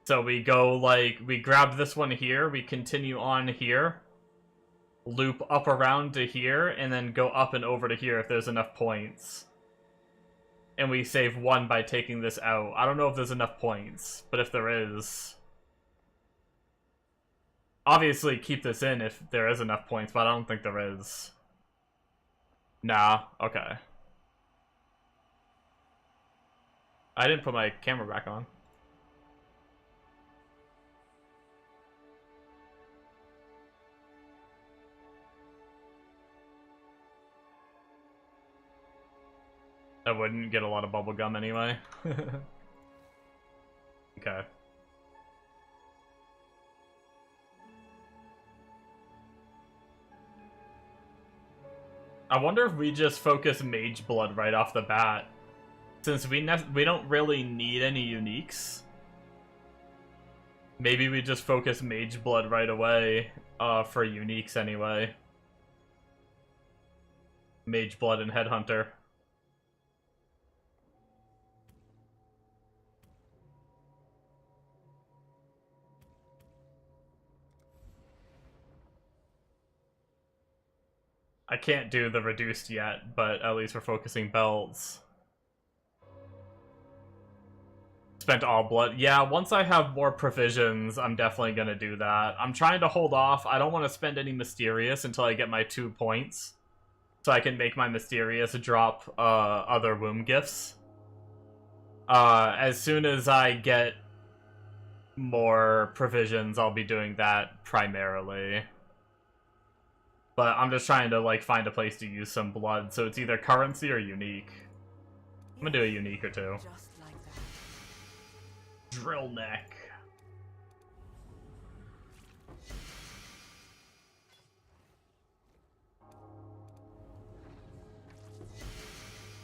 So we go, like, we grab this one here, we continue on here, loop up around to here, and then go up and over to here if there's enough points. And we save one by taking this out. I don't know if there's enough points, but if there is... Obviously, keep this in if there is enough points, but I don't think there is. Nah, okay. I didn't put my camera back on. I wouldn't get a lot of bubblegum anyway. Okay. I wonder if we just focus Mage Blood right off the bat. Since we don't really need any uniques. Maybe we just focus Mage Blood right away for uniques anyway. Mage Blood and Headhunter. I can't do the reduced yet, but at least we're focusing belts. Spent all blood. Yeah, once I have more provisions, I'm definitely gonna do that. I'm trying to hold off. I don't want to spend any Mysterious until I get my 2 points. So I can make my Mysterious drop other womb gifts. As soon as I get more provisions, I'll be doing that primarily. But I'm just trying to, like, find a place to use some blood, so it's either currency or unique. I'm gonna do a unique or two. Just like that. Drill neck.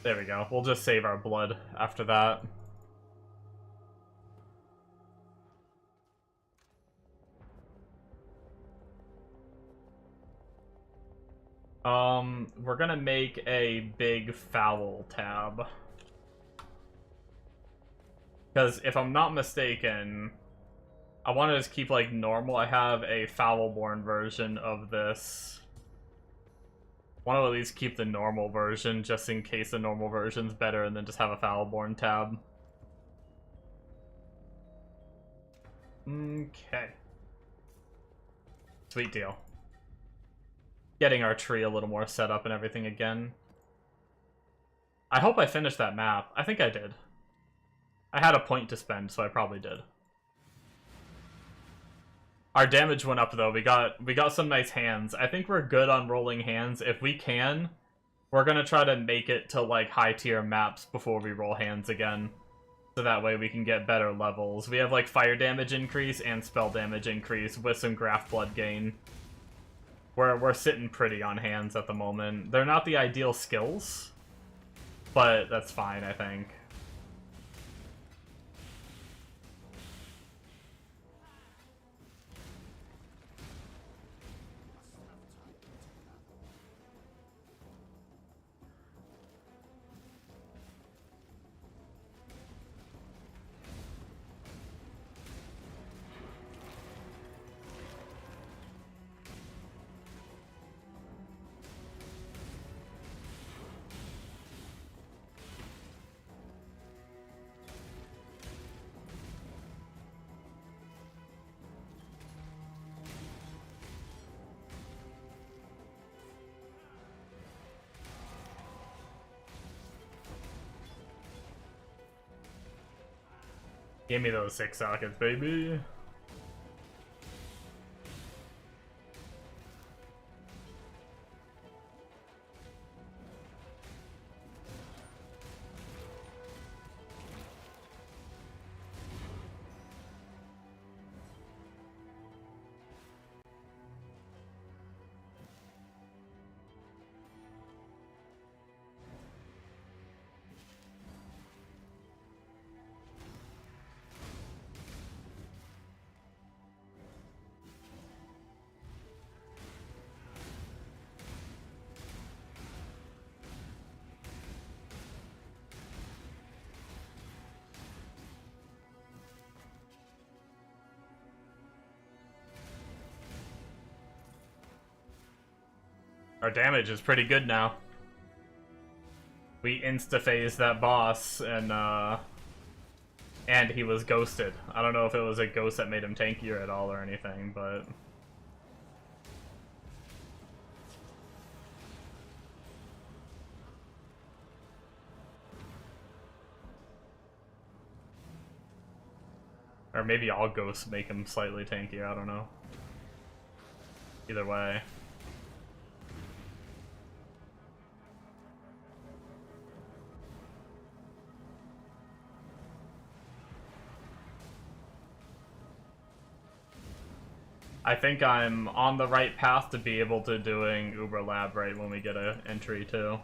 There we go. We'll just save our blood after that. We're gonna make a big foul tab. Because if I'm not mistaken, I want to just keep, like, normal. I have a Foulborn version of this. I want to at least keep the normal version, just in case the normal version's better, and then just have a Foulborn tab. Okay. Sweet deal. Getting our tree a little more set up and everything again. I hope I finished that map. I think I did. I had a point to spend, so I probably did. Our damage went up though. We got some nice hands. I think we're good on rolling hands. If we can, we're gonna try to make it to, like, high tier maps before we roll hands again. So that way we can get better levels. We have, like, fire damage increase and spell damage increase with some graft blood gain. We're sitting pretty on hands at the moment. They're not the ideal skills, but that's fine, I think. Give me those 6 sockets, baby. Our damage is pretty good now. We insta-phased that boss, and he was ghosted. I don't know if it was a ghost that made him tankier at all or anything, but... Or maybe all ghosts make him slightly tankier, I don't know. Either way. I think I'm on the right path to be able to doing Uber Lab right when we get an entry too.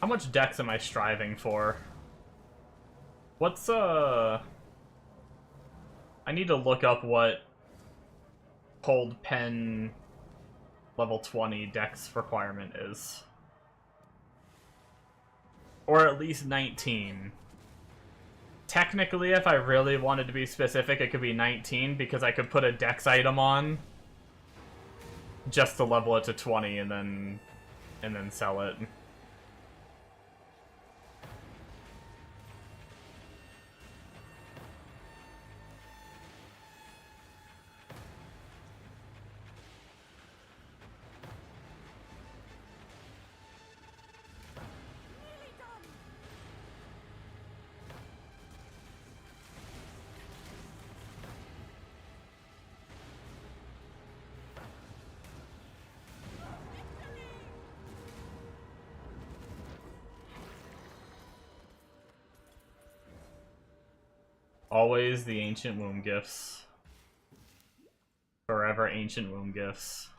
How much dex am I striving for? What's, I need to look up what Cold Pen level 20 dex requirement is. Or at least 19. Technically, if I really wanted to be specific, it could be 19, because I could put a dex item on just to level it to 20 and then sell it. Always the ancient womb gifts. Forever ancient womb gifts.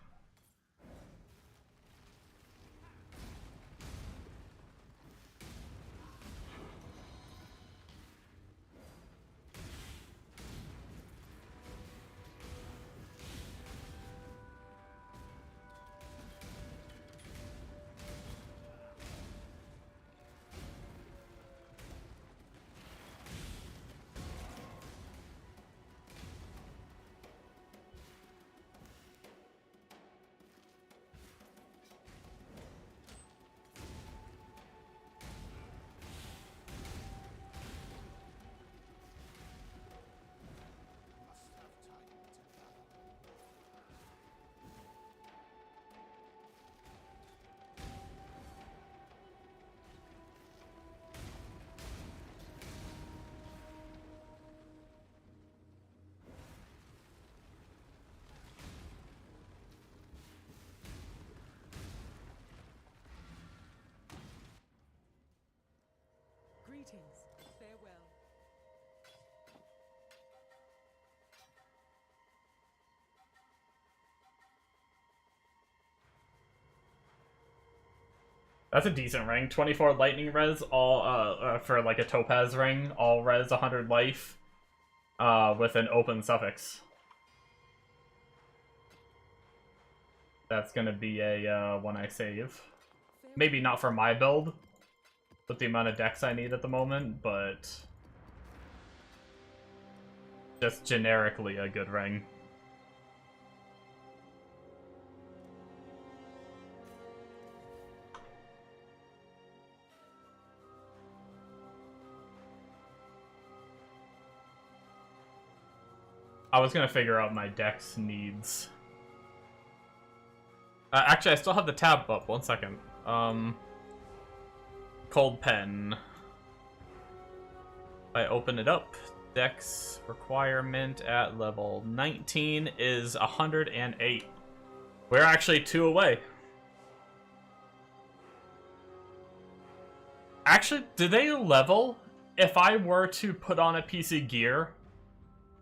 Greetings. Farewell. That's a decent ring. 24 lightning res, all for like a topaz ring, all res 100 life, with an open suffix. That's gonna be a one I save. Maybe not for my build, with the amount of decks I need at the moment, but just generically a good ring. I was gonna figure out my deck's needs. Actually, I still have the tab up. 1 second. Cold pen. If I open it up, dex requirement at level 19 is 108. We're actually 2 away. Actually, do they level? If I were to put on a piece of gear,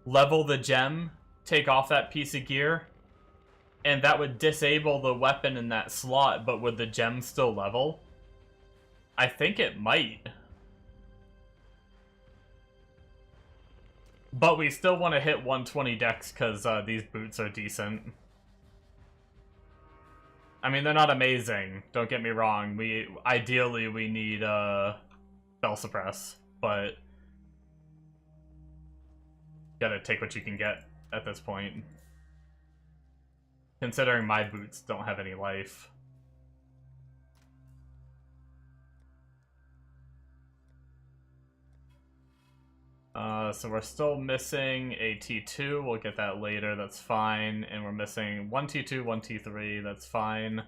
level the gem, take off that piece of gear, and that would disable the weapon in that slot, but would the gem still level? I think it might. But we still want to hit 120 dex because these boots are decent. I mean, they're not amazing, don't get me wrong. Ideally, we need spell suppress, but gotta take what you can get at this point. Considering my boots don't have any life. So we're still missing a T2, we'll get that later, that's fine. And we're missing 1 T2, 1 T3, that's fine.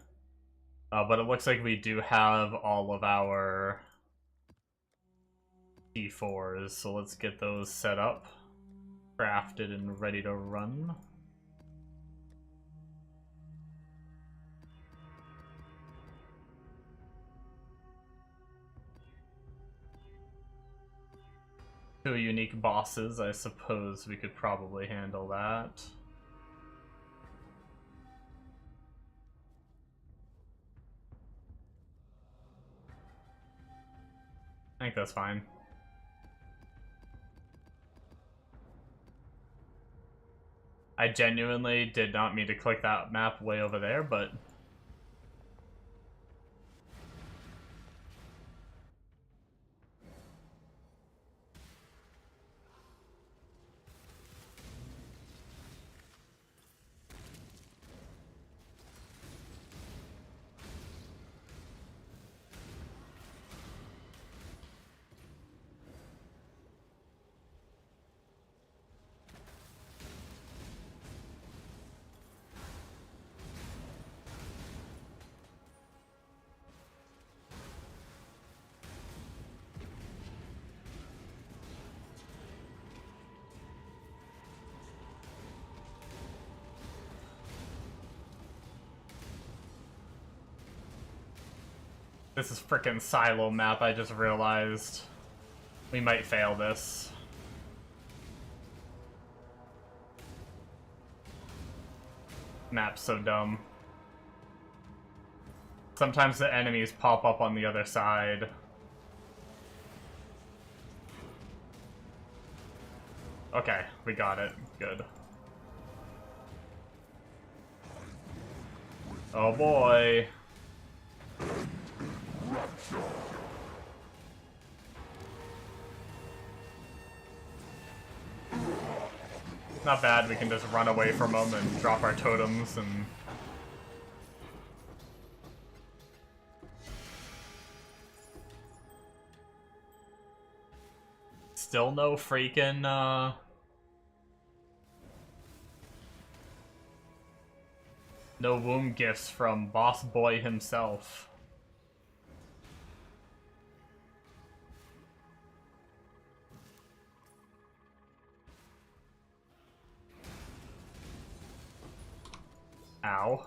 But it looks like we do have all of our T4s, so let's get those set up, crafted, and ready to run. Two unique bosses, I suppose we could probably handle that. I think that's fine. I genuinely did not mean to click that map way over there, but this is frickin' silo map, I just realized. We might fail this. Map's so dumb. Sometimes the enemies pop up on the other side. Okay, we got it. Good. Oh boy. Not bad, we can just run away from them and drop our totems and... Still no freaking, no womb gifts from Boss Boy himself. Ow.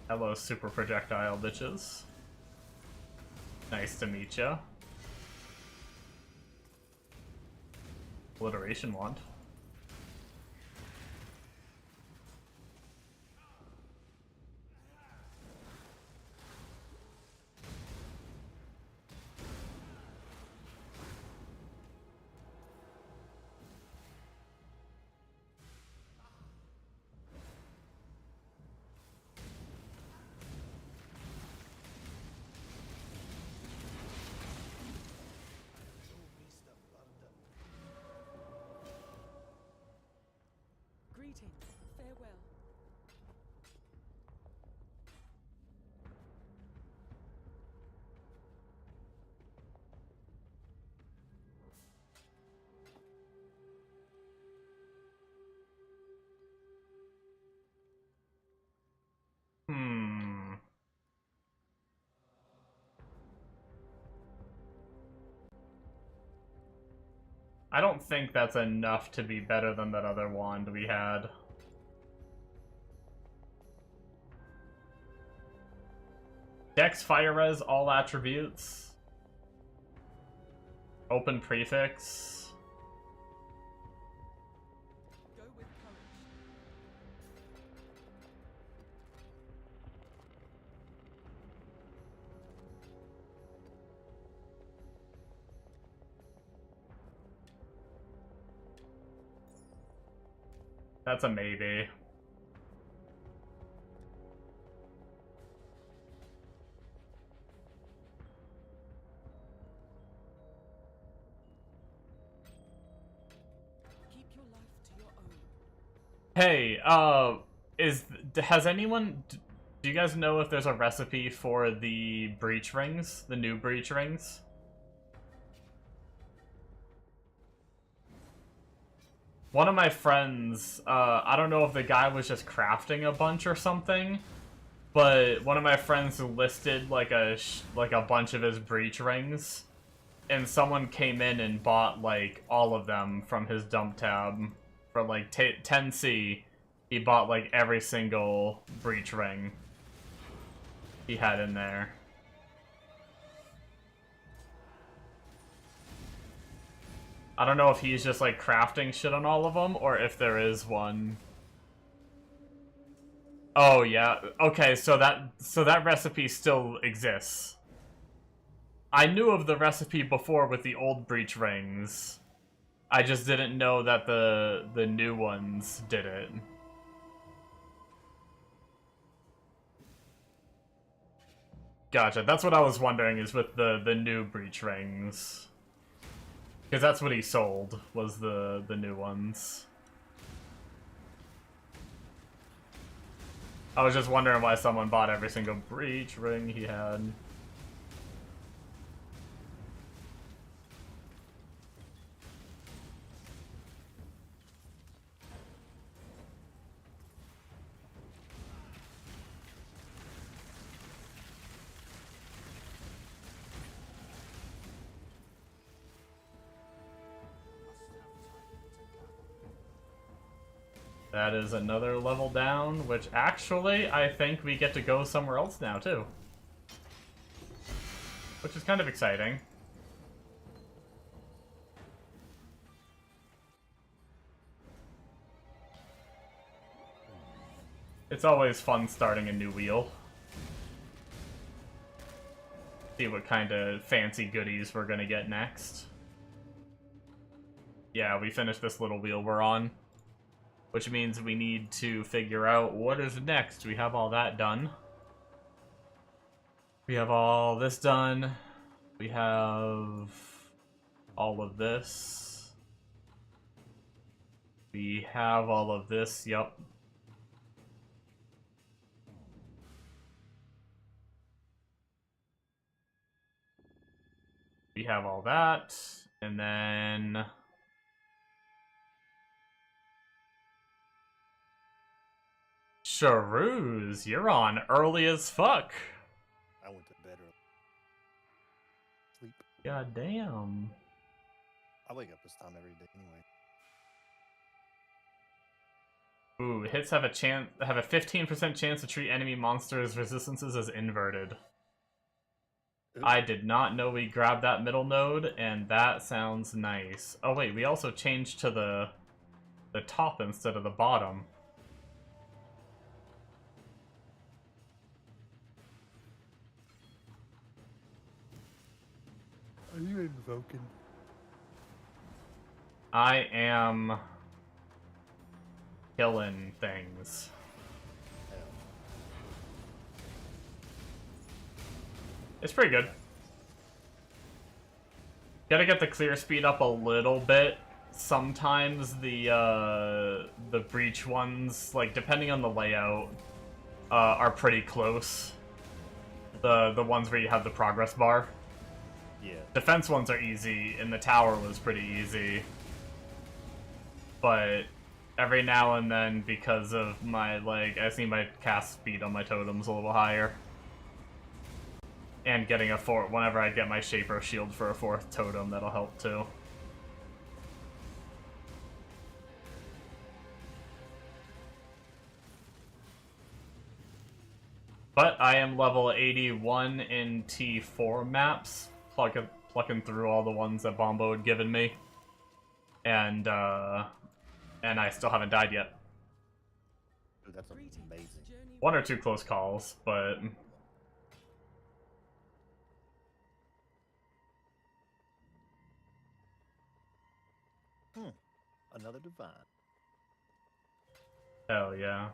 Hello, super projectile bitches. Nice to meet ya. Alliteration wand. Greetings. Farewell. Hmm. I don't think that's enough to be better than that other wand we had. Dex Fire Res, all attributes. Open prefix. Go with courage. That's a maybe. Keep your life to your own. Hey, has anyone, do you guys know if there's a recipe for the breach rings? The new breach rings? One of my friends, I don't know if the guy was just crafting a bunch or something, but one of my friends listed like a bunch of his breach rings, and someone came in and bought like all of them from his dump tab for like 10C. He bought like every single breach ring he had in there. I don't know if he's just like crafting shit on all of them or if there is one. Oh yeah. Okay, so that recipe still exists. I knew of the recipe before with the old breach rings. I just didn't know that the new ones did it. Gotcha. That's what I was wondering is with the new breach rings. Because that's what he sold, was the new ones. I was just wondering why someone bought every single breach ring he had. That is another level down, which actually, I think we get to go somewhere else now, too. Which is kind of exciting. It's always fun starting a new wheel. See what kind of fancy goodies we're gonna get next. Yeah, we finished this little wheel we're on. Which means we need to figure out what is next. We have all that done. We have all this done. We have all of this. We have all of this, yep. We have all that, and then... Sharoos, you're on early as fuck. I went to bed early. Sleep. God damn. I wake up this time every day anyway. Ooh, hits have a 15% chance to treat enemy monsters' resistances as inverted. I did not know we grabbed that middle node, and that sounds nice. Oh wait, we also changed to the top instead of the bottom. Are you invoking? I am killing things. Hell. It's pretty good. Gotta get the clear speed up a little bit. Sometimes the breach ones, like depending on the layout, are pretty close. The ones where you have the progress bar. Yeah. Defense ones are easy, and the tower was pretty easy. But every now and then, because of my, like, I see my cast speed on my totems a little higher. And getting a fourth, whenever I get my Shaper Shield for a fourth totem, that'll help too. But I am level 81 in T4 maps, plucking through all the ones that Bombo had given me. And I still haven't died yet. Dude, that's amazing. One or two close calls, but... Another divine. Hell yeah.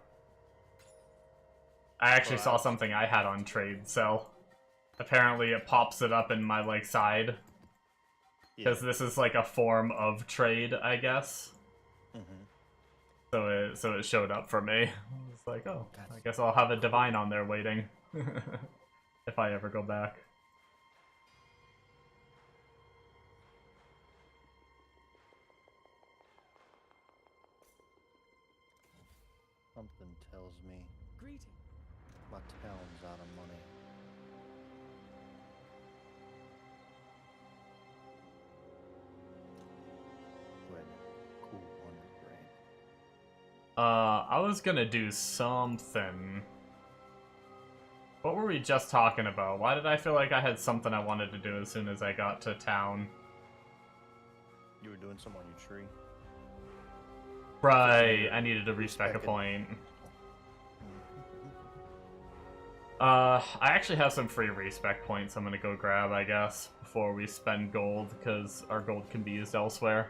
I actually saw something I had on trade, so... Apparently it pops it up in my, like, side. Because this is, like, a form of trade, I guess. So it showed up for me. I was like, oh, I guess I'll have a divine on there waiting. If I ever go back. Something tells me Greeting. my town's out of money. Go ahead and cool 100 grand. I was gonna do something. What were we just talking about? Why did I feel like I had something I wanted to do as soon as I got to town? You were doing some on your tree. Right, I needed to respec a point. I actually have some free respec points I'm gonna go grab, I guess, before we spend gold, because our gold can be used elsewhere.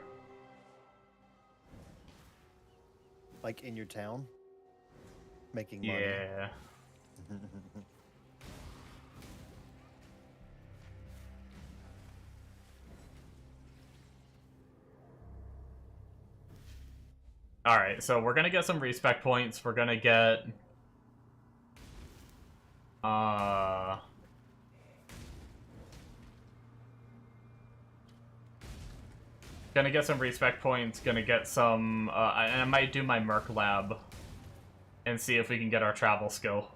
Like in your town? Making money. Yeah. Alright, so we're gonna get some respec points. We're gonna get... Gonna get some respec points, gonna get some... I might do my Merc Lab and see if we can get our travel skill.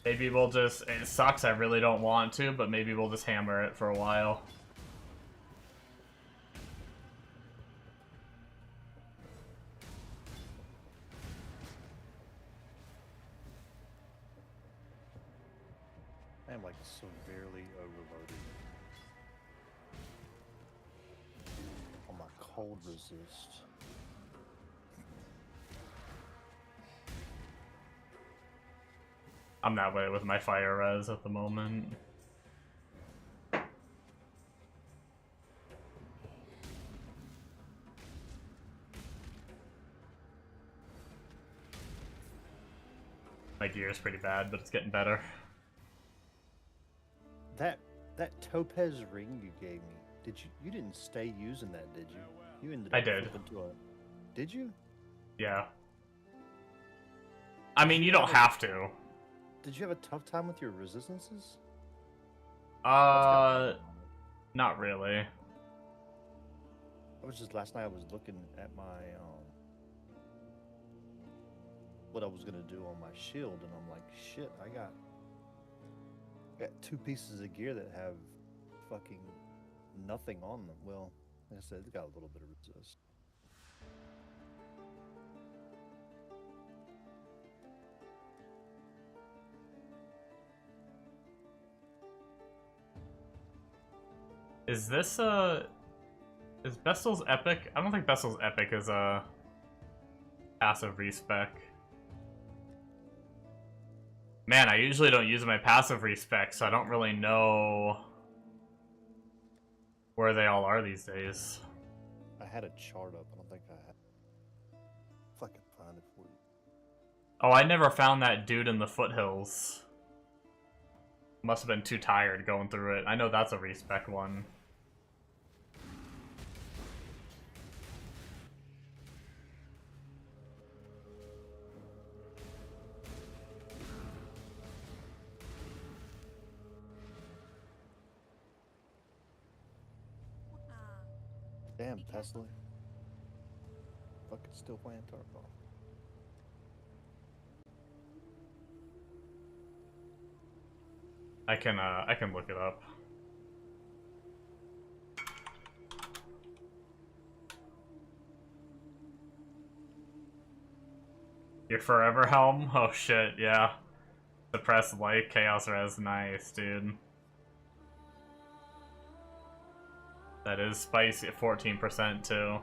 Maybe we'll just... It sucks, I really don't want to, but maybe we'll just hammer it for a while. I'm like severely overloaded on my cold resist. I'm that way with my fire res at the moment. My gear's pretty bad, but it's getting better. That Topaz ring you gave me, you didn't stay using that, did you? You ended I up did. flipping to a... Did you? Yeah. I mean, you don't have to. Did you have a tough time with your resistances? Not really. I was just last night I was looking at my what I was gonna do on my shield, and I'm like, shit, I got 2 pieces of gear that have fucking nothing on them. Well, like I said, it's got a little bit of resist. Is this is Bestel's epic? I don't think Bestel's epic is a passive respec. Man, I usually don't use my passive respec, so I don't really know where they all are these days. I had a chart up. I don't think I had. If I can find it for you. Oh, I never found that dude in the foothills. Must have been too tired going through it. I know that's a respec one. Damn, Tesla. Fucking still playing Tarkov. I can look it up. Your forever helm? Oh shit, yeah. Suppressed light, chaos res, nice, dude. That is spicy at 14% too.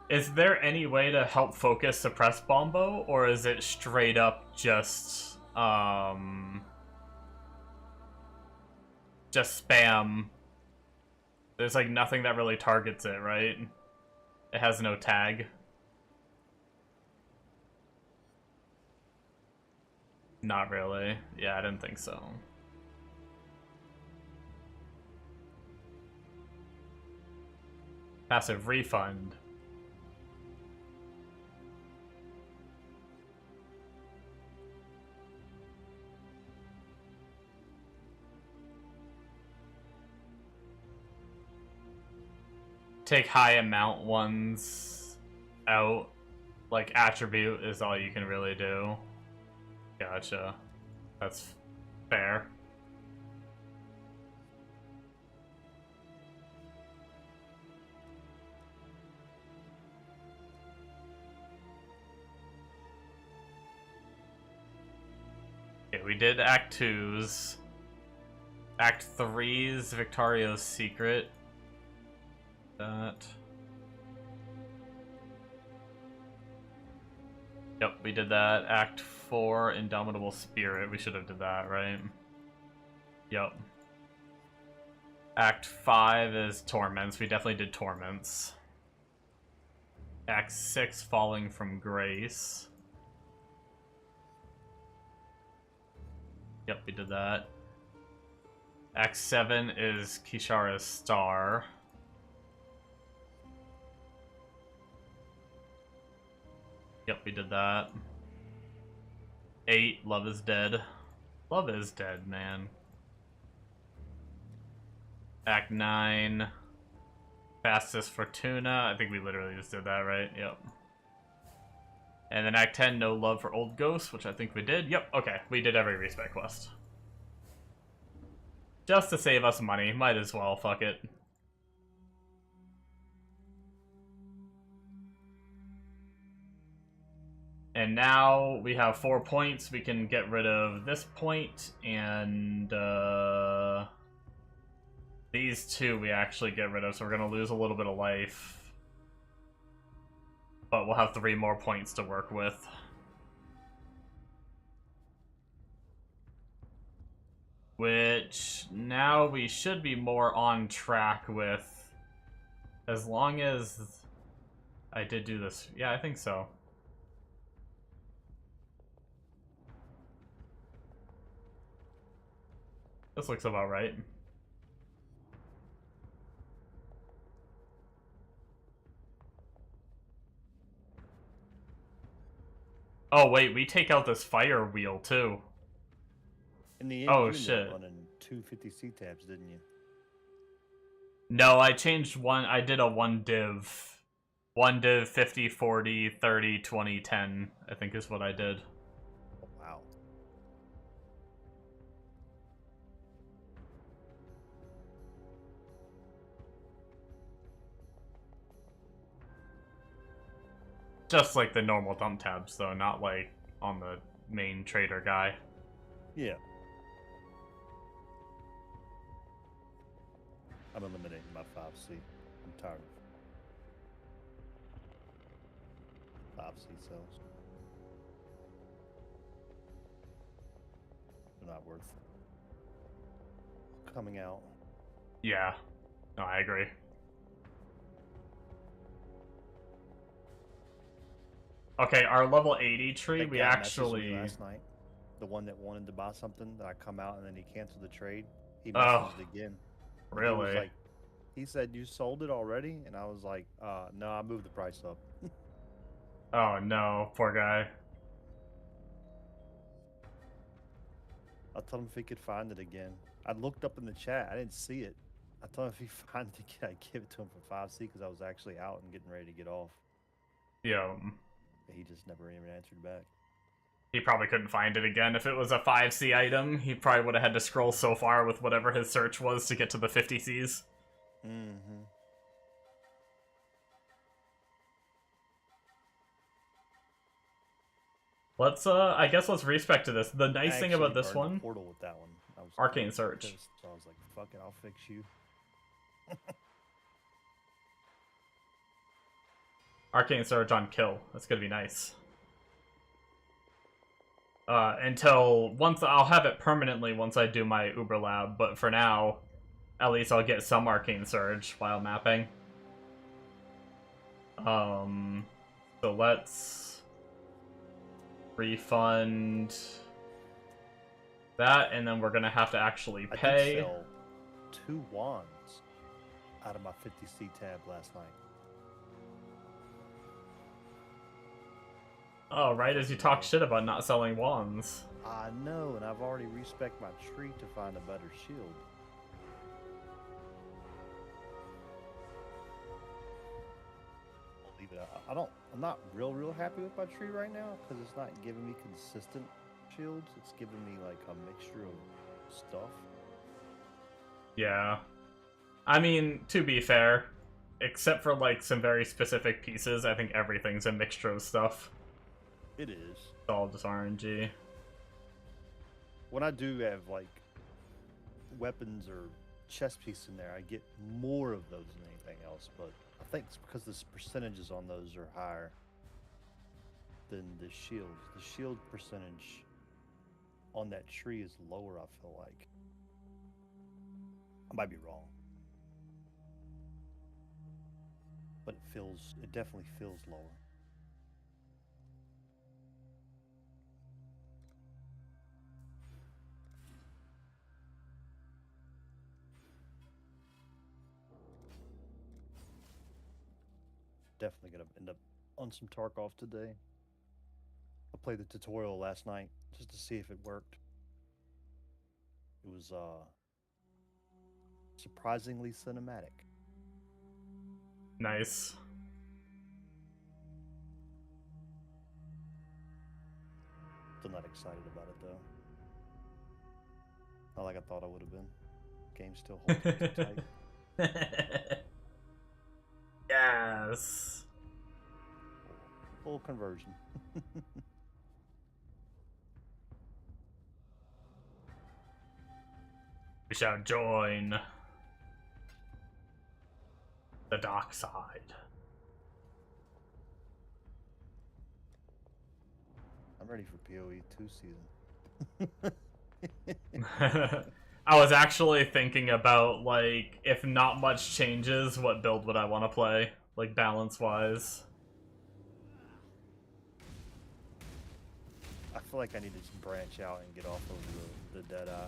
Is there any way to help focus suppress Bombo, or is it straight up just spam? There's like nothing that really targets it, right? It has no tag. Not really. Yeah, I didn't think so. Passive refund. Take high amount ones out. Like attribute is all you can really do. Gotcha. That's fair. Okay, we did Act 2's. Act 3's Victorio's Secret. That. Yep, we did that. Act 4, Indomitable Spirit. We should have did that, right? Yep. Act 5 is Torments. We definitely did Torments. Act 6, Falling from Grace. Yep, we did that. Act 7 is Kishara's Star. Yep, we did that. 8, Love is Dead. Love is dead, man. Act 9, Fastest Fortuna. I think we literally just did that, right? Yep. And then Act 10, No Love for Old Ghosts, which I think we did. Yep, okay. We did every respec quest. Just to save us money. Might as well, fuck it. And now we have 4 points. We can get rid of this point, and these 2 we actually get rid of, so we're going to lose a little bit of life. But we'll have 3 more points to work with. Which, now we should be more on track with, as long as I did do this. Yeah, I think so. This looks about right. Oh wait, we take out this fire wheel too. In the end, Oh, you ended up shit. running 250 tabs, didn't you? No, I changed one. I did a one div. One div 50, 40, 30, 20, 10, I think is what I did. Oh, wow. Just like the normal thumb tabs though, not like on the main trader guy. Yeah. I'm eliminating my 5C. I'm tired of 5C cells. They're not worth coming out. Yeah. No, I agree. Okay, our level 80 tree, That we guy messaged me actually... last night. The one that wanted to buy something that I come out and then he canceled the trade. He Oh, messaged again. And he was really? like, he said, "You sold it already?" And I was like, no, I moved the price up. Oh no, poor guy. I told him if he could find it again. I looked up in the chat. I didn't see it. I told him if he find it again, I'd give it to him for 5C because I was actually out and getting ready to get off. Yeah. But he just never even answered back. He probably couldn't find it again. If it was a 5C item, he probably would have had to scroll so far with whatever his search was to get to the 50Cs. Mm-hmm. Let's, I guess let's respec to this. The nice thing about this burned the one... portal with that one. I was Arcane Search. pissed, so I was like, fuck it, I'll fix you. Arcane Surge on kill. That's gonna be nice. Until once I'll have it permanently once I do my Uber Lab, but for now, at least I'll get some Arcane Surge while mapping. So let's refund that, and then we're gonna have to actually I pay. did sell 2 wands out of my 50C tab last night. Oh, right as you talk shit about not selling wands. I know, and I've already respec'd my tree to find a better shield. I'll leave it out. I'm not real happy with my tree right now because it's not giving me consistent shields. It's giving me like a mixture of stuff. Yeah. I mean, to be fair, except for like some very specific pieces, I think everything's a mixture of stuff. It is. It's all just RNG. When I do have like weapons or chest piece in there, I get more of those than anything else. But I think it's because the percentages on those are higher than the shields. The shield percentage on that tree is lower, I feel like. I might be wrong. But it definitely feels lower. Definitely gonna end up on some Tarkov today. I played the tutorial last night just to see if it worked. It was surprisingly cinematic. Nice. Still not excited about it though. Not like I thought I would have been. Game still holds me too tight. Yes. Full conversion. We shall join the dark side. I'm ready for PoE 2 season. I was actually thinking about, like, if not much changes, what build would I want to play? Like, balance-wise. I feel like I need to just branch out and get off of the Deadeye.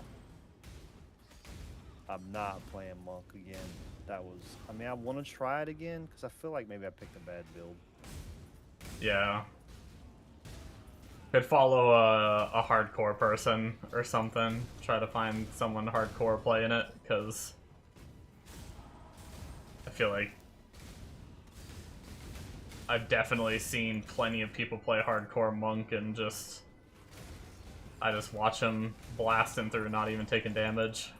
I'm not playing Monk again. That was... I mean, I want to try it again, because I feel like maybe I picked a bad build. Yeah. Could follow a hardcore person or something. Try to find someone hardcore playing it, because I feel like I've definitely seen plenty of people play hardcore Monk and I just watch them blasting through, not even taking damage.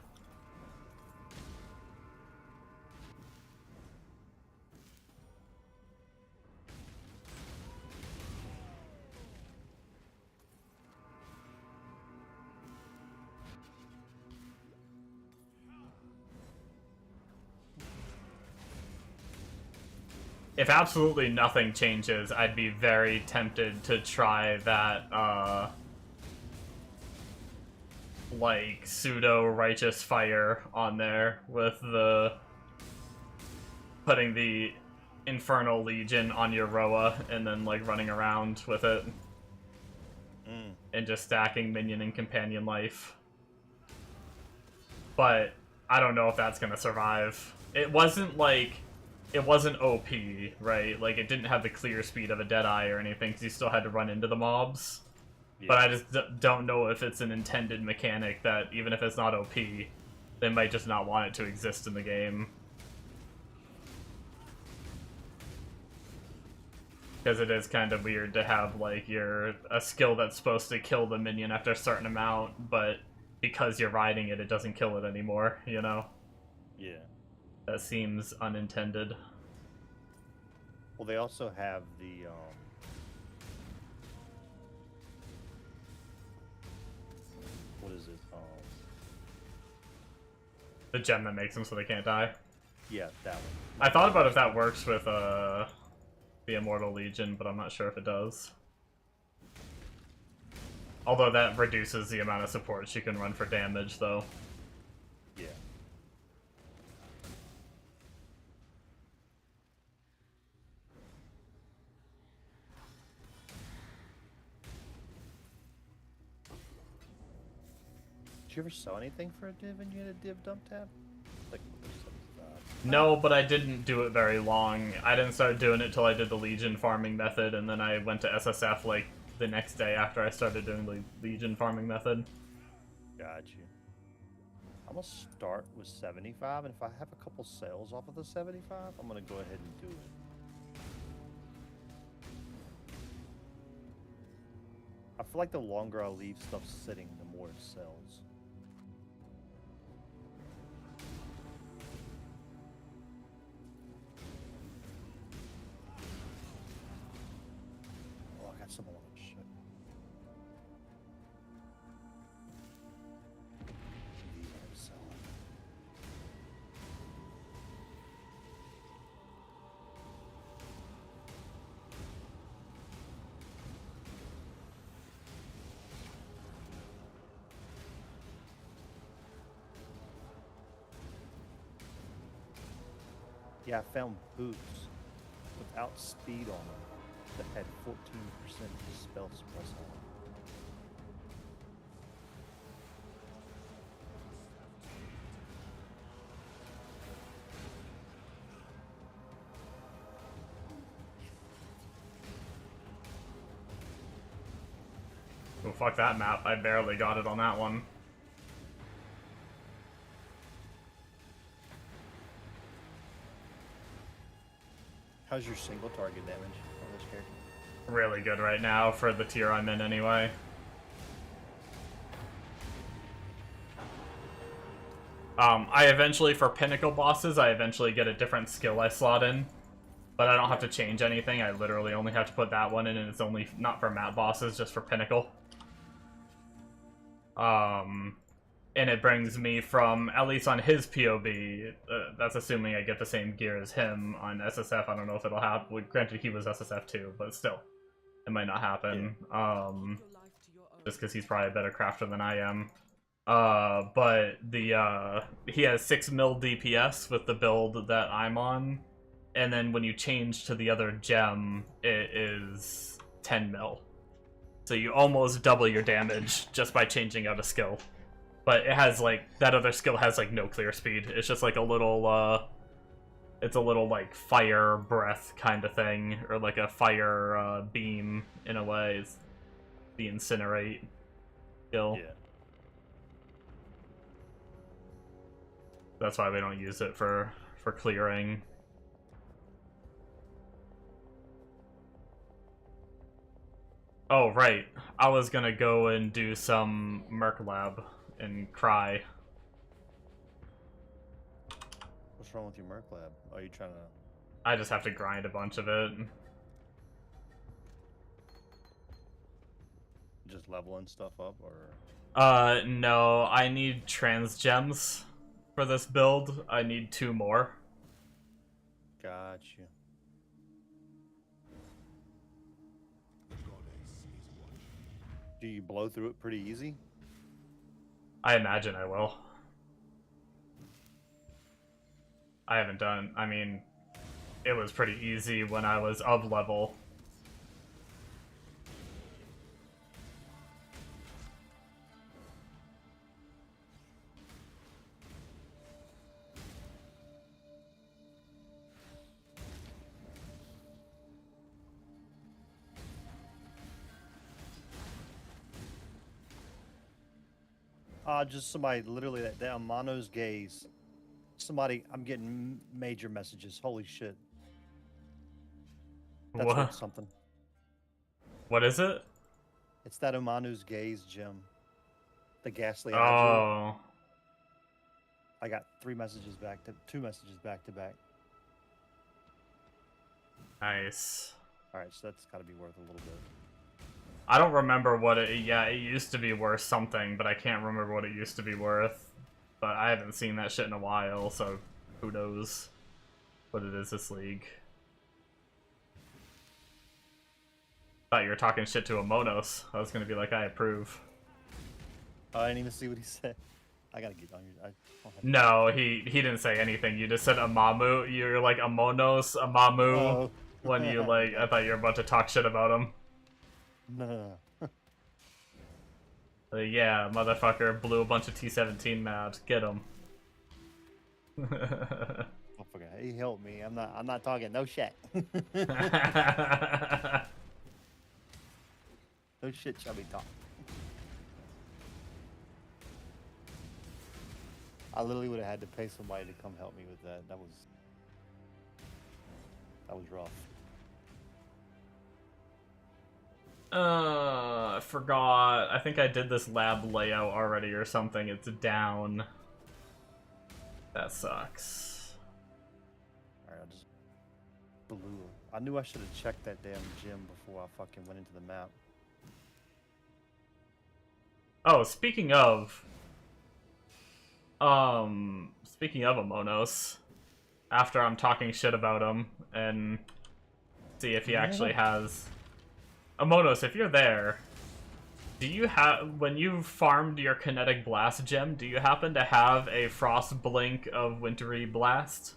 if absolutely nothing changes, I'd be very tempted to try that, like, pseudo-righteous fire on there with the... putting the Infernal Legion on your Roa and then, like, running around with it. And just stacking minion and companion life. But I don't know if that's gonna survive. It wasn't, like... It wasn't OP, right? Like, it didn't have the clear speed of a Deadeye or anything, because you still had to run into the mobs. Yeah. But I just don't know if it's an intended mechanic that, even if it's not OP, they might just not want it to exist in the game. Because it is kind of weird to have, like, a skill that's supposed to kill the minion after a certain amount, but because you're riding it, it doesn't kill it anymore, you know? Yeah. That seems unintended. Well, they also have the, what is it? The gem that makes them so they can't die? Yeah, that one. I thought about if that works with, the Immortal Legion, but I'm not sure if it does. Although that reduces the amount of support she can run for damage, though. Yeah. Did you ever sell anything for a div and you had a div dump tab? Like, no, but I didn't do it very long. I didn't start doing it till I did the Legion farming method, and then I went to SSF, like, the next day after I started doing the Legion farming method. Got you. I'm gonna start with 75, and if I have a couple sales off of the 75, I'm gonna go ahead and do it. I feel like the longer I leave stuff sitting, the more it sells. Oh, I got some more shit. Yeah, I found boots without speed on them that had 14% spell suppress on them. Oh, fuck that map. I barely got it on that one. How's your single target damage on this character? Really good right now for the tier I'm in anyway. I eventually, for Pinnacle bosses, I eventually get a different skill I slot in. But I don't have to change anything, I literally only have to put that one in, and it's only not for map bosses, just for Pinnacle. And it brings me from, at least on his POB, that's assuming I get the same gear as him. On SSF, I don't know if it'll happen. Well, granted, he was SSF too, but still, it might not happen. Just because he's probably a better crafter than I am. But the, he has 6 mil DPS with the build that I'm on. And then when you change to the other gem, it is 10 mil. So you almost double your damage just by changing out a skill. But it has, like, that other skill has, like, no clear speed. It's just, like, a little, it's a little, like, fire breath kind of thing. Or, like, a fire, beam, in a way. It's the incinerate skill. Yeah. That's why we don't use it for clearing. Oh, right. I was gonna go and do some Merc Lab and cry. What's wrong with your Merc Lab? Are you trying to... I just have to grind a bunch of it. Just leveling stuff up, or...? No. I need trans gems for this build. I need 2 more. Got you. Do you blow through it pretty easy? I imagine I will. I haven't done... I mean, it was pretty easy when I was of level. Just somebody literally that down Mono's gaze. Somebody, I'm getting major messages. Holy shit. That's worth What? something. What is it? It's that Omanu's gaze gem. The ghastly eye jewel. Oh. I got 2 messages back to back. Nice. Alright, so that's gotta be worth a little bit. I don't remember what it... Yeah, it used to be worth something, but I can't remember what it used to be worth. But I haven't seen that shit in a while, so who knows what it is this league. Thought you were talking shit to a Monos. I was gonna be like, I approve. I didn't even see what he said. I gotta get on your... I don't have No, he didn't say anything. You just said Amamu. You're like a Monos, Amamu. Oh. When you like, I thought you were about to talk shit about him. No. Yeah, motherfucker blew a bunch of T-17 maps. Get him. Oh, forget. He helped me. I'm not talking no shit. No shit shall be talked. I literally would have had to pay somebody to come help me with that. That was rough. I forgot. I think I did this lab layout already or something. It's down. That sucks. Alright, I just blew. I knew I should have checked that damn gym before I fucking went into the map. Oh, speaking of Amonos, after I'm talking shit about him and see if he actually has... Amonos, if you're there, do you have, when you farmed your kinetic blast gem, do you happen to have a frost blink of wintry blast?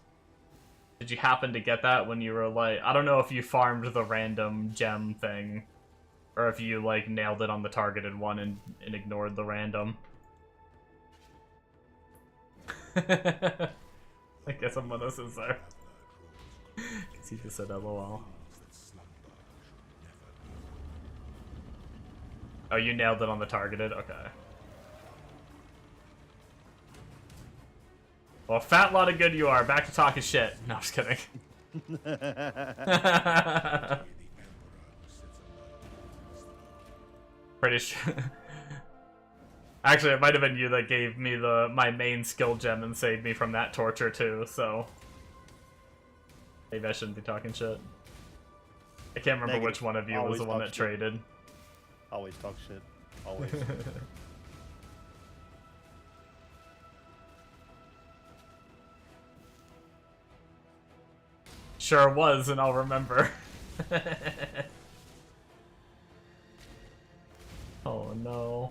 Did you happen to get that when you were like, I don't know if you farmed the random gem thing, or if you like nailed it on the targeted one and ignored the random. I guess Amonos is there. Because he just said LOL. Oh, you nailed it on the targeted? Okay. Well, fat lot of good you are. Back to talking shit. No, I'm just kidding. Pretty sure. Actually, it might have been you that gave me my main skill gem and saved me from that torture too, so... Maybe I shouldn't be talking shit. I can't remember Negative. which one of you Always was the one talk that shit. traded. Always talk shit. Always. Sure was, and I'll remember. Oh no.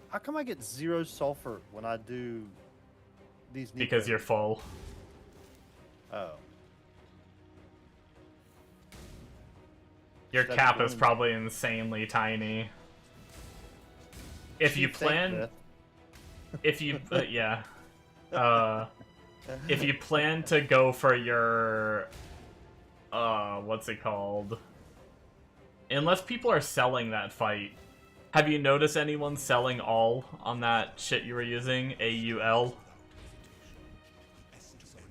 How come I get 0 sulfur when I do these? Because you're full. Oh. Your Should I be cap is going- probably insanely tiny. If you Chief, thank plan... If you... yeah. If you plan to go for your... what's it called? Unless people are selling that fight. Have you noticed anyone selling all on that shit you were using? AUL?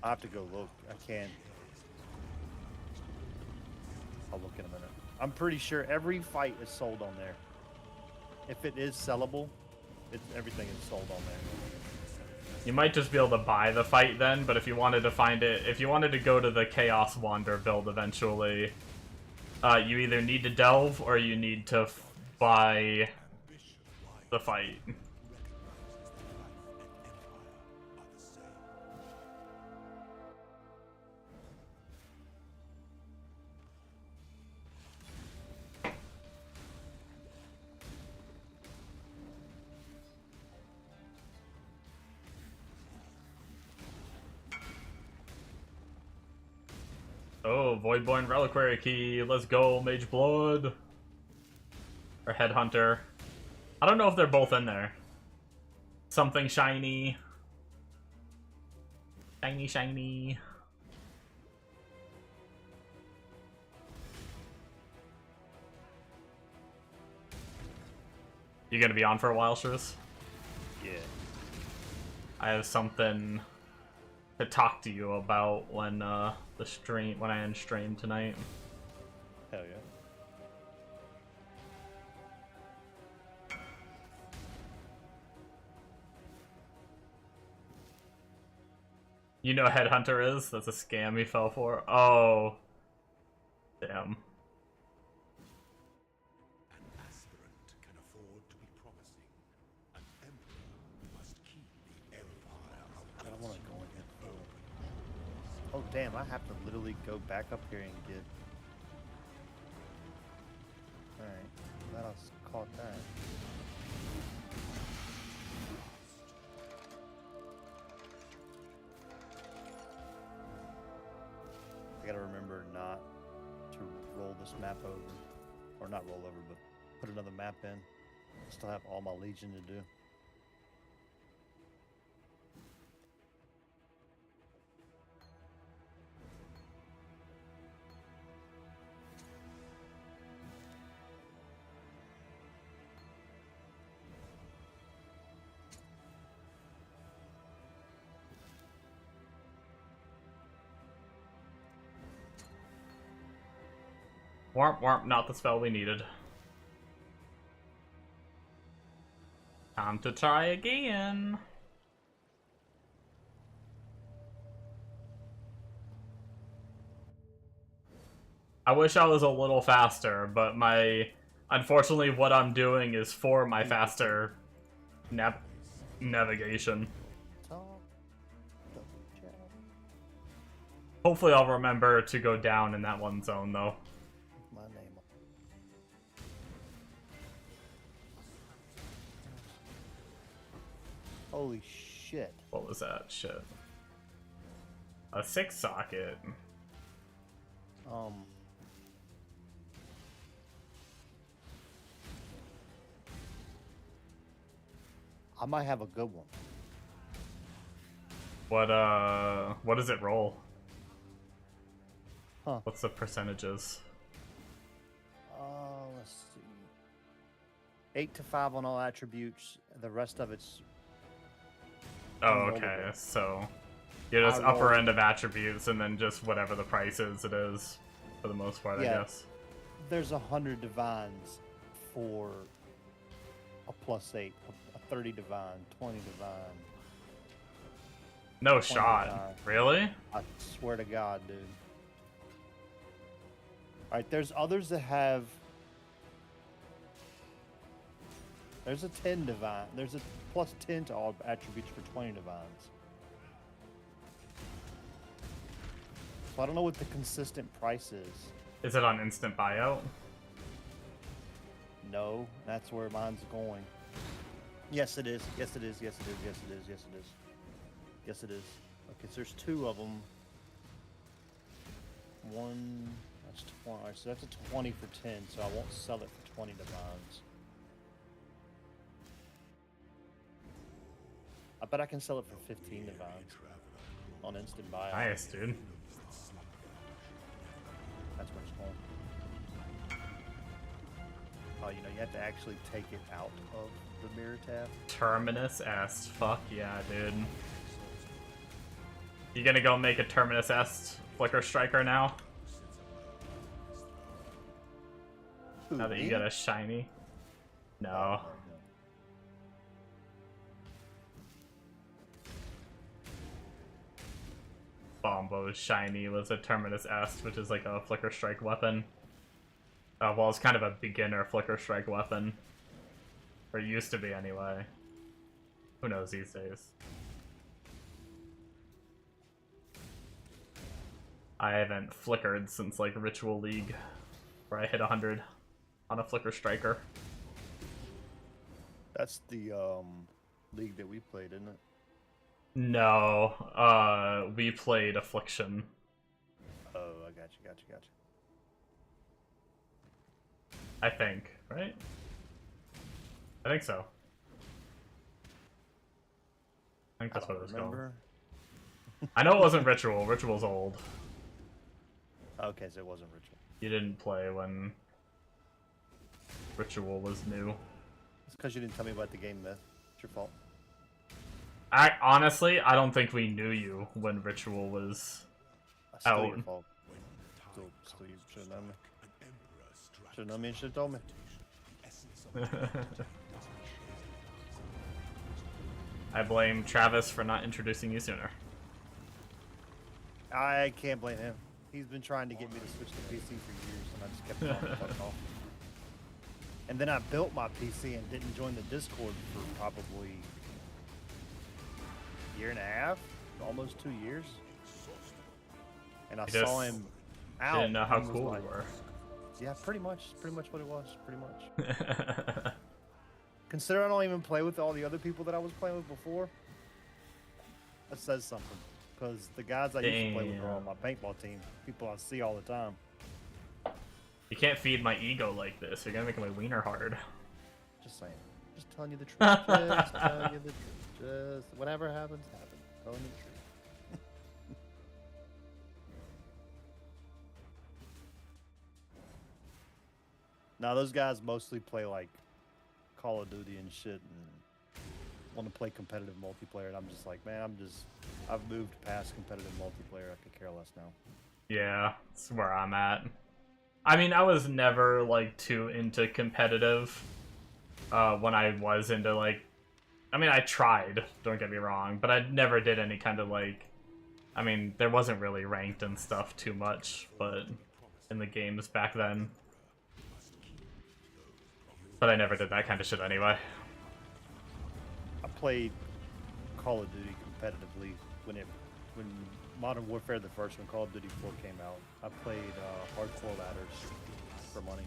I have to go look. I can't. I'll look in a minute. I'm pretty sure every fight is sold on there. If it is sellable, everything is sold on there. You might just be able to buy the fight then, but if you wanted to find it... If you wanted to go to the Chaos Wander build eventually, you either need to delve or you need to buy the fight. Oh, Voidborn Reliquary Key. Let's go, Mage Blood. Or Headhunter. I don't know if they're both in there. Something shiny. Shiny, shiny. You gonna be on for a while, Shrews? Yeah. I have something to talk to you about when when I end stream tonight. Hell yeah. You know Headhunter is? That's a scam he fell for. Oh. Damn. An aspirant can afford to be promising. An emperor must keep the empire I don't want to go in here. Oh damn! I have to literally go back up here and get. All right, glad I caught that. I gotta remember not to roll this map over, or not roll over, but put another map in. I still have all my Legion to do. Warp, warp, not the spell we needed. Time to try again. I wish I was a little faster, but unfortunately what I'm doing is for my faster navigation. Talk, double check. Hopefully I'll remember to go down in that one zone though. My name. Holy shit. What was that? Shit. A 6-socket. I might have a good one. What does it roll? Huh. What's the percentages? Let's see. 8 to 5 on all attributes. The rest of it's. Oh, okay. So you're just I upper rolled- end of attributes, and then just whatever the price is, it is for the most part, Yeah. I guess. There's 100 divines for a +8, a 30 divine, 20 divine. No shot. divine. Really? I swear to God, dude. Alright, there's others that have. There's a 10 divine. There's a +10 to all attributes for 20 divines. So I don't know what the consistent price is. Is it on instant buyout? No, that's where mine's going. Yes, it is. Yes, it is. Yes, it is. Yes, it is. Yes, it is. Yes, it is. Okay, so there's 2 of them. One, that's 20. Alright, so that's a 20 for 10, so I won't sell it for 20 divines. I bet I can sell it for 15 divines on instant buyout. Nice, dude. That's where it's going. Oh, you know, you have to actually take it out of the mirror tab. Terminus S. Fuck yeah, dude. You gonna go make a Terminus S Flicker Striker now? Who, Now that you me? got a shiny? No. Bombo's shiny was a Terminus S, which is like a Flicker Strike weapon. Well, it's kind of a beginner Flicker Strike weapon. Or it used to be anyway. Who knows these days? I haven't flickered since like Ritual League, where I hit 100 on a Flicker Striker. That's the league that we played, isn't it? No, we played Affliction. Oh, I Gotcha. I think, right? I think so. I think that's what it was called. Remember? I know it wasn't Ritual. Ritual's old. Okay, so it wasn't Ritual. You didn't play when Ritual was new. It's because you didn't tell me about the game myth. It's your fault. Honestly, I don't think we knew you when Ritual was That's still out. your fault. Still you should have known me. Should have known me and should have told me. I blame Travis for not introducing you sooner. I can't blame him. He's been trying to get me to switch to PC for years, and I just kept telling him fuck off. And then I built my PC and didn't join the Discord for probably a year and a half, almost 2 years. And I You saw just him out. Didn't know how and was cool like, we were. Yeah, pretty much what it was. Pretty much. Considering I don't even play with all the other people that I was playing with before, that says something. Because the guys I used to play with are on my paintball team. People I see all the time. You can't feed my ego like this. You're gonna make my wiener hard. Just saying. Just telling you the truth. Just telling you the truth. Just whatever happens, happens. Telling you the truth. Now those guys mostly play like Call of Duty and shit and want to play competitive multiplayer, and I'm just like, man, I've moved past competitive multiplayer. I could care less now. Yeah, that's where I'm at. I mean, I was never like too into competitive when I was into like, I mean, I tried, don't get me wrong, but I never did any kind of like, I mean, there wasn't really ranked and stuff too much, but in the games back then. But I never did that kind of shit anyway. I played Call of Duty competitively when Modern Warfare, the first one, Call of Duty 4 came out. I played hardcore ladders for money.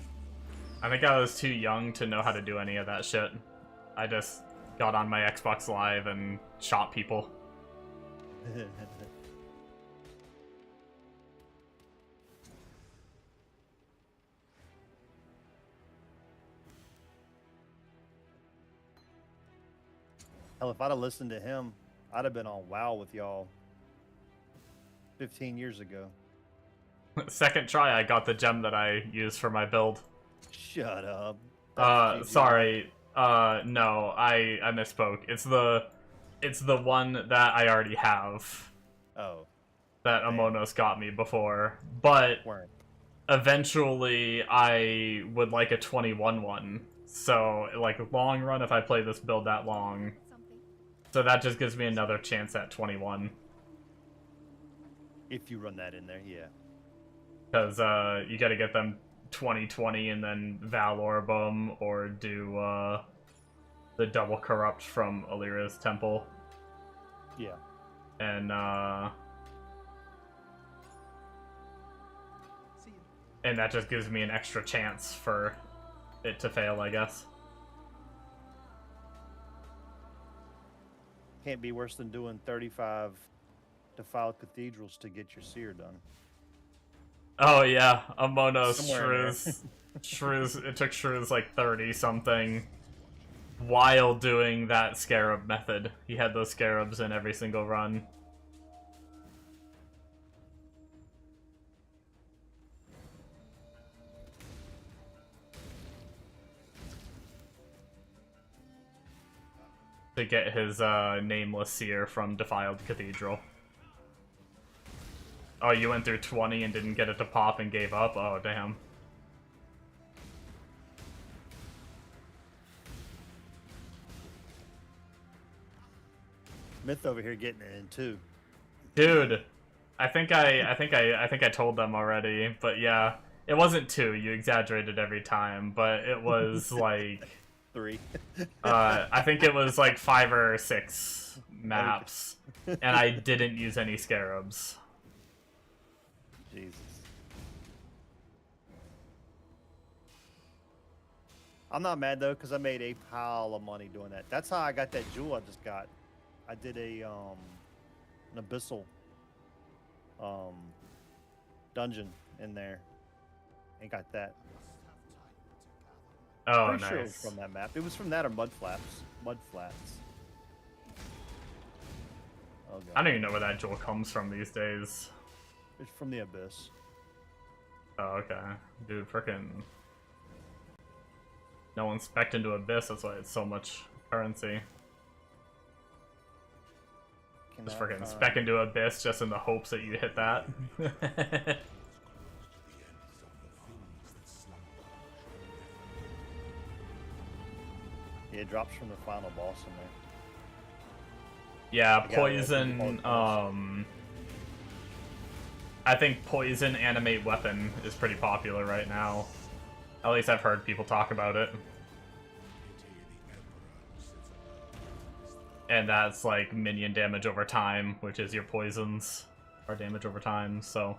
I think I was too young to know how to do any of that shit. I just got on my Xbox Live and shot people. Hell, if I'd have listened to him, I'd have been on WoW with y'all 15 years ago. Second try, I got the gem that I used for my build. Shut up. That's GG. Sorry. No, I misspoke. It's the one that I already have Oh, that Damn. Amonos got me before. But weren't. eventually, I would like a 21 one. So, like, long run if I play this build that long. So that just gives me another chance at 21. If you run that in there, yeah. Because you gotta get them 2020 and then Valor them, or do the double corrupt from Alira's temple. Yeah. And that just gives me an extra chance for it to fail, I guess. Can't be worse than doing 35 defiled cathedrals to get your seer done. Oh yeah, Amonos Somewhere in shrews. Shrews, it took shrews like 30 something while doing that scarab method. He had those scarabs in every single run. To get his nameless seer from Defiled Cathedral. Oh, you went through 20 and didn't get it to pop and gave up? Oh, damn. Myth over here getting it in too. Dude, I think I told them already, but yeah, it wasn't 2. You exaggerated every time, but it was like 3. I think it was like 5 or 6 maps, and I didn't use any scarabs. Jesus. I'm not mad though, because I made a pile of money doing that. That's how I got that jewel I just got. I did a an abyssal dungeon in there. Ain't got that. Oh, Pretty nice. sure it was from that map. It was from that or Mud Flats. Mud Flats. Oh god. I don't even know where that jewel comes from these days. It's from the Abyss. Oh, okay. Dude, frickin'... No one's spec'd into Abyss, that's why it's so much currency. Just frickin' spec into Abyss just in the hopes that you hit that. Yeah, it drops from the final boss in there. Yeah, I got it, poison, I think poison animate weapon is pretty popular right now. At least I've heard people talk about it. And that's like minion damage over time, which is your poisons are damage over time, so...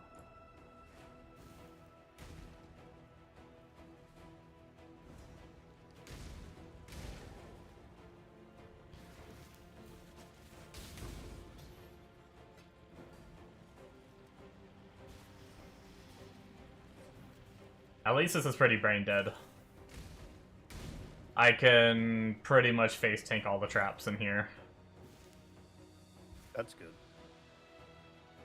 At least this is pretty brain dead. I can pretty much face tank all the traps in here. That's good.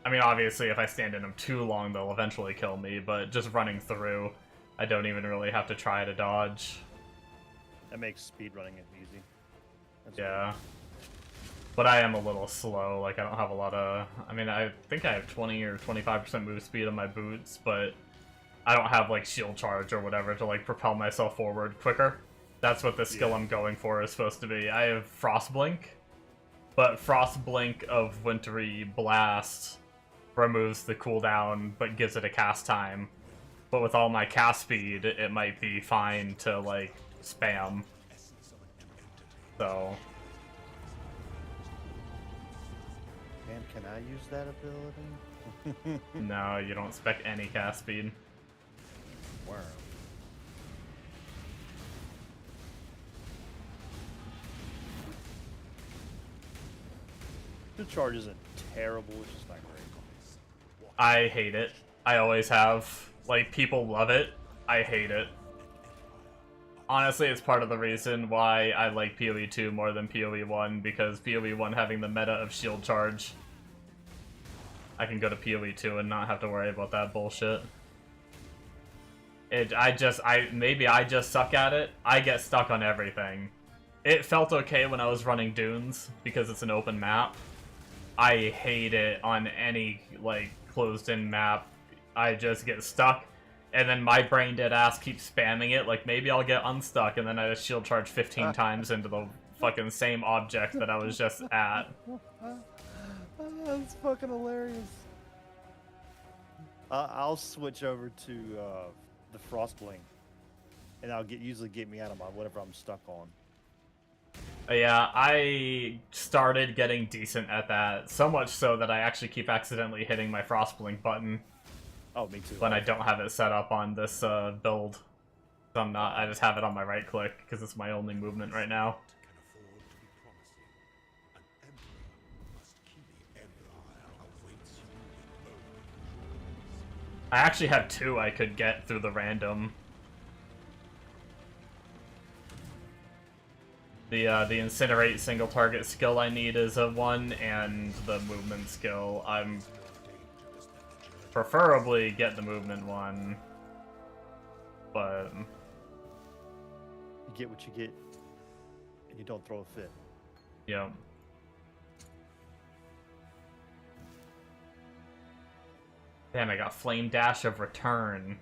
I mean, obviously, if I stand in them too long, they'll eventually kill me, but just running through, I don't even really have to try to dodge. That makes speedrunning it easy. That's Yeah. But I am a little slow, like, I don't have a lot of... I mean, I think I have 20 or 25% move speed on my boots, but I don't have, like, shield charge or whatever to, like, propel myself forward quicker. That's what the skill I'm going for is supposed to be. I have Frost Blink, but Frost Blink of Wintry Blast removes the cooldown, but gives it a cast time. But with all my cast speed, it might be fine to, like, spam. So... Man, can I use that ability? No, you don't spec any cast speed. Worm. The charge isn't terrible, it's just not great. I hate it. I always have. Like, people love it. I hate it. Honestly, it's part of the reason why I like PoE 2 more than PoE 1, because PoE 1 having the meta of shield charge, I can go to PoE 2 and not have to worry about that bullshit. Maybe I just suck at it. I get stuck on everything. It felt okay when I was running Dunes, because it's an open map. I hate it on any, like, closed-in map. I just get stuck, and then my brain dead ass keeps spamming it. Like, maybe I'll get unstuck, and then I just shield charge 15 times into the fucking same object that I was just at. That's fucking hilarious. I'll switch over to the Frost Blink, and I'll usually get me out of my whatever I'm stuck on. Yeah, I started getting decent at that, so much so that I actually keep accidentally hitting my Frostblink button Oh, me too. when I don't have it set up on this build. So I just have it on my right click, because it's my only movement right now. I actually have two I could get through the random. The Incinerate single target skill I need is a 1, and the movement skill, I'm preferably get the movement one, but... You get what you get, and you don't throw a fit. Yeah. Damn, I got Flame Dash of Return.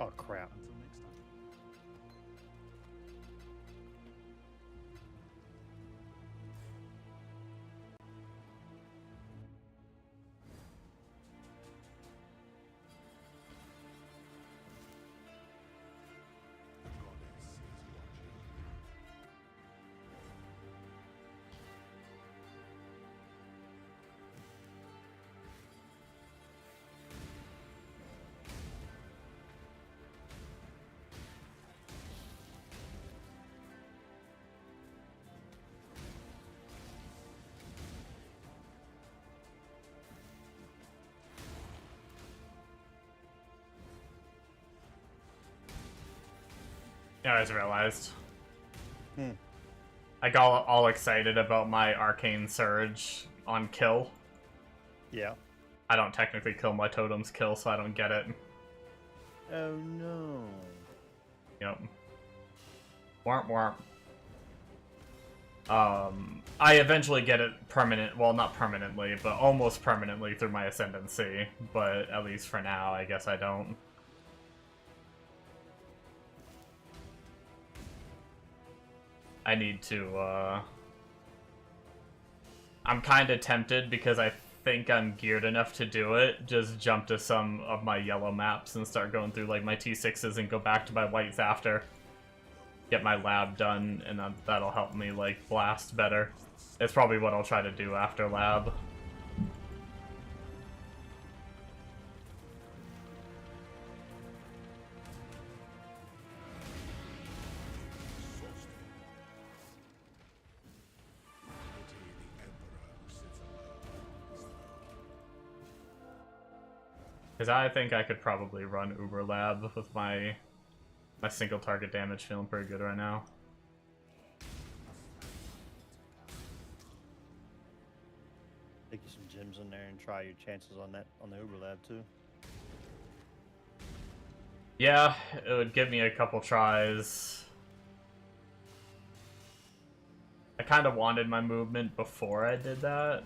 Oh crap. Until next time. The goddess is watching. Yeah, I just realized. Hmm. I got all excited about my arcane surge on kill. Yeah. I don't technically kill my totems kill, so I don't get it. Oh no. Yep. Warp warp. I eventually get it permanent, well, not permanently, but almost permanently through my ascendancy, but at least for now, I guess I don't. I need to, I'm kinda tempted because I think I'm geared enough to do it, just jump to some of my yellow maps and start going through, like, my T6s and go back to my whites after. Get my lab done, and that'll help me, like, blast better. It's probably what I'll try to do after lab. Because I think I could probably run Uber Lab with my single target damage feeling pretty good right now. Take you some gems in there and try your chances on that on the Uber Lab too. Yeah, it would give me a couple tries. I kind of wanted my movement before I did that.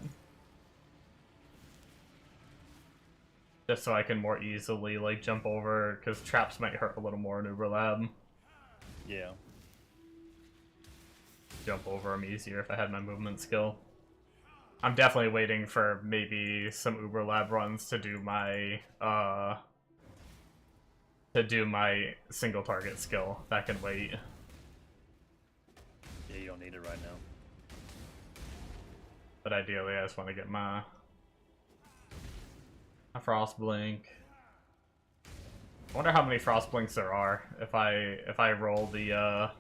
Just so I can more easily, like, jump over, because traps might hurt a little more in Uber Lab. Yeah. Jump over them easier if I had my movement skill. I'm definitely waiting for maybe some Uber Lab runs to do my, single target skill. That can wait. Yeah, you don't need it right now. But ideally, I just want to get my Frost Blink. I wonder how many Frost Blinks there are if I roll the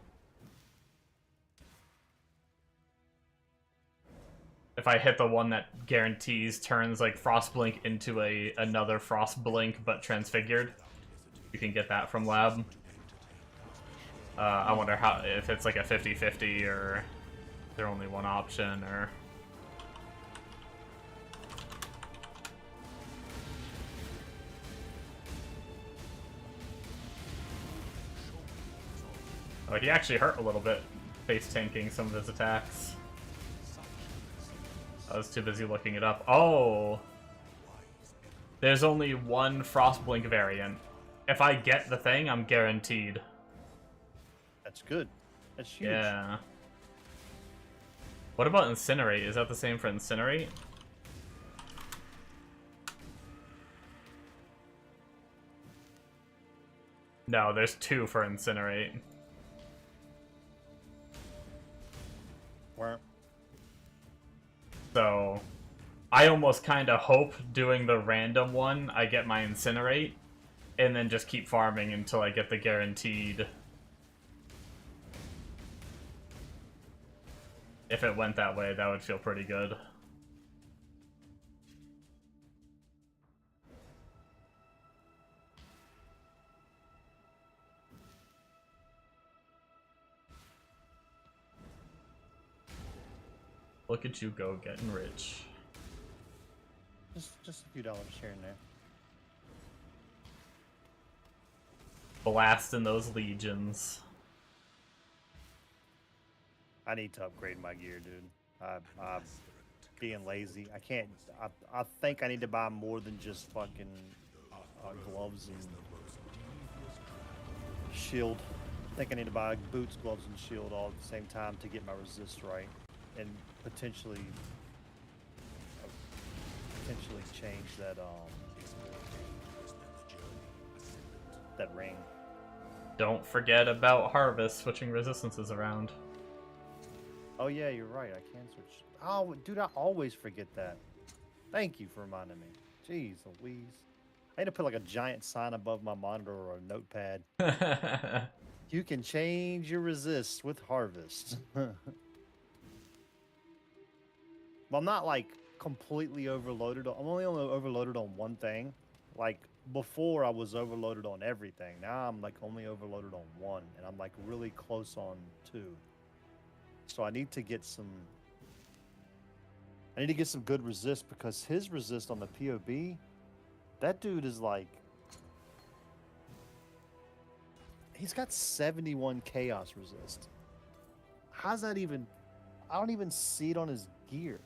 if I hit the one that guarantees turns like Frost Blink into another Frost Blink but transfigured. You can get that from lab. I wonder how if it's like a 50-50 or is there only one option or. Oh, he actually hurt a little bit, face tanking some of his attacks. I was too busy looking it up. Oh! There's only one Frostblink variant. If I get the thing, I'm guaranteed. That's good. That's huge. Yeah. What about Incinerate? Is that the same for Incinerate? No, there's two for Incinerate. Where? So, I almost kind of hope doing the random one, I get my Incinerate, and then just keep farming until I get the guaranteed. If it went that way, that would feel pretty good. Look at you go, getting rich. Just a few dollars here and there. Blasting those legions. I need to upgrade my gear, dude. I'm being lazy. I can't. I think I need to buy more than just fucking gloves and shield. I think I need to buy boots, gloves, and shield all at the same time to get my resist right, and potentially change that that ring. Don't forget about Harvest switching resistances around. Oh yeah, you're right. I can switch. Oh, dude, I always forget that. Thank you for reminding me. Jeez Louise. I need to put like a giant sign above my monitor or a notepad. You can change your resist with Harvest. Well, I'm not like completely overloaded. I'm only overloaded on one thing. Like before, I was overloaded on everything. Now I'm like only overloaded on one, and I'm like really close on two. So I need to get some. I need to get some good resist because his resist on the POB, that dude is like. He's got 71 chaos resist. How's that even? I don't even see it on his gear.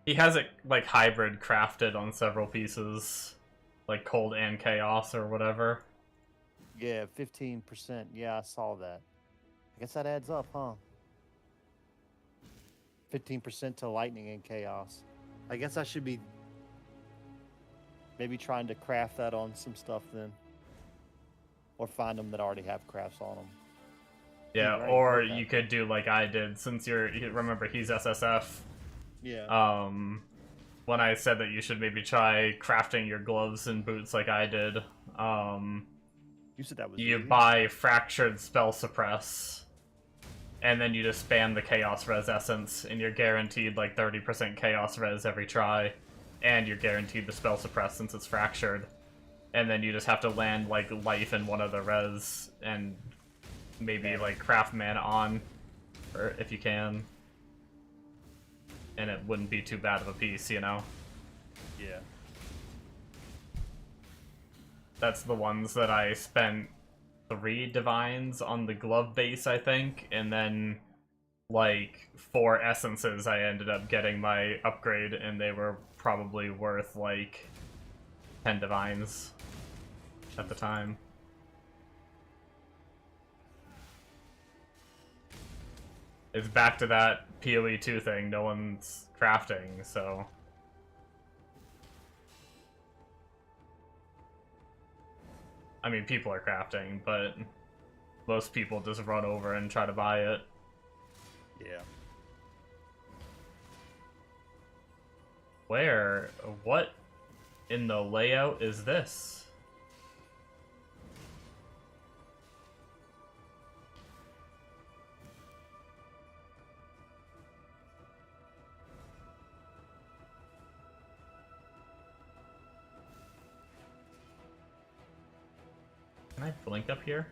He has it like hybrid crafted on several pieces, like cold and chaos or whatever. Yeah, 15%. Yeah, I saw that. I guess that adds up, huh? 15% to lightning and chaos. I guess I should be maybe trying to craft that on some stuff then. Or find them that already have crafts on them. Yeah, Right, or okay. you could do like I did, since remember he's SSF. Yeah. When I said that you should maybe try crafting your gloves and boots like I did, You said that was you easy. buy Fractured Spell Suppress, and then you just spam the Chaos Res Essence, and you're guaranteed like 30% Chaos Res every try, and you're guaranteed the Spell Suppress since it's Fractured. And then you just have to land like life in one of the res, and maybe like craft mana on, or if you can. And it wouldn't be too bad of a piece, you know? Yeah. That's the ones that I spent 3 divines on the glove base, I think, and then like 4 essences I ended up getting my upgrade, and they were probably worth like 10 divines at the time. It's back to that PoE 2 thing, no one's crafting, so... I mean, people are crafting, but most people just run over and try to buy it. Yeah. Where? What in the layout is this? Can I blink up here?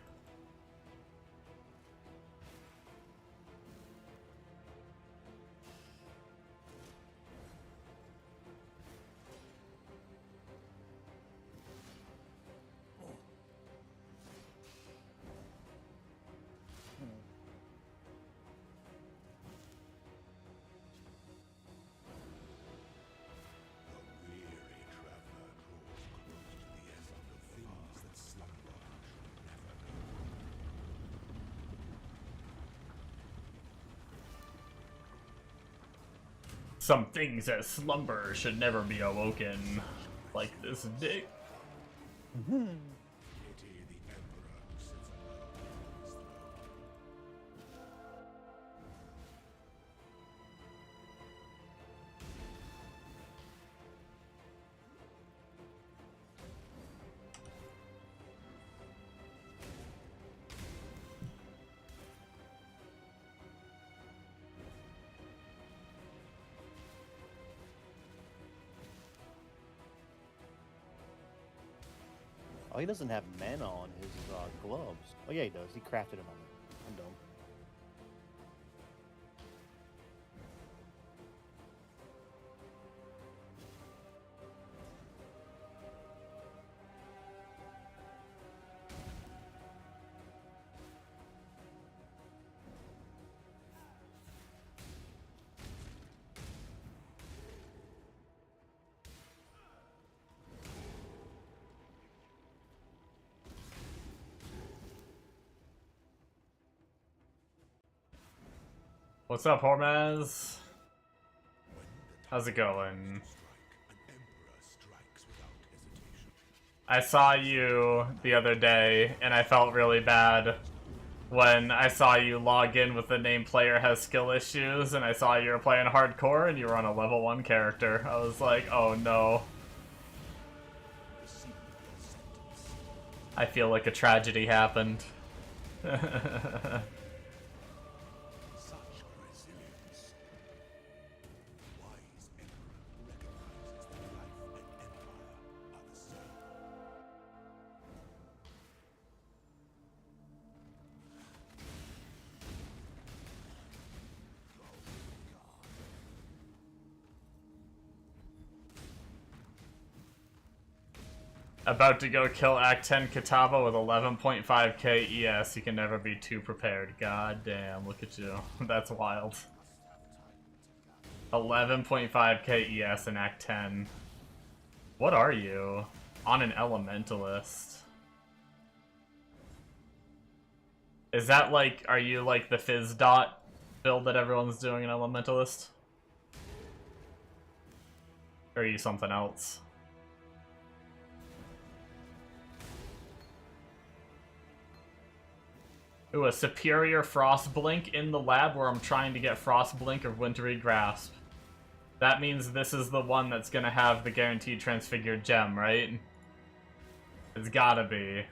The weary traveler draws close to the end of things that slumber should never know. Some things that slumber should never be awoken. Like this dick. Pity the emperor who sits alone on his throne. Oh, he doesn't have mana on his gloves. Oh yeah, he does. He crafted it on it. I'm dumb. What's up, Hormaz? How's it going? An emperor strikes without hesitation. I saw you the other day, and I felt really bad when I saw you log in with the name player has skill issues, and I saw you were playing hardcore, and you were on a level 1 character. I was like, oh no. Receive your sentence. I feel like a tragedy happened. Such resilience. The wise emperor recognizes that life and empire are the same. About to go kill Act 10 Kitava with 11.5k ES. You can never be too prepared. God damn, look at you. That's wild. 11.5k ES in Act 10. What are you? On an Elementalist. Is that like, are you like the Fizz Dot build that everyone's doing in Elementalist? Or are you something else? Ooh, a superior Frost Blink in the lab where I'm trying to get Frost Blink or Wintry Grasp. That means this is the one that's gonna have the guaranteed transfigured gem, right? It's gotta be. An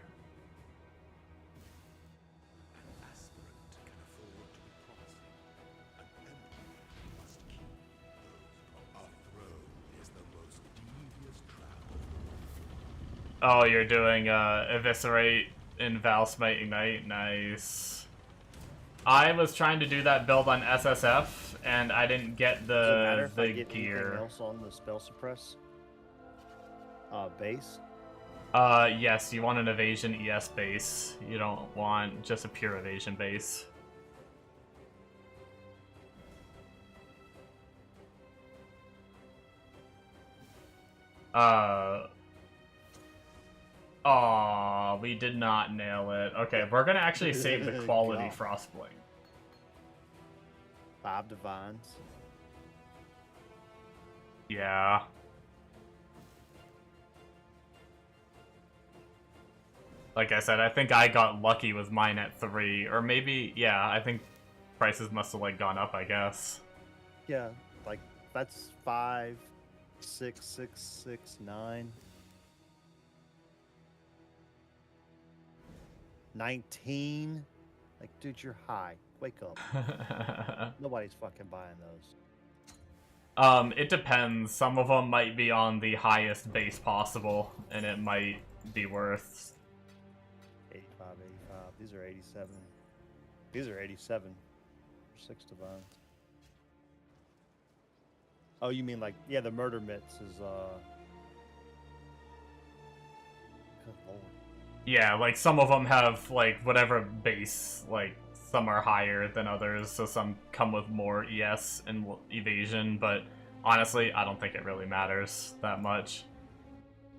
aspirant can afford to be promising. An emperor must keep those promises. A throne is the most devious trap. Oh, you're doing Eviscerate in Valsmite Ignite. Nice. I was trying to do that build on SSF, and I didn't get Does it matter the if I get anything gear. else on the spell suppress base? Yes, you want an evasion ES base. You don't want just a pure evasion base. Aw, we did not nail it. Okay, we're gonna actually save the quality God. Frostblink. 5 divines. Yeah. Like I said, I think I got lucky with mine at 3. Or maybe, yeah, I think prices must have, like, gone up, I guess. Yeah, like that's 5, 6, 6, 6, 9. 19. Like, dude, you're high. Wake up. Nobody's fucking buying those. It depends. Some of them might be on the highest base possible, and it might be worth... 85, 85. These are 87. These are 87 for 6 divines. Oh, you mean like, yeah, the murder mitts is, good lord. Yeah, like, some of them have, like, whatever base, like, some are higher than others, so some come with more ES and evasion, but honestly, I don't think it really matters that much.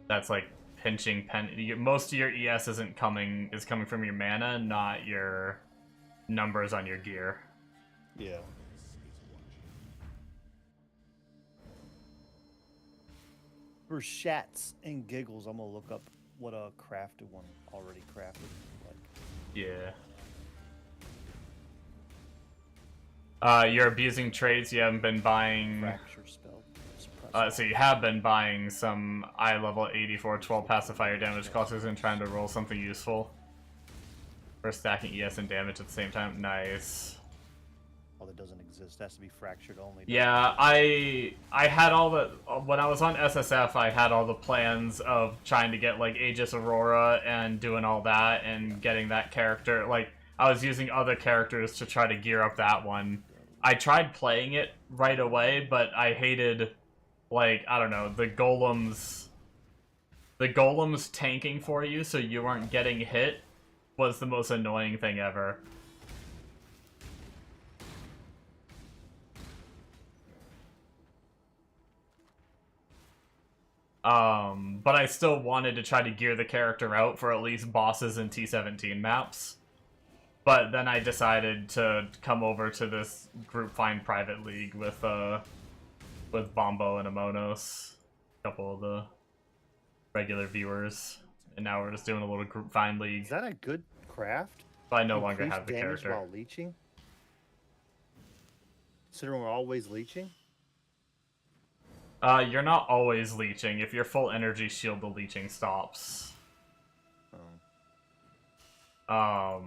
That's, like, pinching most of your ES is coming from your mana, not your numbers on your gear. Yeah. For shats and giggles, I'm gonna look up what a crafted one already crafted is like. Yeah. You're abusing trades. You haven't been buying. Fracture spell. So you have been buying some eye level 84 12 pacifier damage clusters and trying to roll something useful. For stacking ES and damage at the same time. Nice. Oh, that doesn't exist. It has to be fractured only. Yeah, I had all the when I was on SSF, I had all the plans of trying to get like Aegis Aurora and doing all that and getting that character. Like I was using other characters to try to gear up that one. I tried playing it right away, but I hated, like, I don't know, the golems tanking for you so you weren't getting hit was the most annoying thing ever. But I still wanted to try to gear the character out for at least bosses and T17 maps. But then I decided to come over to this group find private league with Bombo and Amonos, a couple of the regular viewers, and now we're just doing a little group find league. Is that a good craft? So I no longer Increase have the damage character. while leeching? Considering we're always leeching? You're not always leeching. If you're full energy shield, the leeching stops. Oh.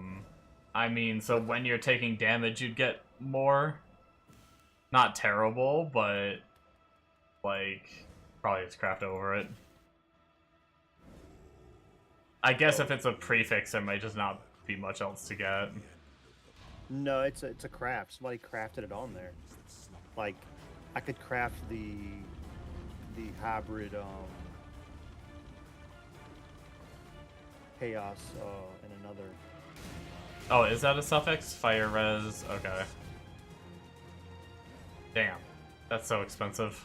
I mean, so when you're taking damage, you'd get more. Not terrible, but like probably just craft over it. I guess if it's a prefix, there might just not be much else to get. No, it's a craft. Somebody crafted it on there. Like, I could craft the hybrid chaos in another. Oh, is that a suffix? Fire res? Okay. Damn. That's so expensive.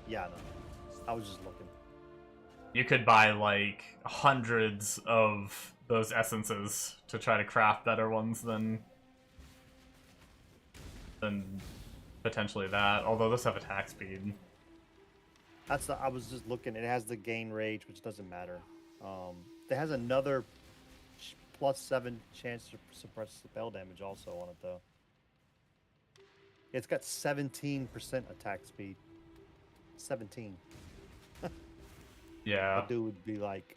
Yeah, no. I was just looking. You could buy, like, hundreds of those essences to try to craft better ones than potentially that. Although those have attack speed. I was just looking. It has the gain rage, which doesn't matter. It has another +7 chance to suppress spell damage also on it, though. It's got 17% attack speed. 17. Yeah. That dude would be like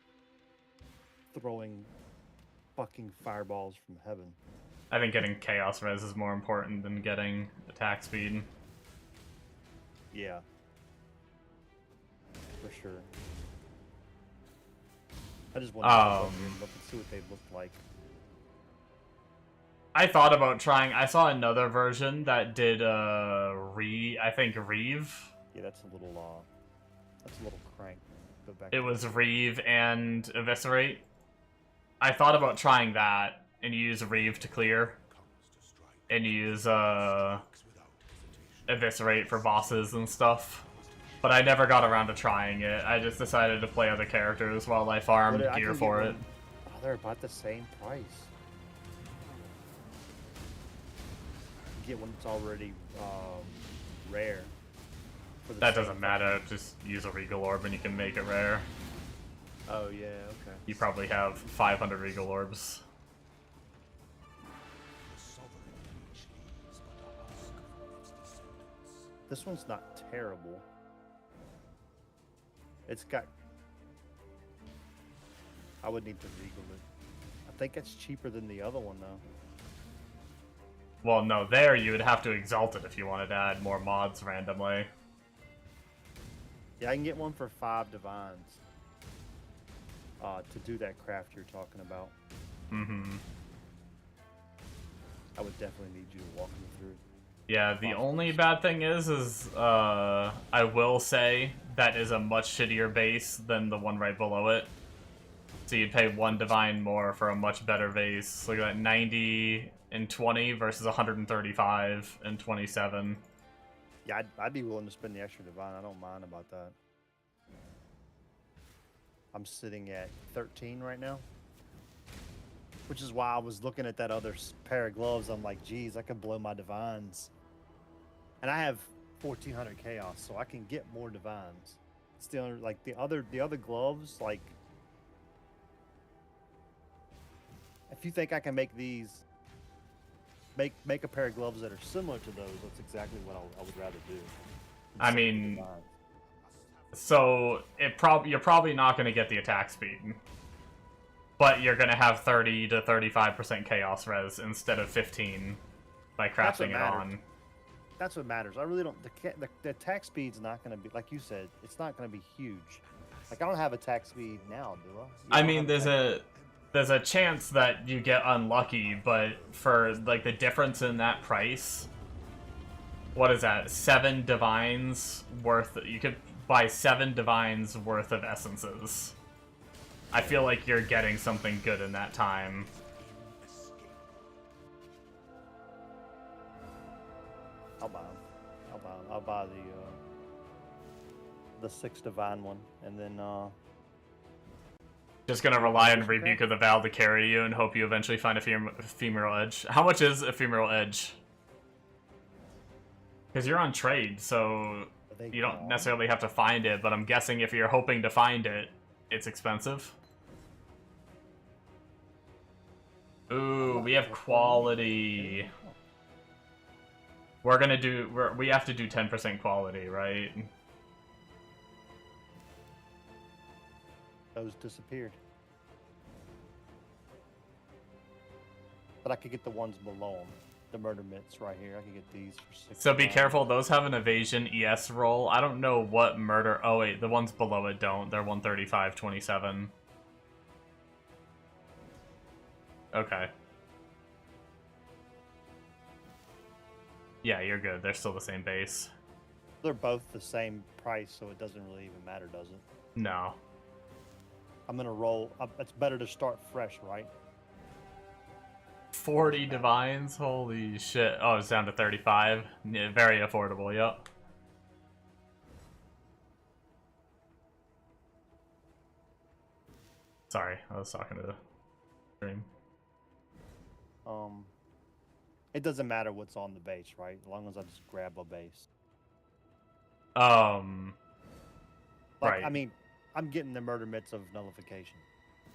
throwing fucking fireballs from heaven. I think getting chaos res is more important than getting attack speed. Yeah. For sure. I just wanted to look and see what they looked like. I thought about trying. I saw another version that did I think Reeve. Yeah, that's a little crank. Go back. It was Reeve and Eviscerate. I thought about trying that, and you use Reeve to clear, and you use Eviscerate for bosses and stuff. But I never got around to trying it. I just decided to play other characters while I farmed gear for it. Oh, they're about the same price. You get one that's already rare. For the That same doesn't matter. Just use a Regal Orb and you can make it rare. Oh yeah, okay. You probably have 500 Regal Orbs. This one's not terrible. It's got... I would need to regal it. I think it's cheaper than the other one, though. Well, no, there you would have to exalt it if you wanted to add more mods randomly. Yeah, I can get one for 5 divines. To do that craft you're talking about. Mm-hmm. I would definitely need you to walk me through. Yeah, the only bad thing is I will say that is a much shittier base than the one right below it. So you'd pay 1 divine more for a much better base. Look at that, 90 and 20 versus 135 and 27. Yeah, I'd be willing to spend the extra divine. I don't mind about that. I'm sitting at 13 right now. Which is why I was looking at that other pair of gloves. I'm like, geez, I could blow my divines. And I have 1400 chaos, so I can get more divines. Still, like the other gloves, like if you think I can make these, make a pair of gloves that are similar to those, that's exactly what I would rather do. I mean, so you're probably not going to get the attack speed, but you're going to have 30 to 35% chaos res instead of 15 by crafting it on. That's what matters. I really don't. The attack speed's not going to be, like you said, it's not going to be huge. Like I don't have attack speed now, do I? I mean, there's a chance that you get unlucky, but for like the difference in that price, what is that? 7 divines worth. You could buy 7 divines worth of essences. I feel like you're getting something good in that time. I'll buy them. I'll buy the 6 divine one, and then Just gonna rely on Rebuke of the Val to carry you and hope you eventually find a Ephemeral Edge. How much is Ephemeral Edge? Because you're on trade, so you don't necessarily have to find it, but I'm guessing if you're hoping to find it, it's expensive. Ooh, we have quality. We're gonna do. We have to do 10% quality, right? Those disappeared. But I could get the ones below them. The murder mitts right here. I could get these for 6. So be careful. Those have an evasion ES roll. I don't know what murder. Oh wait, the ones below it don't. They're 135/27. Okay. Yeah, you're good. They're still the same base. They're both the same price, so it doesn't really even matter, does it? No. I'm gonna roll. It's better to start fresh, right? 40 divines? Holy shit. Oh, it's down to 35. Yeah, very affordable, yep. Sorry, I was talking to the stream. It doesn't matter what's on the base, right? As long as I just grab a base. Like, Right. I mean, I'm getting the murder mitts of nullification.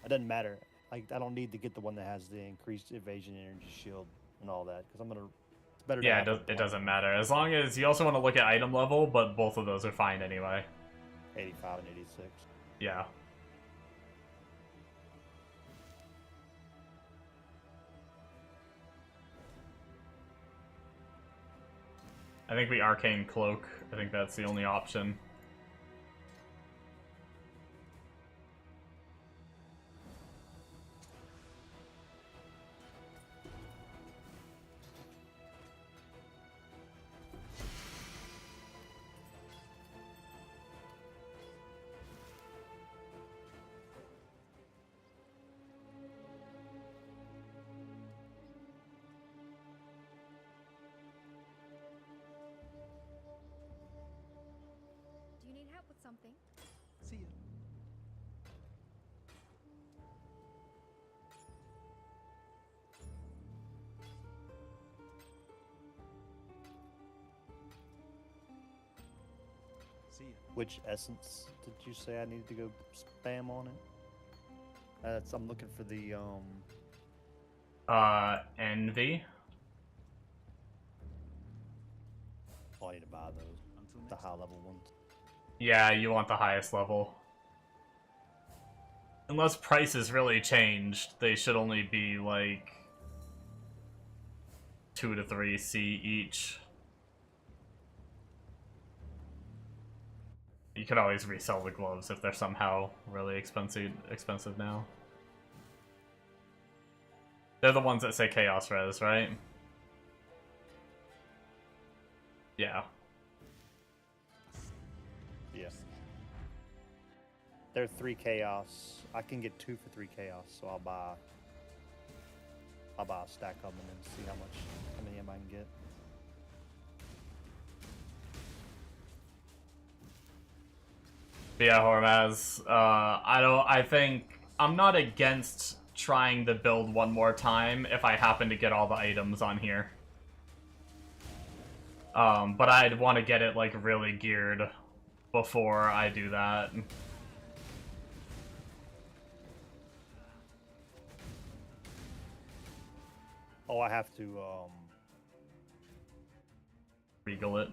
It doesn't matter. Like, I don't need to get the one that has the increased evasion energy shield and all that, because I'm gonna. It's better. To Yeah, have it doesn't matter. As long as you also want to look at item level, but both of those are fine anyway. 85 and 86. Yeah. I think we Arcane Cloak. I think that's the only option. Do you need help with something? See ya. See ya. Which essence did you say I needed to go spam on it? I'm looking for the Envy. Oh, I need to buy those. Until The next high level ones. Yeah, you want the highest level. Unless prices really changed, they should only be like 2 to 3 C each. You could always resell the gloves if they're somehow really expensive now. They're the ones that say Chaos Res, right? Yeah. Yeah. They're 3 chaos. I can get 2 for 3 chaos, so I'll buy a stack of them and then see how many of them I can get. But yeah, Hormaz, I think I'm not against trying to build one more time if I happen to get all the items on here. But I'd want to get it like really geared before I do that. Oh, I have to Regal it.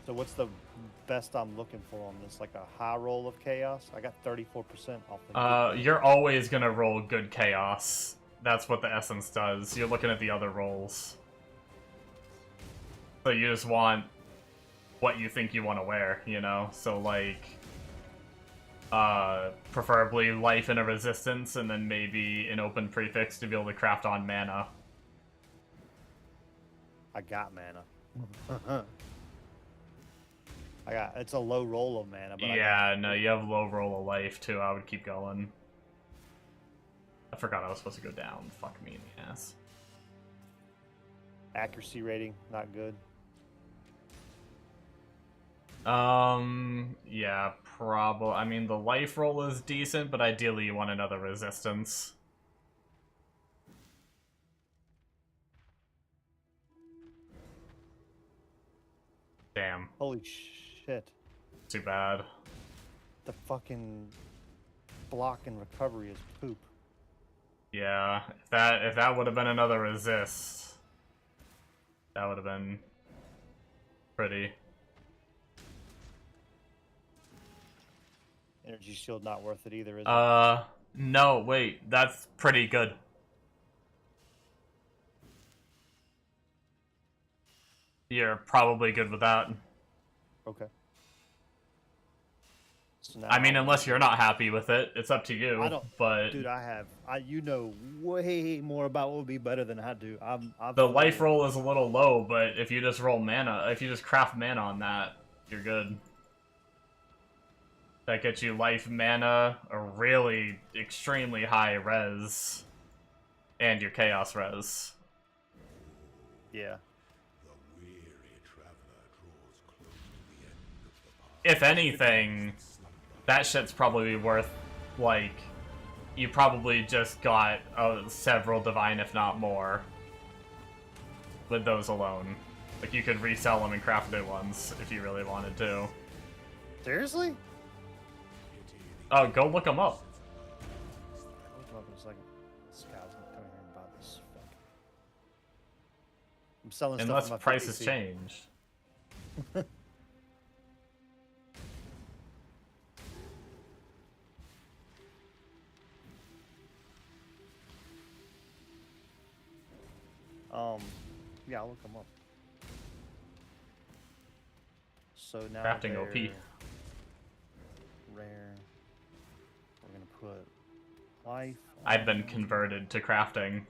So what's the best I'm looking for on this? Like a high roll of chaos? I got 34% off the You're always gonna roll good chaos. That's what the essence does. You're looking at the other rolls. So you just want what you think you want to wear, you know? So like, preferably life and a resistance, and then maybe an open prefix to be able to craft on mana. I got mana. It's a low roll of mana, but Yeah, no, you have low roll of life too. I would keep going. I forgot I was supposed to go down. Fuck me in the ass. Accuracy rating, not good. Yeah, probably. I mean, the life roll is decent, but ideally you want another resistance. Damn. Holy shit. Too bad. The fucking block and recovery is poop. Yeah, if that would have been another resist, that would have been pretty. Energy shield not worth it either, is it? No, wait, that's pretty good. You're probably good with that. Okay. So now, I mean, unless you're not happy with it, it's up to you. I don't, but dude, you know way more about what would be better than I do. the life roll is a little low, but if you just roll mana, if you just craft mana on that, you're good. That gets you life, mana, a really extremely high res, and your chaos res. Yeah. The weary traveler draws close to the end of the path. If anything, that shit's probably worth, like, you probably just got several divine, if not more, with those alone. Like, you could resell them and craft new ones if you really wanted to. Seriously? Oh, go look them up. I'll look 'em up in a second. This guy's gonna come here and buy this. Fuck. I'm selling Unless stuff on my prices PC. change. Yeah, I'll look them up. So now Crafting they're OP. rare. We're gonna put life. I've been on- converted to crafting.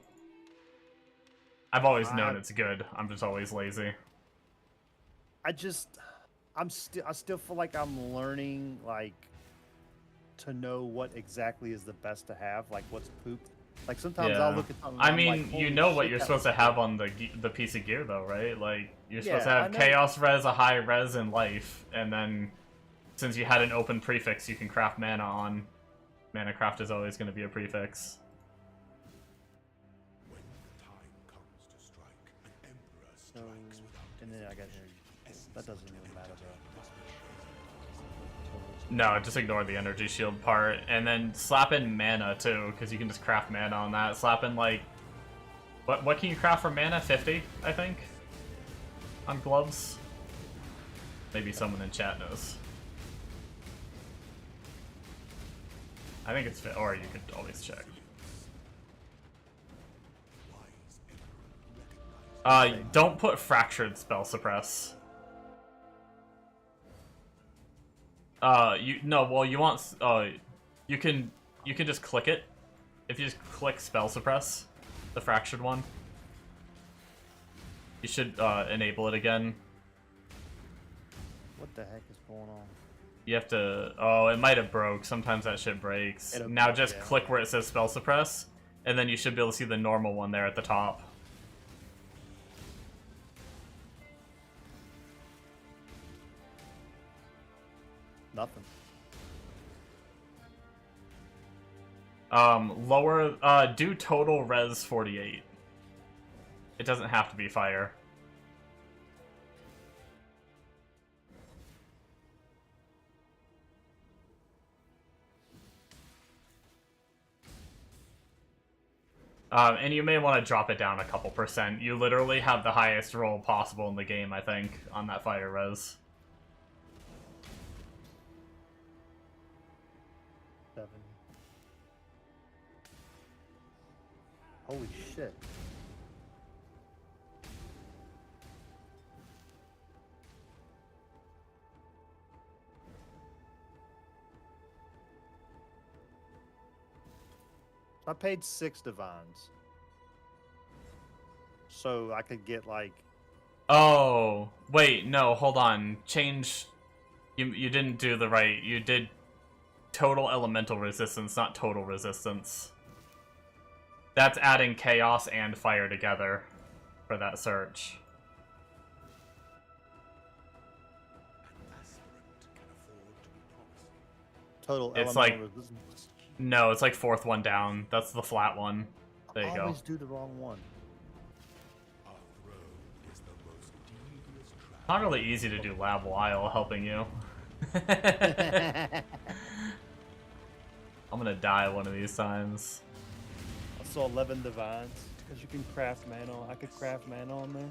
I've always known it's good. I'm just always lazy. I still feel like I'm learning, like, to know what exactly is the best to have, like what's poop. Like sometimes I'll look at something. I and I'm mean, like, you "Holy know what shit, you're that supposed to looks have good." on the piece of gear, though, right? Like, you're supposed to Yeah, I have know. chaos res, a high res, and life, and then since you had an open prefix, you can craft mana on. Mana craft is always going to be a prefix. When the time comes to strike, an emperor So, strikes without and then I got here. That doesn't really matter though. No, just ignore the energy shield part, and then slap in mana too, because you can just craft mana on that. Slap in like, what can you craft for mana? 50, I think, on gloves. Maybe someone in chat knows. I think it's fit, or you could always check. Don't put fractured spell suppress. You want, you can just click it. If you just click spell suppress, the fractured one, you should enable it again. What the heck is going on? You have to, oh, it might have broke. Sometimes that shit breaks. It'll Now break, just yeah. click where it says spell suppress, and then you should be able to see the normal one there at the top. Nothing. Do total res 48. It doesn't have to be fire. And you may want to drop it down a couple percent. You literally have the highest roll possible in the game, I think, on that fire res. 7. Holy shit. I paid 6 divines. So I could get like, Oh, wait, no, hold on. Change. You didn't do the right. You did total elemental resistance, not total resistance. That's adding chaos and fire together for that search. An aspirant can afford to be promising. Total It's elemental like- resistance. No, it's like fourth one down. That's the flat one. There you I go. always do the wrong one. Our throne is the most devious trap. Not really easy to do lab while helping you. I'm gonna die one of these times. I saw 11 divines because you can craft mana. I could craft mana on there.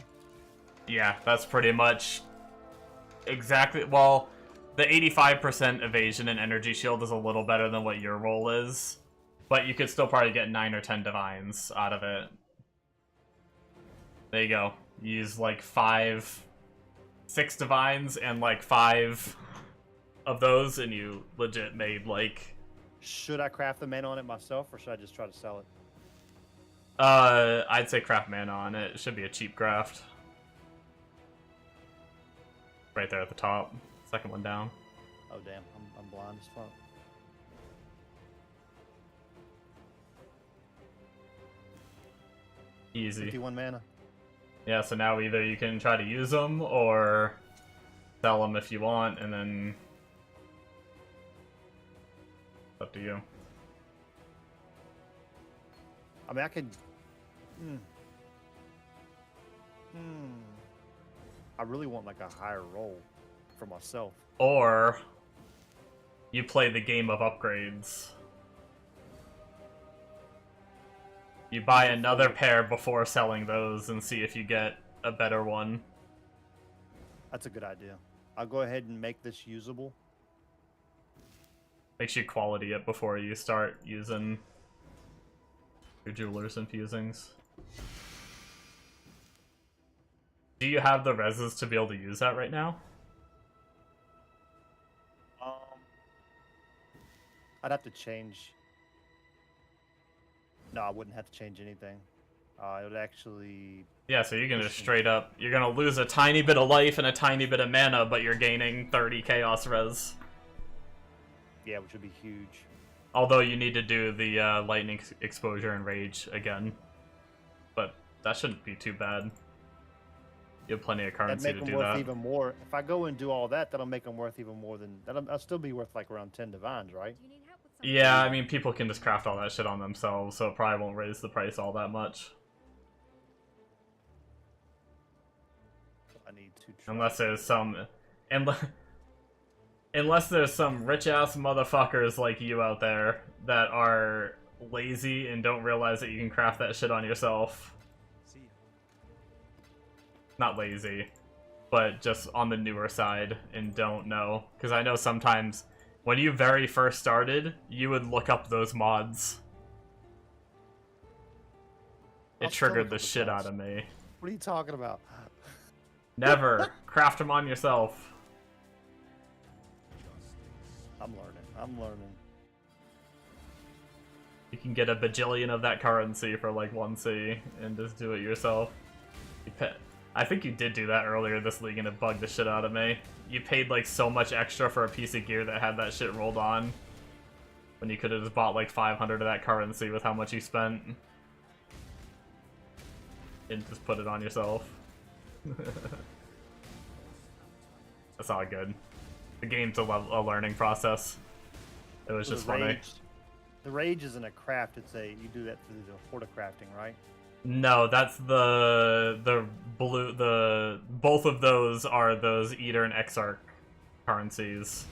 Yeah, that's pretty much exactly. Well, the 85% evasion and energy shield is a little better than what your roll is, but you could still probably get 9 or 10 divines out of it. There you go. Use like 6 divines and like 5 of those, and you legit made like. Should I craft the mana on it myself, or should I just try to sell it? I'd say craft mana on it. It should be a cheap craft. Right there at the top. Second one down. Oh damn, I'm blind as fuck. Easy. 51 mana. Yeah, so now either you can try to use them or sell them if you want, and then it's up to you. I mean, I could. I really want like a higher roll for myself. Or you play the game of upgrades. You buy another pair before selling those and see if you get a better one. That's a good idea. I'll go ahead and make this usable. Make sure you quality it before you start using your jewelers and fusings. Do you have the reses to be able to use that right now? I'd have to change. No, I wouldn't have to change anything. It would actually. Yeah, so you can just straight up, you're gonna lose a tiny bit of life and a tiny bit of mana, but you're gaining 30 chaos res. Yeah, which would be huge. Although you need to do the lightning exposure and rage again. But that shouldn't be too bad. You have plenty of That'd currency make to them do worth that. even more. If I go and do all that, that'll make them worth even more than. I'll still be worth like around 10 divines, right? Do you need help with something? Yeah, I mean, people can just craft all that shit on themselves, so it probably won't raise the price all that much. I need to try. Unless there's some... Unless there's some rich-ass motherfuckers like you out there that are lazy and don't realize that you can craft that shit on yourself. See ya. Not lazy, but just on the newer side and don't know. Because I know sometimes when you very first started, you would look up those mods. It I'll still triggered look the up the shit mods. out of me. What are you talking about? Never. Craft them on yourself. I'm learning. You can get a bajillion of that currency for like 1C and just do it yourself. I think you did do that earlier this league and it bugged the shit out of me. You paid like so much extra for a piece of gear that had that shit rolled on, when you could have just bought like 500 of that currency with how much you spent. And just put it on yourself. That's all good. The game's a learning process. It was So just the funny. rage, the rage isn't a craft. It's a you do that through the horticrafting, right? No, that's the blue. Both of those are those Eater and Exarch currencies.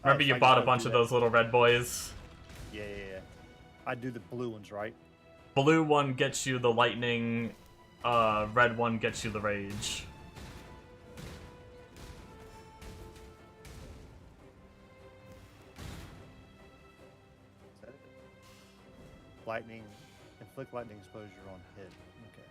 Remember so you I bought a gotta bunch do of that. those little red boys? Yeah. I do the blue ones, right? Blue one gets you the lightning. Red one gets you the rage. Is that it? Lightning, inflict lightning exposure on hit. Okay.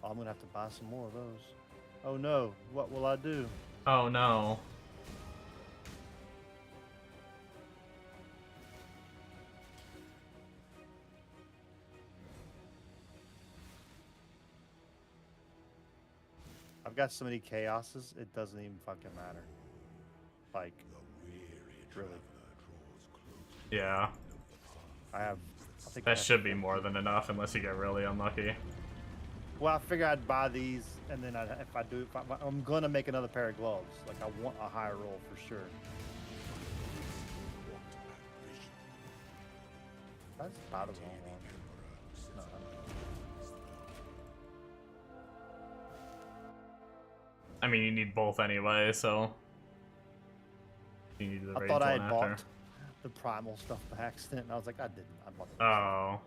Oh, I'm gonna have to buy some more of those. Oh no, what will I do? Oh no. I've got so many chaoses, it doesn't even fucking matter. Like, really. Yeah. I think I That have should be more than enough unless you get really unlucky. Well, I figure I'd buy these, and then I'm gonna make another pair of gloves. Like, I want a higher roll for sure. That's about the wrong one. No, I mean, you need both anyway, so you need the I rage thought I one had after. bought the primal stuff by accident, and I was like, I didn't. I bought it. Oh.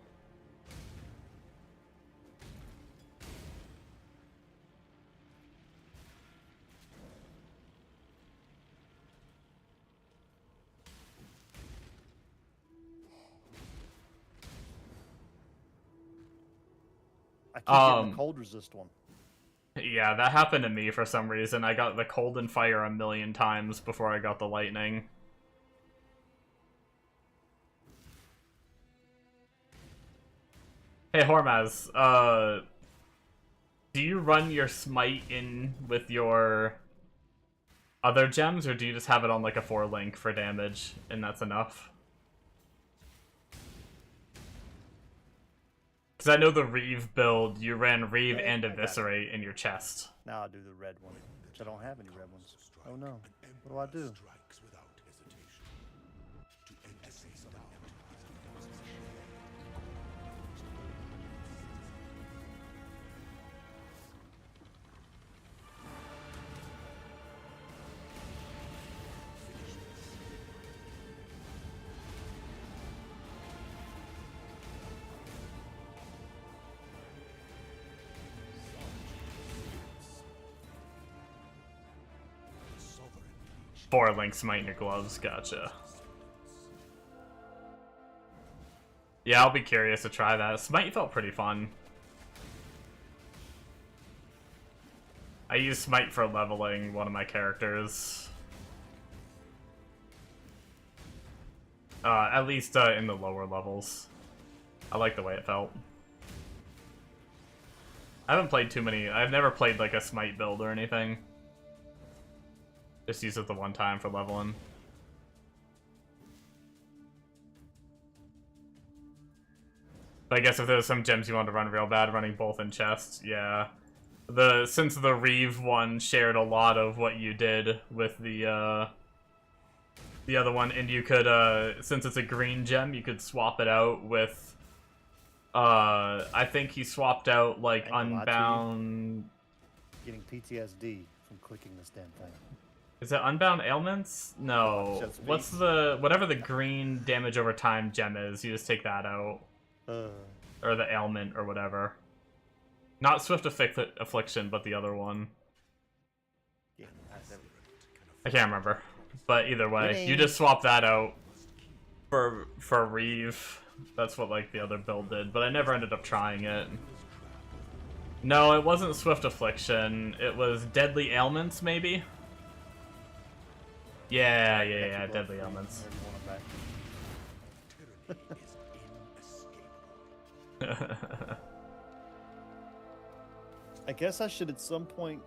I keep getting the cold resist one. Yeah, that happened to me for some reason. I got the cold and fire a million times before I got the lightning. Hey, Hormaz, do you run your smite in with your other gems, or do you just have it on like a 4-link for damage, and that's enough? Because I know the Reeve build, you ran Reeve and Eviscerate in your chest. Now I'll do the red one, which I don't have any red ones. Oh no. What do I do? Strikes without hesitation. To end the season out. Sovereign leech 4-link smite in your gloves, gotcha. Yeah, I'll be curious to try that. Smite felt pretty fun. I use Smite for leveling one of my characters. At least in the lower levels. I like the way it felt. I haven't played too many. I've never played like a Smite build or anything. Just use it the one time for leveling. But I guess if there's some gems you want to run real bad, running both in chests, yeah. Since the Reeve one shared a lot of what you did with the other one, and you could since it's a green gem, you could swap it out with I think he swapped out like Unbound. Getting PTSD from clicking this damn thing. Is it Unbound Ailments? No. Just What's beats. whatever the green damage over time gem is, you just take that out. Or the ailment or whatever. Not Swift Affliction, but the other one. Yeah, I can't remember. But either way, Winning. you just swap that out for Reeve. That's what like the other build did, but I never ended up trying it. No, it wasn't Swift Affliction. It was Deadly Ailments, maybe? Yeah, Deadly Ailments. tyranny is inescapable. I guess I should at some point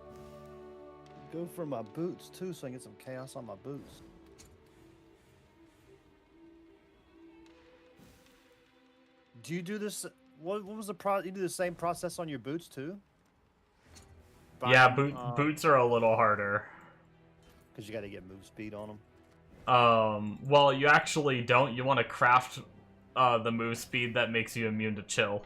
go for my boots too, so I can get some chaos on my boots. Do you do this? What was the you do the same process on your boots too? Yeah, boots are a little harder. Because you got to get move speed on them. Well, you actually don't. You want to craft the move speed that makes you immune to chill.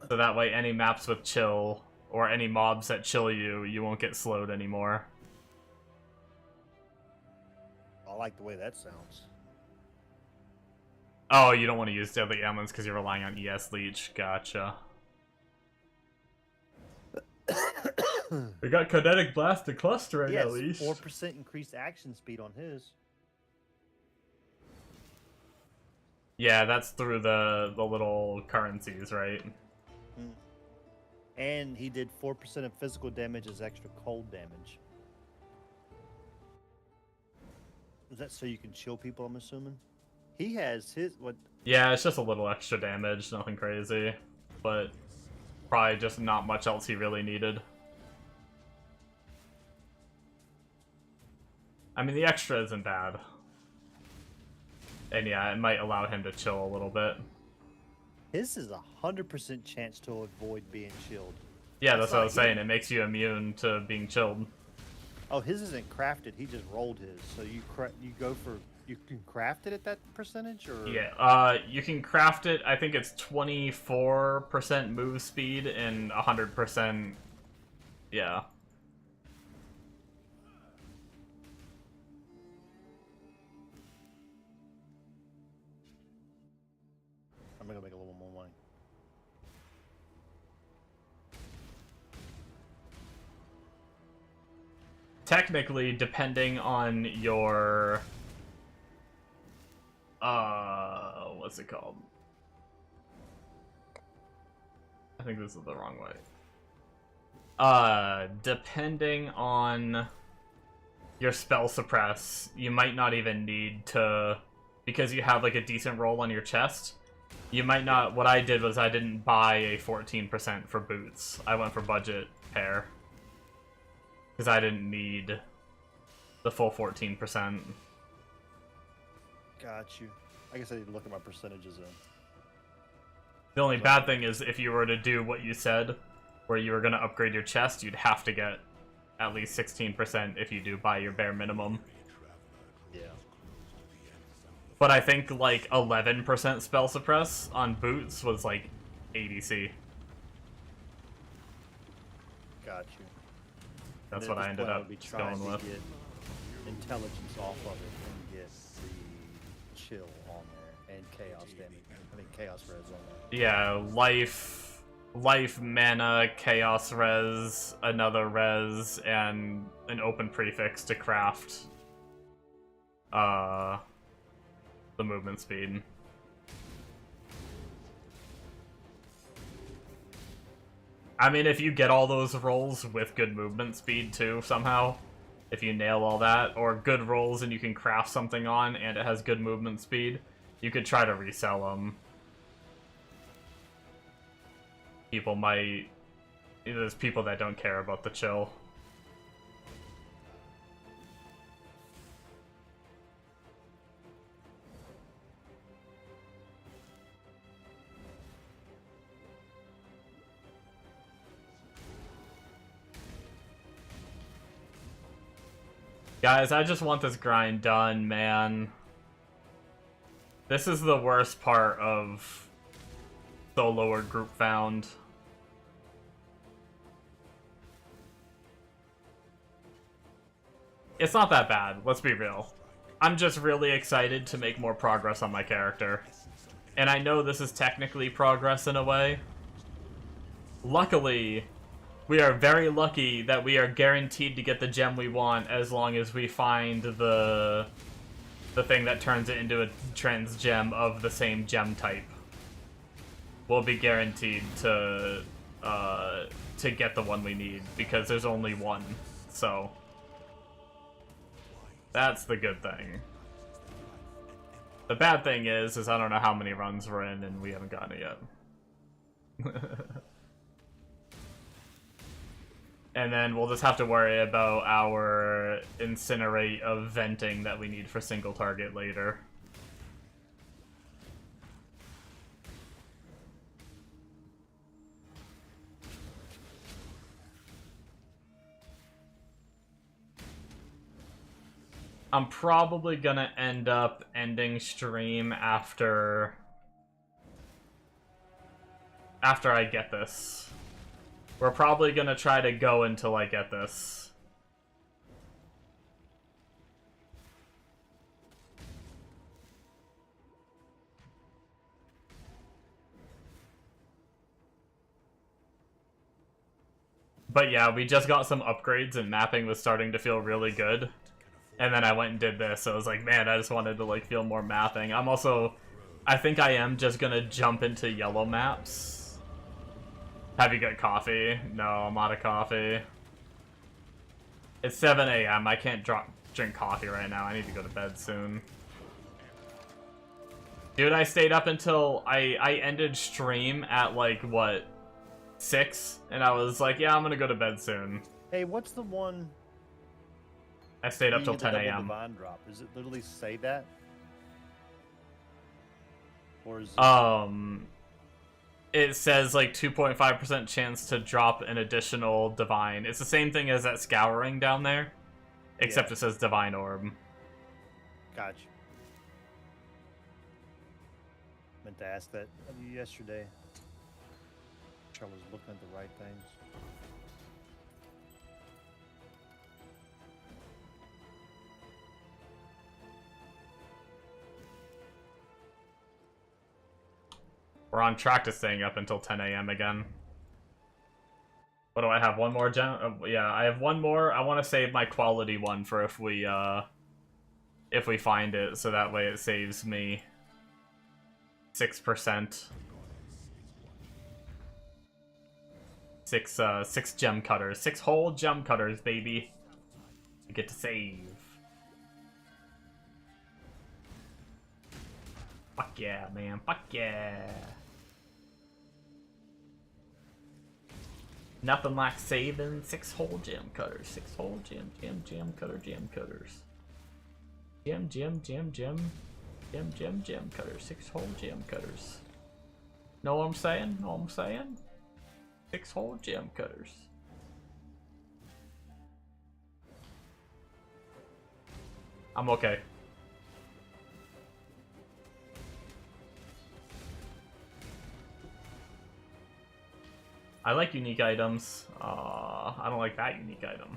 So that way any maps with chill, or any mobs that chill you, you won't get slowed anymore. I like the way that sounds. Oh, you don't want to use Deadly Ailments because you're relying on ES Leech. Gotcha. We got Kinetic Blast and Clustering Yes, at least. 4% increased action speed on his. Yeah, that's through the little currencies, right? And he did 4% of physical damage as extra cold damage. Is that so you can chill people, I'm assuming? He has his, what? Yeah, it's just a little extra damage, nothing crazy. But probably just not much else he really needed. I mean, the extra isn't bad. And yeah, it might allow him to chill a little bit. His is 100% chance to avoid being chilled. Yeah, that's what I was not saying. good. It makes you immune to being chilled. Oh, his isn't crafted. He just rolled his. So you you can craft it at that percentage, or Yeah, you can craft it. I think it's 24% move speed and 100%. Yeah. I'm gonna make a little more money. Technically, depending on your what's it called? I think this is the wrong way. Depending on your spell suppress, you might not even need to, because you have like a decent roll on your chest. You might not. What I did was I didn't buy a 14% for boots. I went for budget pair because I didn't need the full 14%. Got you. I guess I need to look at my percentages then. The only bad thing is if you were to do what you said, where you were going to upgrade your chest, you'd have to get at least 16% if you do buy your bare minimum. Yeah. But I think like 11% spell suppress on boots was like ADC. Got you. That's And what at I this ended point, I up would be trying going to with. get intelligence off of it and get the chill on there and chaos damage. I mean chaos res on there. Yeah, life, mana, chaos res, another res, and an open prefix to craft the movement speed. I mean, if you get all those rolls with good movement speed too, somehow, if you nail all that, or good rolls and you can craft something on and it has good movement speed, you could try to resell them. People might... There's people that don't care about the chill. Guys, I just want this grind done, man. This is the worst part of solo or group found. It's not that bad, let's be real. I'm just really excited to make more progress on my character. And I know this is technically progress in a way. Luckily, we are very lucky that we are guaranteed to get the gem we want as long as we find the thing that turns it into a trans gem of the same gem type. We'll be guaranteed to get the one we need because there's only one. So that's the good thing. The bad thing is I don't know how many runs we're in and we haven't gotten it yet. And then we'll just have to worry about our incinerate of venting that we need for single target later. I'm probably gonna end up ending stream after I get this. We're probably gonna try to go until I get this. But yeah, we just got some upgrades and mapping was starting to feel really good. And then I went and did this, so I was like, man, I just wanted to like feel more mapping. I think I am just gonna jump into yellow maps. Have you got coffee? No, I'm out of coffee. It's 7 a.m. I can't drink coffee right now. I need to go to bed soon. Dude, I stayed up until I ended stream at like, what, 6? And I was like, yeah, I'm gonna go to bed soon. Hey, what's the one I stayed up You till get the 10 double a.m. Divine drop. Does it literally say that? Or is It says like 2.5% chance to drop an additional divine. It's the same thing as that scouring down there, except Yeah. it says divine orb. Gotcha. Meant to ask that of you yesterday. Sure I was looking at the right things. We're on track to staying up until 10 a.m. again. What do I have? One more gem? Yeah, I have one more. I want to save my quality one for if we find it, so that way it saves me 6%. Six gem cutters. 6 whole gem cutters, baby. You get to save. Fuck yeah, man. Fuck yeah. Nothing like saving 6 whole gem cutters. 6 whole gem cutters. Gem cutters. 6 whole gem cutters. Know what I'm saying? 6 whole gem cutters. I'm okay. I like unique items. I don't like that unique item.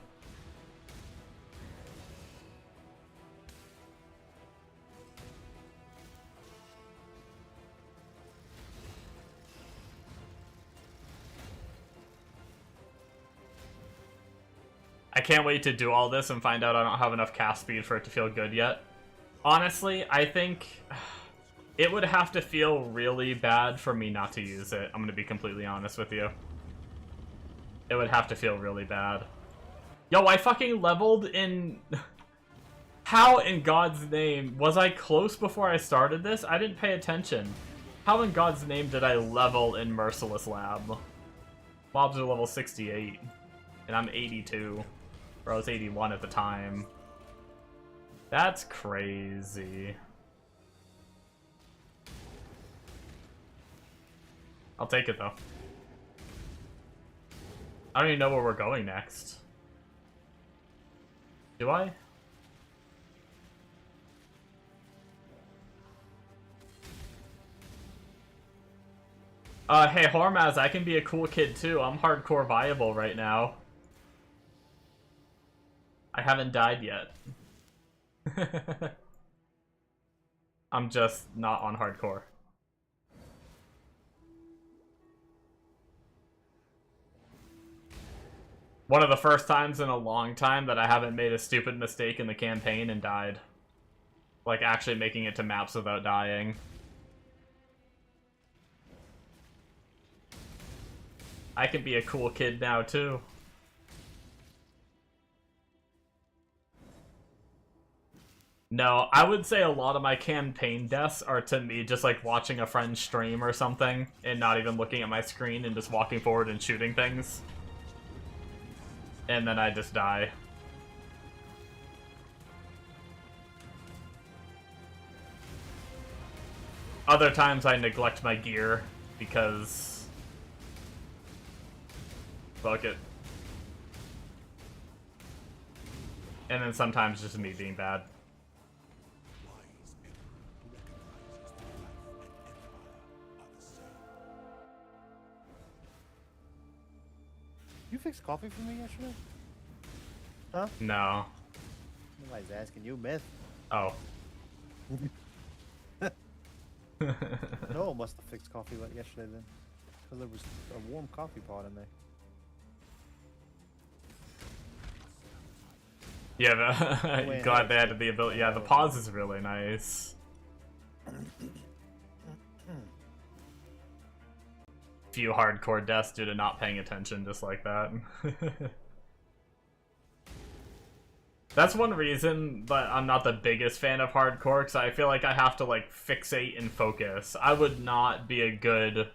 I can't wait to do all this and find out I don't have enough cast speed for it to feel good yet. Honestly, I think it would have to feel really bad for me not to use it. I'm gonna be completely honest with you. It would have to feel really bad. Yo, I fucking leveled in... How in God's name? Was I close before I started this? I didn't pay attention. How in God's name did I level in Merciless Lab? Mobs are level 68. And I'm 82. Or I was 81 at the time. That's crazy. I'll take it though. I don't even know where we're going next. Do I? Hey Hormaz, I can be a cool kid too. I'm hardcore viable right now. I haven't died yet. I'm just not on hardcore. One of the first times in a long time that I haven't made a stupid mistake in the campaign and died. Like, actually making it to maps without dying. I can be a cool kid now, too. No, I would say a lot of my campaign deaths are to me just like watching a friend stream or something and not even looking at my screen and just walking forward and shooting things. And then I just die. Other times I neglect my gear because... fuck it. And then sometimes just me being bad. You fixed coffee for me yesterday? Huh? No. Nobody's asking you, myth. Oh. No, must have fixed coffee like yesterday then. Because there was a warm coffee pot in there. Yeah, Wait, glad they nice. added the ability. Yeah, the pause is really nice. Few hardcore deaths due to not paying attention, just like that. That's one reason that I'm not the biggest fan of hardcore, because I feel like I have to like fixate and focus. I would not be a good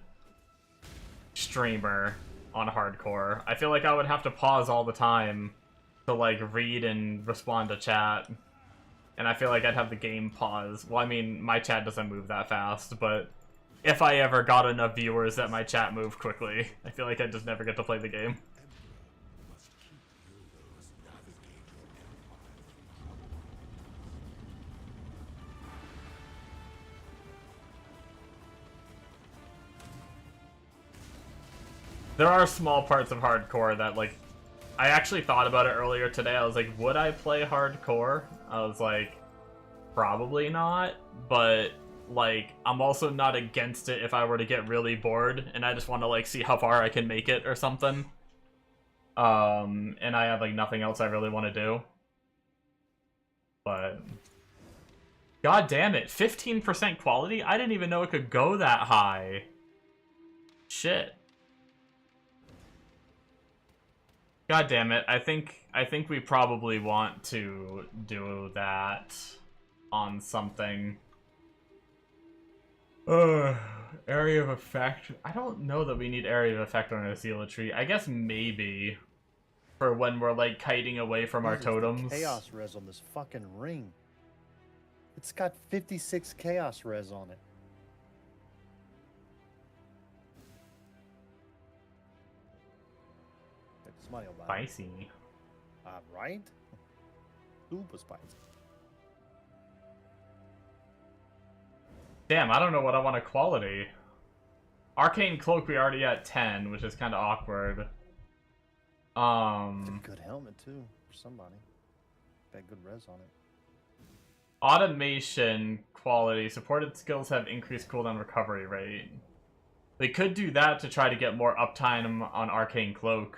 streamer on hardcore. I feel like I would have to pause all the time to like read and respond to chat. And I feel like I'd have the game pause. Well, I mean, my chat doesn't move that fast, but if I ever got enough viewers that my chat moved quickly, I feel like I'd just never get to play the game. There are small parts of hardcore that, like, I actually thought about it earlier today. I was like, would I play hardcore? I was like, probably not, but, like, I'm also not against it if I were to get really bored, and I just want to, like, see how far I can make it or something. And I have, like, nothing else I really want to do. But... God damn it, 15% quality? I didn't even know it could go that high. Shit. God damn it, I think we probably want to do that on something. Area of effect. I don't know that we need area of effect on a zealotry. I guess maybe for when we're like kiting away from our What is the totems. chaos res on this fucking ring. It's got 56 chaos res on it. Smile about it. Spicy. Right? Super spicy. Damn, I don't know what I want to quality. Arcane Cloak we already at 10, which is kind of awkward. It's a good helmet too for somebody. Got good res on it. Automation quality. Supported skills have increased cooldown recovery rate. They could do that to try to get more uptime on Arcane Cloak.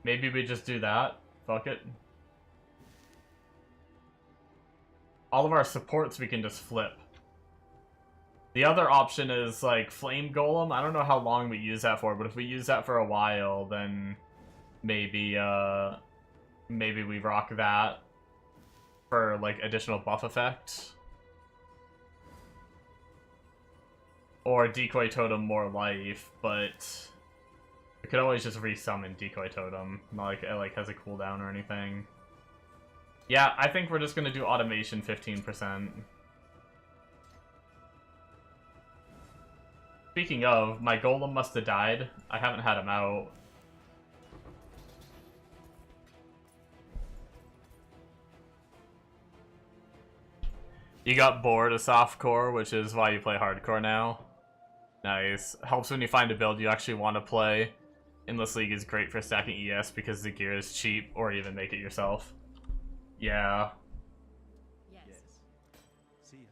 Maybe we just do that. Fuck it. All of our supports we can just flip. The other option is, like, Flame Golem. I don't know how long we use that for, but if we use that for a while, then maybe, maybe we rock that for, like, additional buff effect. Or Decoy Totem more life, but... we could always just resummon Decoy Totem. Not like it like has a cooldown or anything. Yeah, I think we're just gonna do automation 15%. Speaking of, my golem must have died. I haven't had him out. You got bored of softcore, which is why you play hardcore now. Nice. Helps when you find a build you actually want to play. Endless League is great for stacking ES because the gear is cheap, or even make it yourself. Yeah. Yes. See ya.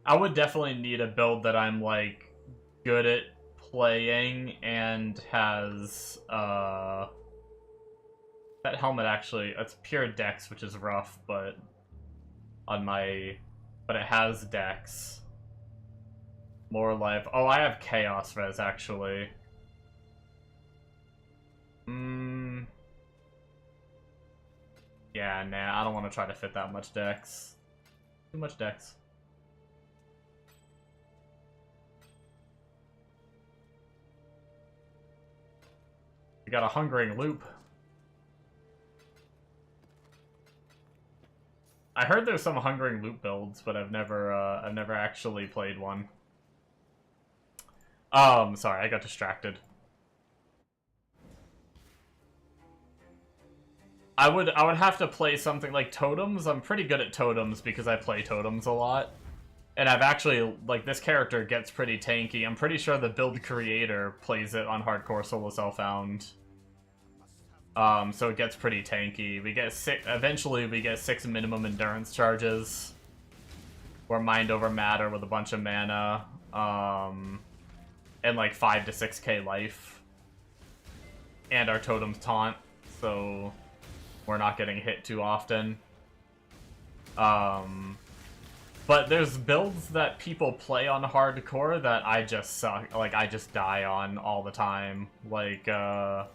I would definitely need a build that I'm, like, good at playing and has, that helmet actually, it's pure dex, which is rough, but on my, but it has dex. More life. Oh, I have chaos res, actually. Yeah, nah, I don't want to try to fit that much dex. Too much dex. We got a hungering loop. I heard there's some hungering loop builds, but I've never actually played one. Sorry, I got distracted. I would have to play something like Totems. I'm pretty good at Totems because I play Totems a lot. And I've actually, like, this character gets pretty tanky. I'm pretty sure the build creator plays it on Hardcore Solo Self-Found. So it gets pretty tanky. We get eventually we get 6 minimum endurance charges. Or Mind Over Matter with a bunch of mana. And like 5 to 6k life. And our Totems taunt, so we're not getting hit too often. But there's builds that people play on hardcore that I just suck. Like, I just die on all the time. Like, hell,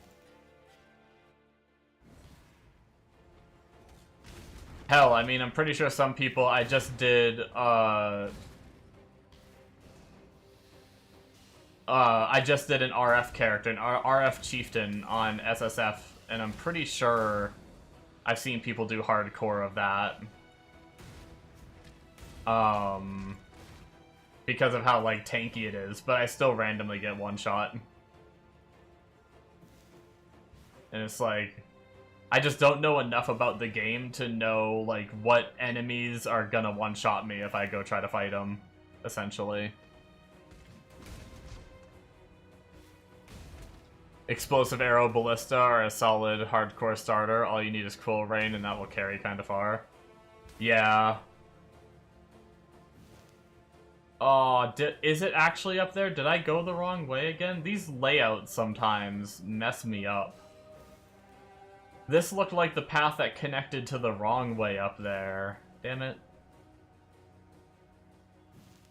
I mean, I'm pretty sure some people... I just did, I just did an RF character, an RF chieftain on SSF, and I'm pretty sure I've seen people do hardcore of that. Because of how, like, tanky it is, but I still randomly get one shot. And it's like, I just don't know enough about the game to know, like, what enemies are gonna one-shot me if I go try to fight them, essentially. Explosive Arrow, Ballista are a solid hardcore starter. All you need is Cool Rain, and that will carry kind of far. Yeah. Oh, is it actually up there? Did I go the wrong way again? These layouts sometimes mess me up. This looked like the path that connected to the wrong way up there. Damn it.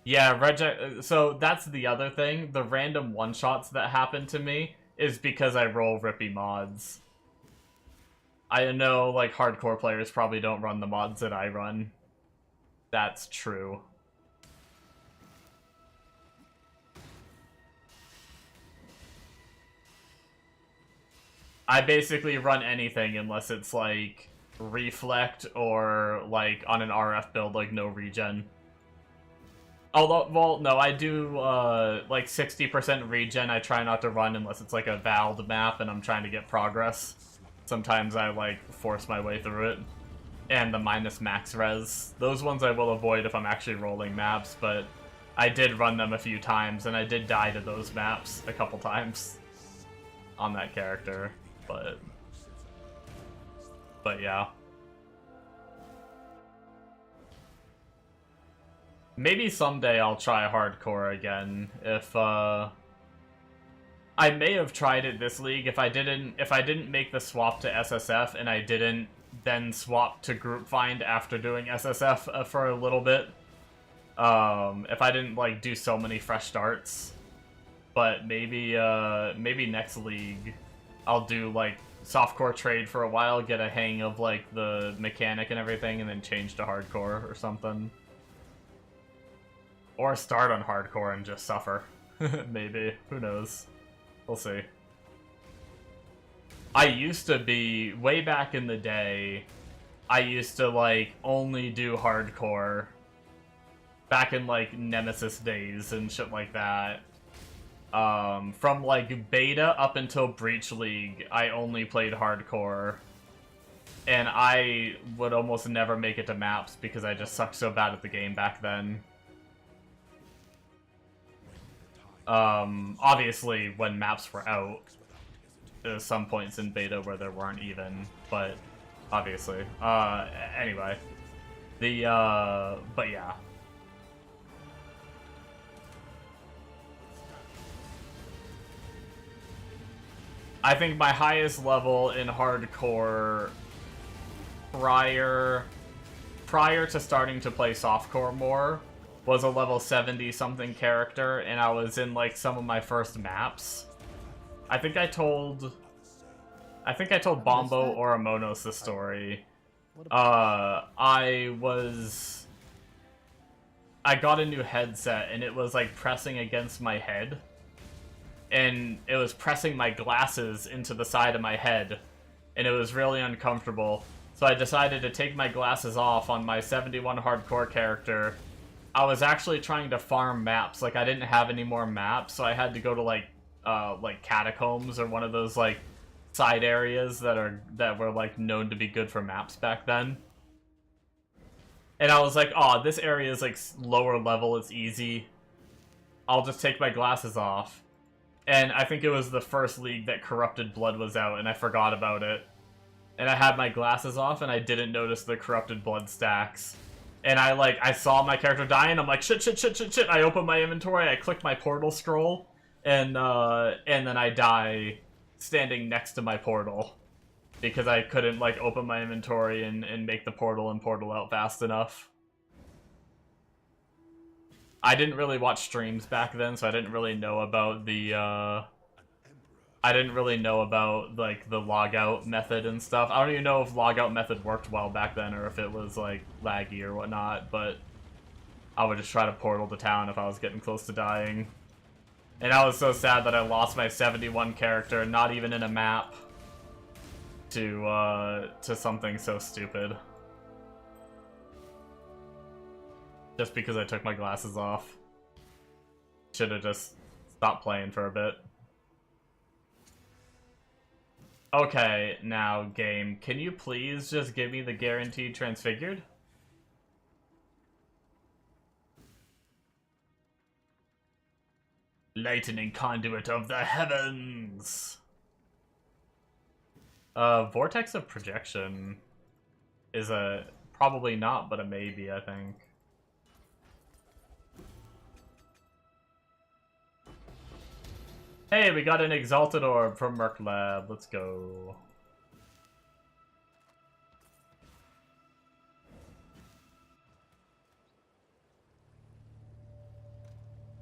Yeah, so that's the other thing. The random one-shots that happen to me is because I roll rippy mods. I know, like, hardcore players probably don't run the mods that I run. That's true. I basically run anything unless it's, like, reflect or, like, on an RF build, like, no regen. Although, well, no, I do, like, 60% regen. I try not to run unless it's, like, a valved map and I'm trying to get progress. Sometimes I, like, force my way through it. And the minus max res. Those ones I will avoid if I'm actually rolling maps, but I did run them a few times, and I did die to those maps a couple times on that character. But yeah. Maybe someday I'll try hardcore again. If I may have tried it this league if I didn't make the swap to SSF and I didn't then swap to group find after doing SSF for a little bit. If I didn't like do so many fresh starts. But maybe maybe next league I'll do, like, softcore trade for a while, get a hang of, like, the mechanic and everything, and then change to hardcore or something. Or start on hardcore and just suffer. Maybe. Who knows? We'll see. I used to be, way back in the day, I used to, like, only do hardcore. Back in, like, Nemesis days and shit like that. From, like, beta up until Breach League, I only played hardcore. And I would almost never make it to maps because I just sucked so bad at the game back then. Obviously, when maps were out, there was some points in beta where there weren't even, but obviously. Anyway. But yeah. I think my highest level in hardcore prior to starting to play softcore more was a level 70 something character, and I was in like some of my first maps. I think I told Bombo or Amonos the story. I got a new headset and it was like pressing against my head. And it was pressing my glasses into the side of my head, and it was really uncomfortable. So I decided to take my glasses off on my 71 hardcore character. I was actually trying to farm maps, like I didn't have any more maps, so I had to go to like catacombs or one of those like side areas that were like known to be good for maps back then. And I was like, oh, this area is like lower level, it's easy. I'll just take my glasses off. And I think it was the first league that Corrupted Blood was out, and I forgot about it. And I had my glasses off, and I didn't notice the Corrupted Blood stacks. And I saw my character die, and I'm like, shit. I open my inventory, I click my portal scroll, and then I die standing next to my portal. Because I couldn't, like, open my inventory and make the portal and portal out fast enough. I didn't really watch streams back then, so I didn't really know about the, like, the logout method and stuff. I don't even know if logout method worked well back then, or if it was, like, laggy or whatnot, but I would just try to portal to town if I was getting close to dying. And I was so sad that I lost my 71 character, not even in a map, to something so stupid. Just because I took my glasses off. Should've just stopped playing for a bit. Okay, now, game, can you please just give me the guaranteed transfigured? Lightning conduit of the heavens! Vortex of projection is a... probably not, but a maybe, I think. Hey, we got an Exalted Orb from Merc Lab. Let's go.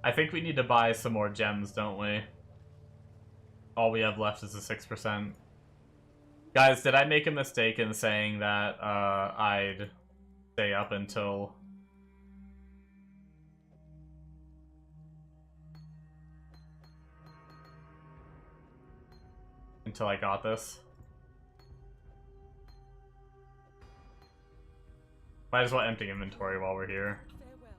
I think we need to buy some more gems, don't we? All we have left is a 6%. Guys, did I make a mistake in saying that I'd stay up until... until I got this? Might as well empty inventory while we're here. Farewell.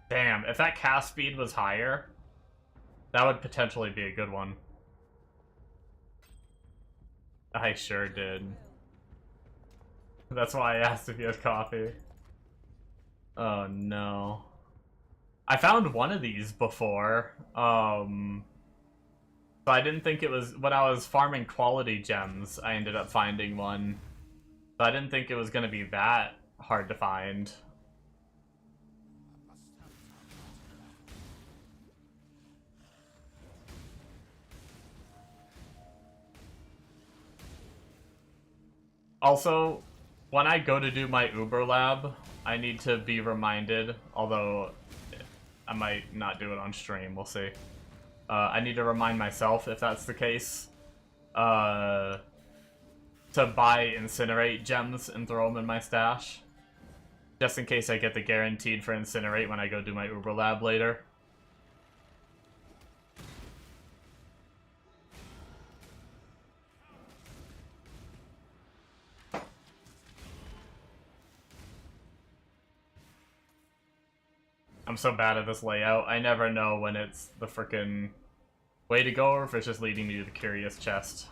Damn, if that cast speed was higher, that would potentially be a good one. I sure did. That's why I asked if you had coffee. Oh no. I found one of these before. So I didn't think it was... when I was farming quality gems, I ended up finding one. So I didn't think it was gonna be that hard to find. Also, when I go to do my Uber lab, I need to be reminded, although I might not do it on stream, we'll see. I need to remind myself, if that's the case, to buy Incinerate gems and throw them in my stash. Just in case I get the guaranteed for Incinerate when I go do my Uber lab later. I'm so bad at this layout. I never know when it's the frickin' way to go or if it's just leading me to the curious chest.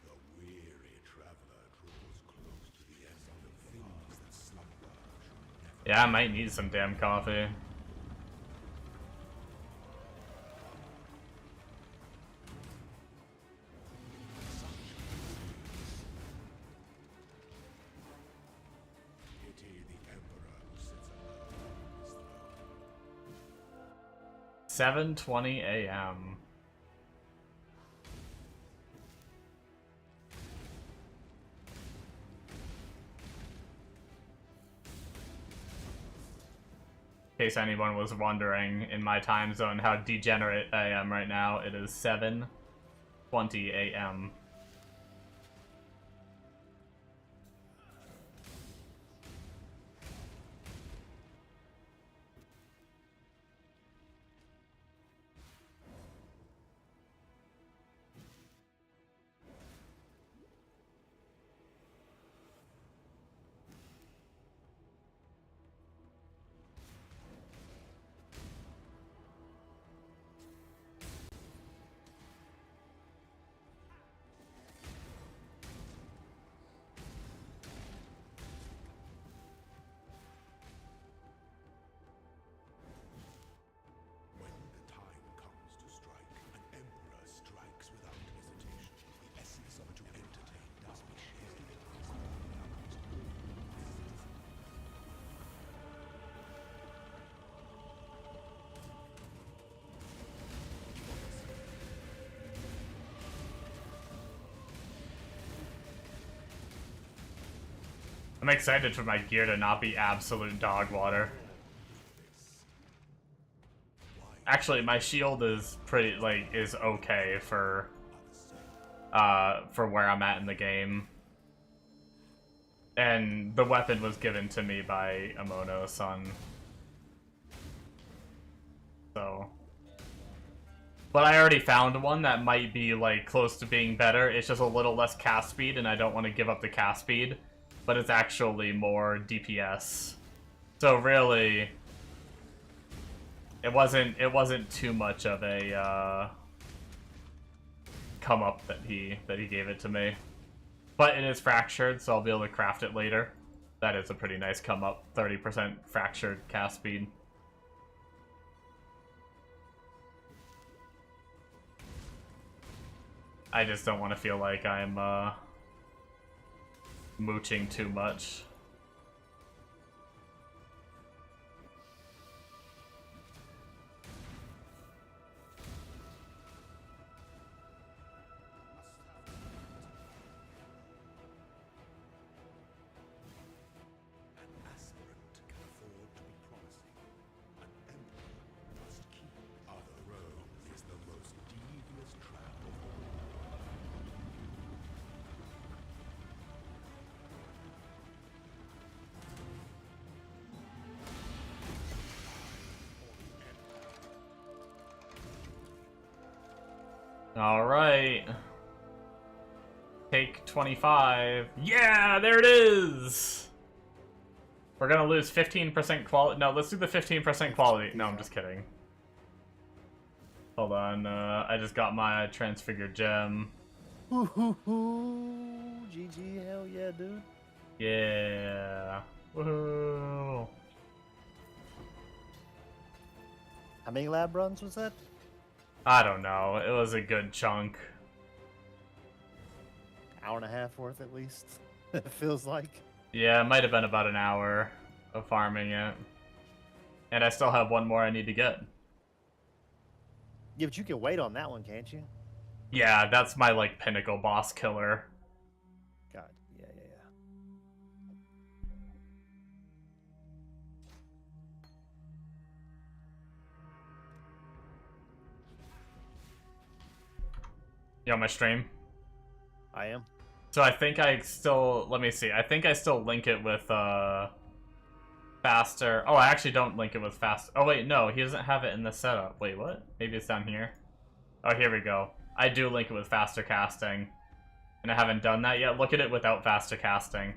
The weary traveler draws close to the end of things that slumber should never. Yeah, I might need some damn coffee. Pity the emperor who sits alone on his throne. 7:20 a.m. In case anyone was wondering, in my time zone, how degenerate I am right now, it is 7:20 a.m. I'm excited for my gear to not be absolute dog water. Actually, my shield is pretty, like, is okay for where I'm at in the game. And the weapon was given to me by Amono-san. So... But I already found one that might be, like, close to being better. It's just a little less cast speed, and I don't want to give up the cast speed. But it's actually more DPS. So really... It wasn't too much of a, come up that he gave it to me. But it is fractured, so I'll be able to craft it later. That is a pretty nice come up, 30% fractured cast speed. I just don't want to feel like I'm, mooching too much. An aspirant can afford to be promising. An emperor must keep. Our throne is the most devious trap of all. Alright. Take 25. Yeah, there it is! We're gonna lose 15% quality. No, let's do the 15% quality. No, I'm just kidding. Hold on, I just got my transfigured gem. Woo-hoo-hoo. GG, hell yeah, dude. Yeah. Woohoo. How many lab runs was that? I don't know. It was a good chunk. Hour and a half worth at least. It feels like. Yeah, it might have been about an hour of farming it. And I still have one more I need to get. Yeah, but you can wait on that one, can't you? Yeah, that's my, like, pinnacle boss killer. God, yeah. You on my stream? I am. So I think I still... Let me see. I think I still link it with, faster... Oh, I actually don't link it with fast... Oh, wait, no. He doesn't have it in the setup. Wait, what? Maybe it's down here. Oh, here we go. I do link it with faster casting. And I haven't done that yet. Look at it without faster casting.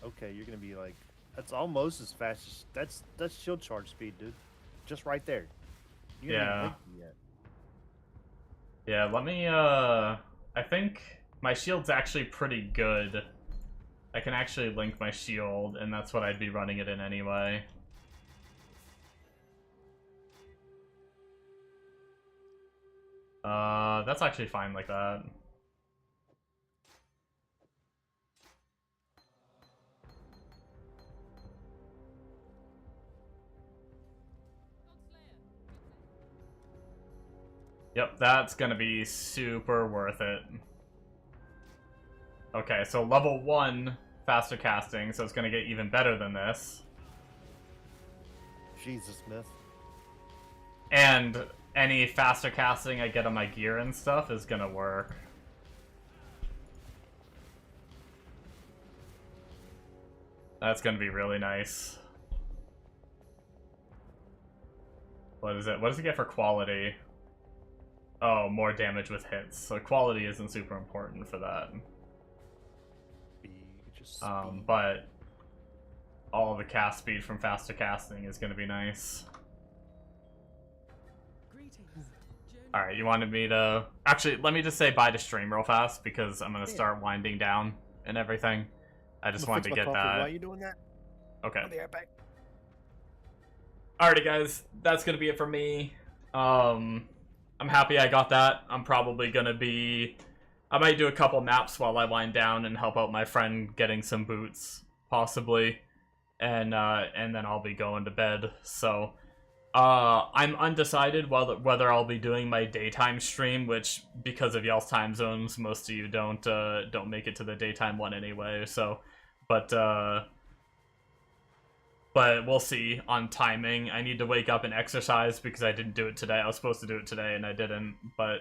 Okay, you're gonna be like, that's almost as fast as that's shield charge speed, dude. Just right there. You haven't even Yeah. linked it yet. Yeah, let me, I think my shield's actually pretty good. I can actually link my shield, and that's what I'd be running it in anyway. That's actually fine like that. Yep, that's gonna be super worth it. Okay, so level 1 faster casting, so it's gonna get even better than this. Jesus, Smith. And any faster casting I get on my gear and stuff is gonna work. That's gonna be really nice. What is it? What does it get for quality? Oh, more damage with hits. So quality isn't super important for that. Just speed. But all of the cast speed from faster casting is gonna be nice. Greetings. Alright, you wanted me to... Actually, let me just say bye to stream real fast, because I'm gonna start winding down and everything. I just wanted to get that. Why are you doing that? Okay. I'll be right back. Alrighty, guys. That's gonna be it for me. I'm happy I got that. I'm probably gonna be... I might do a couple maps while I wind down and help out my friend getting some boots, possibly. And then I'll be going to bed. So, I'm undecided whether I'll be doing my daytime stream, which because of y'all's time zones, most of you don't make it to the daytime one anyway. So, but we'll see on timing. I need to wake up and exercise because I didn't do it today. I was supposed to do it today and I didn't. But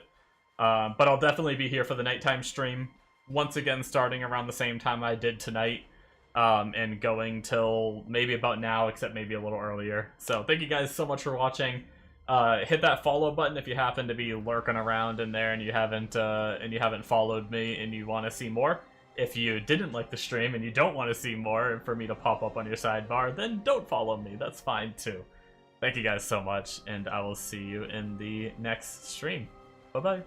I'll definitely be here for the nighttime stream once again, starting around the same time I did tonight. And going till maybe about now, except maybe a little earlier. So thank you guys so much for watching. Hit that follow button if you happen to be lurking around in there and you haven't followed me and you want to see more. If you didn't like the stream and you don't want to see more and for me to pop up on your sidebar, then don't follow me. That's fine too. Thank you guys so much, and I will see you in the next stream. Bye-bye.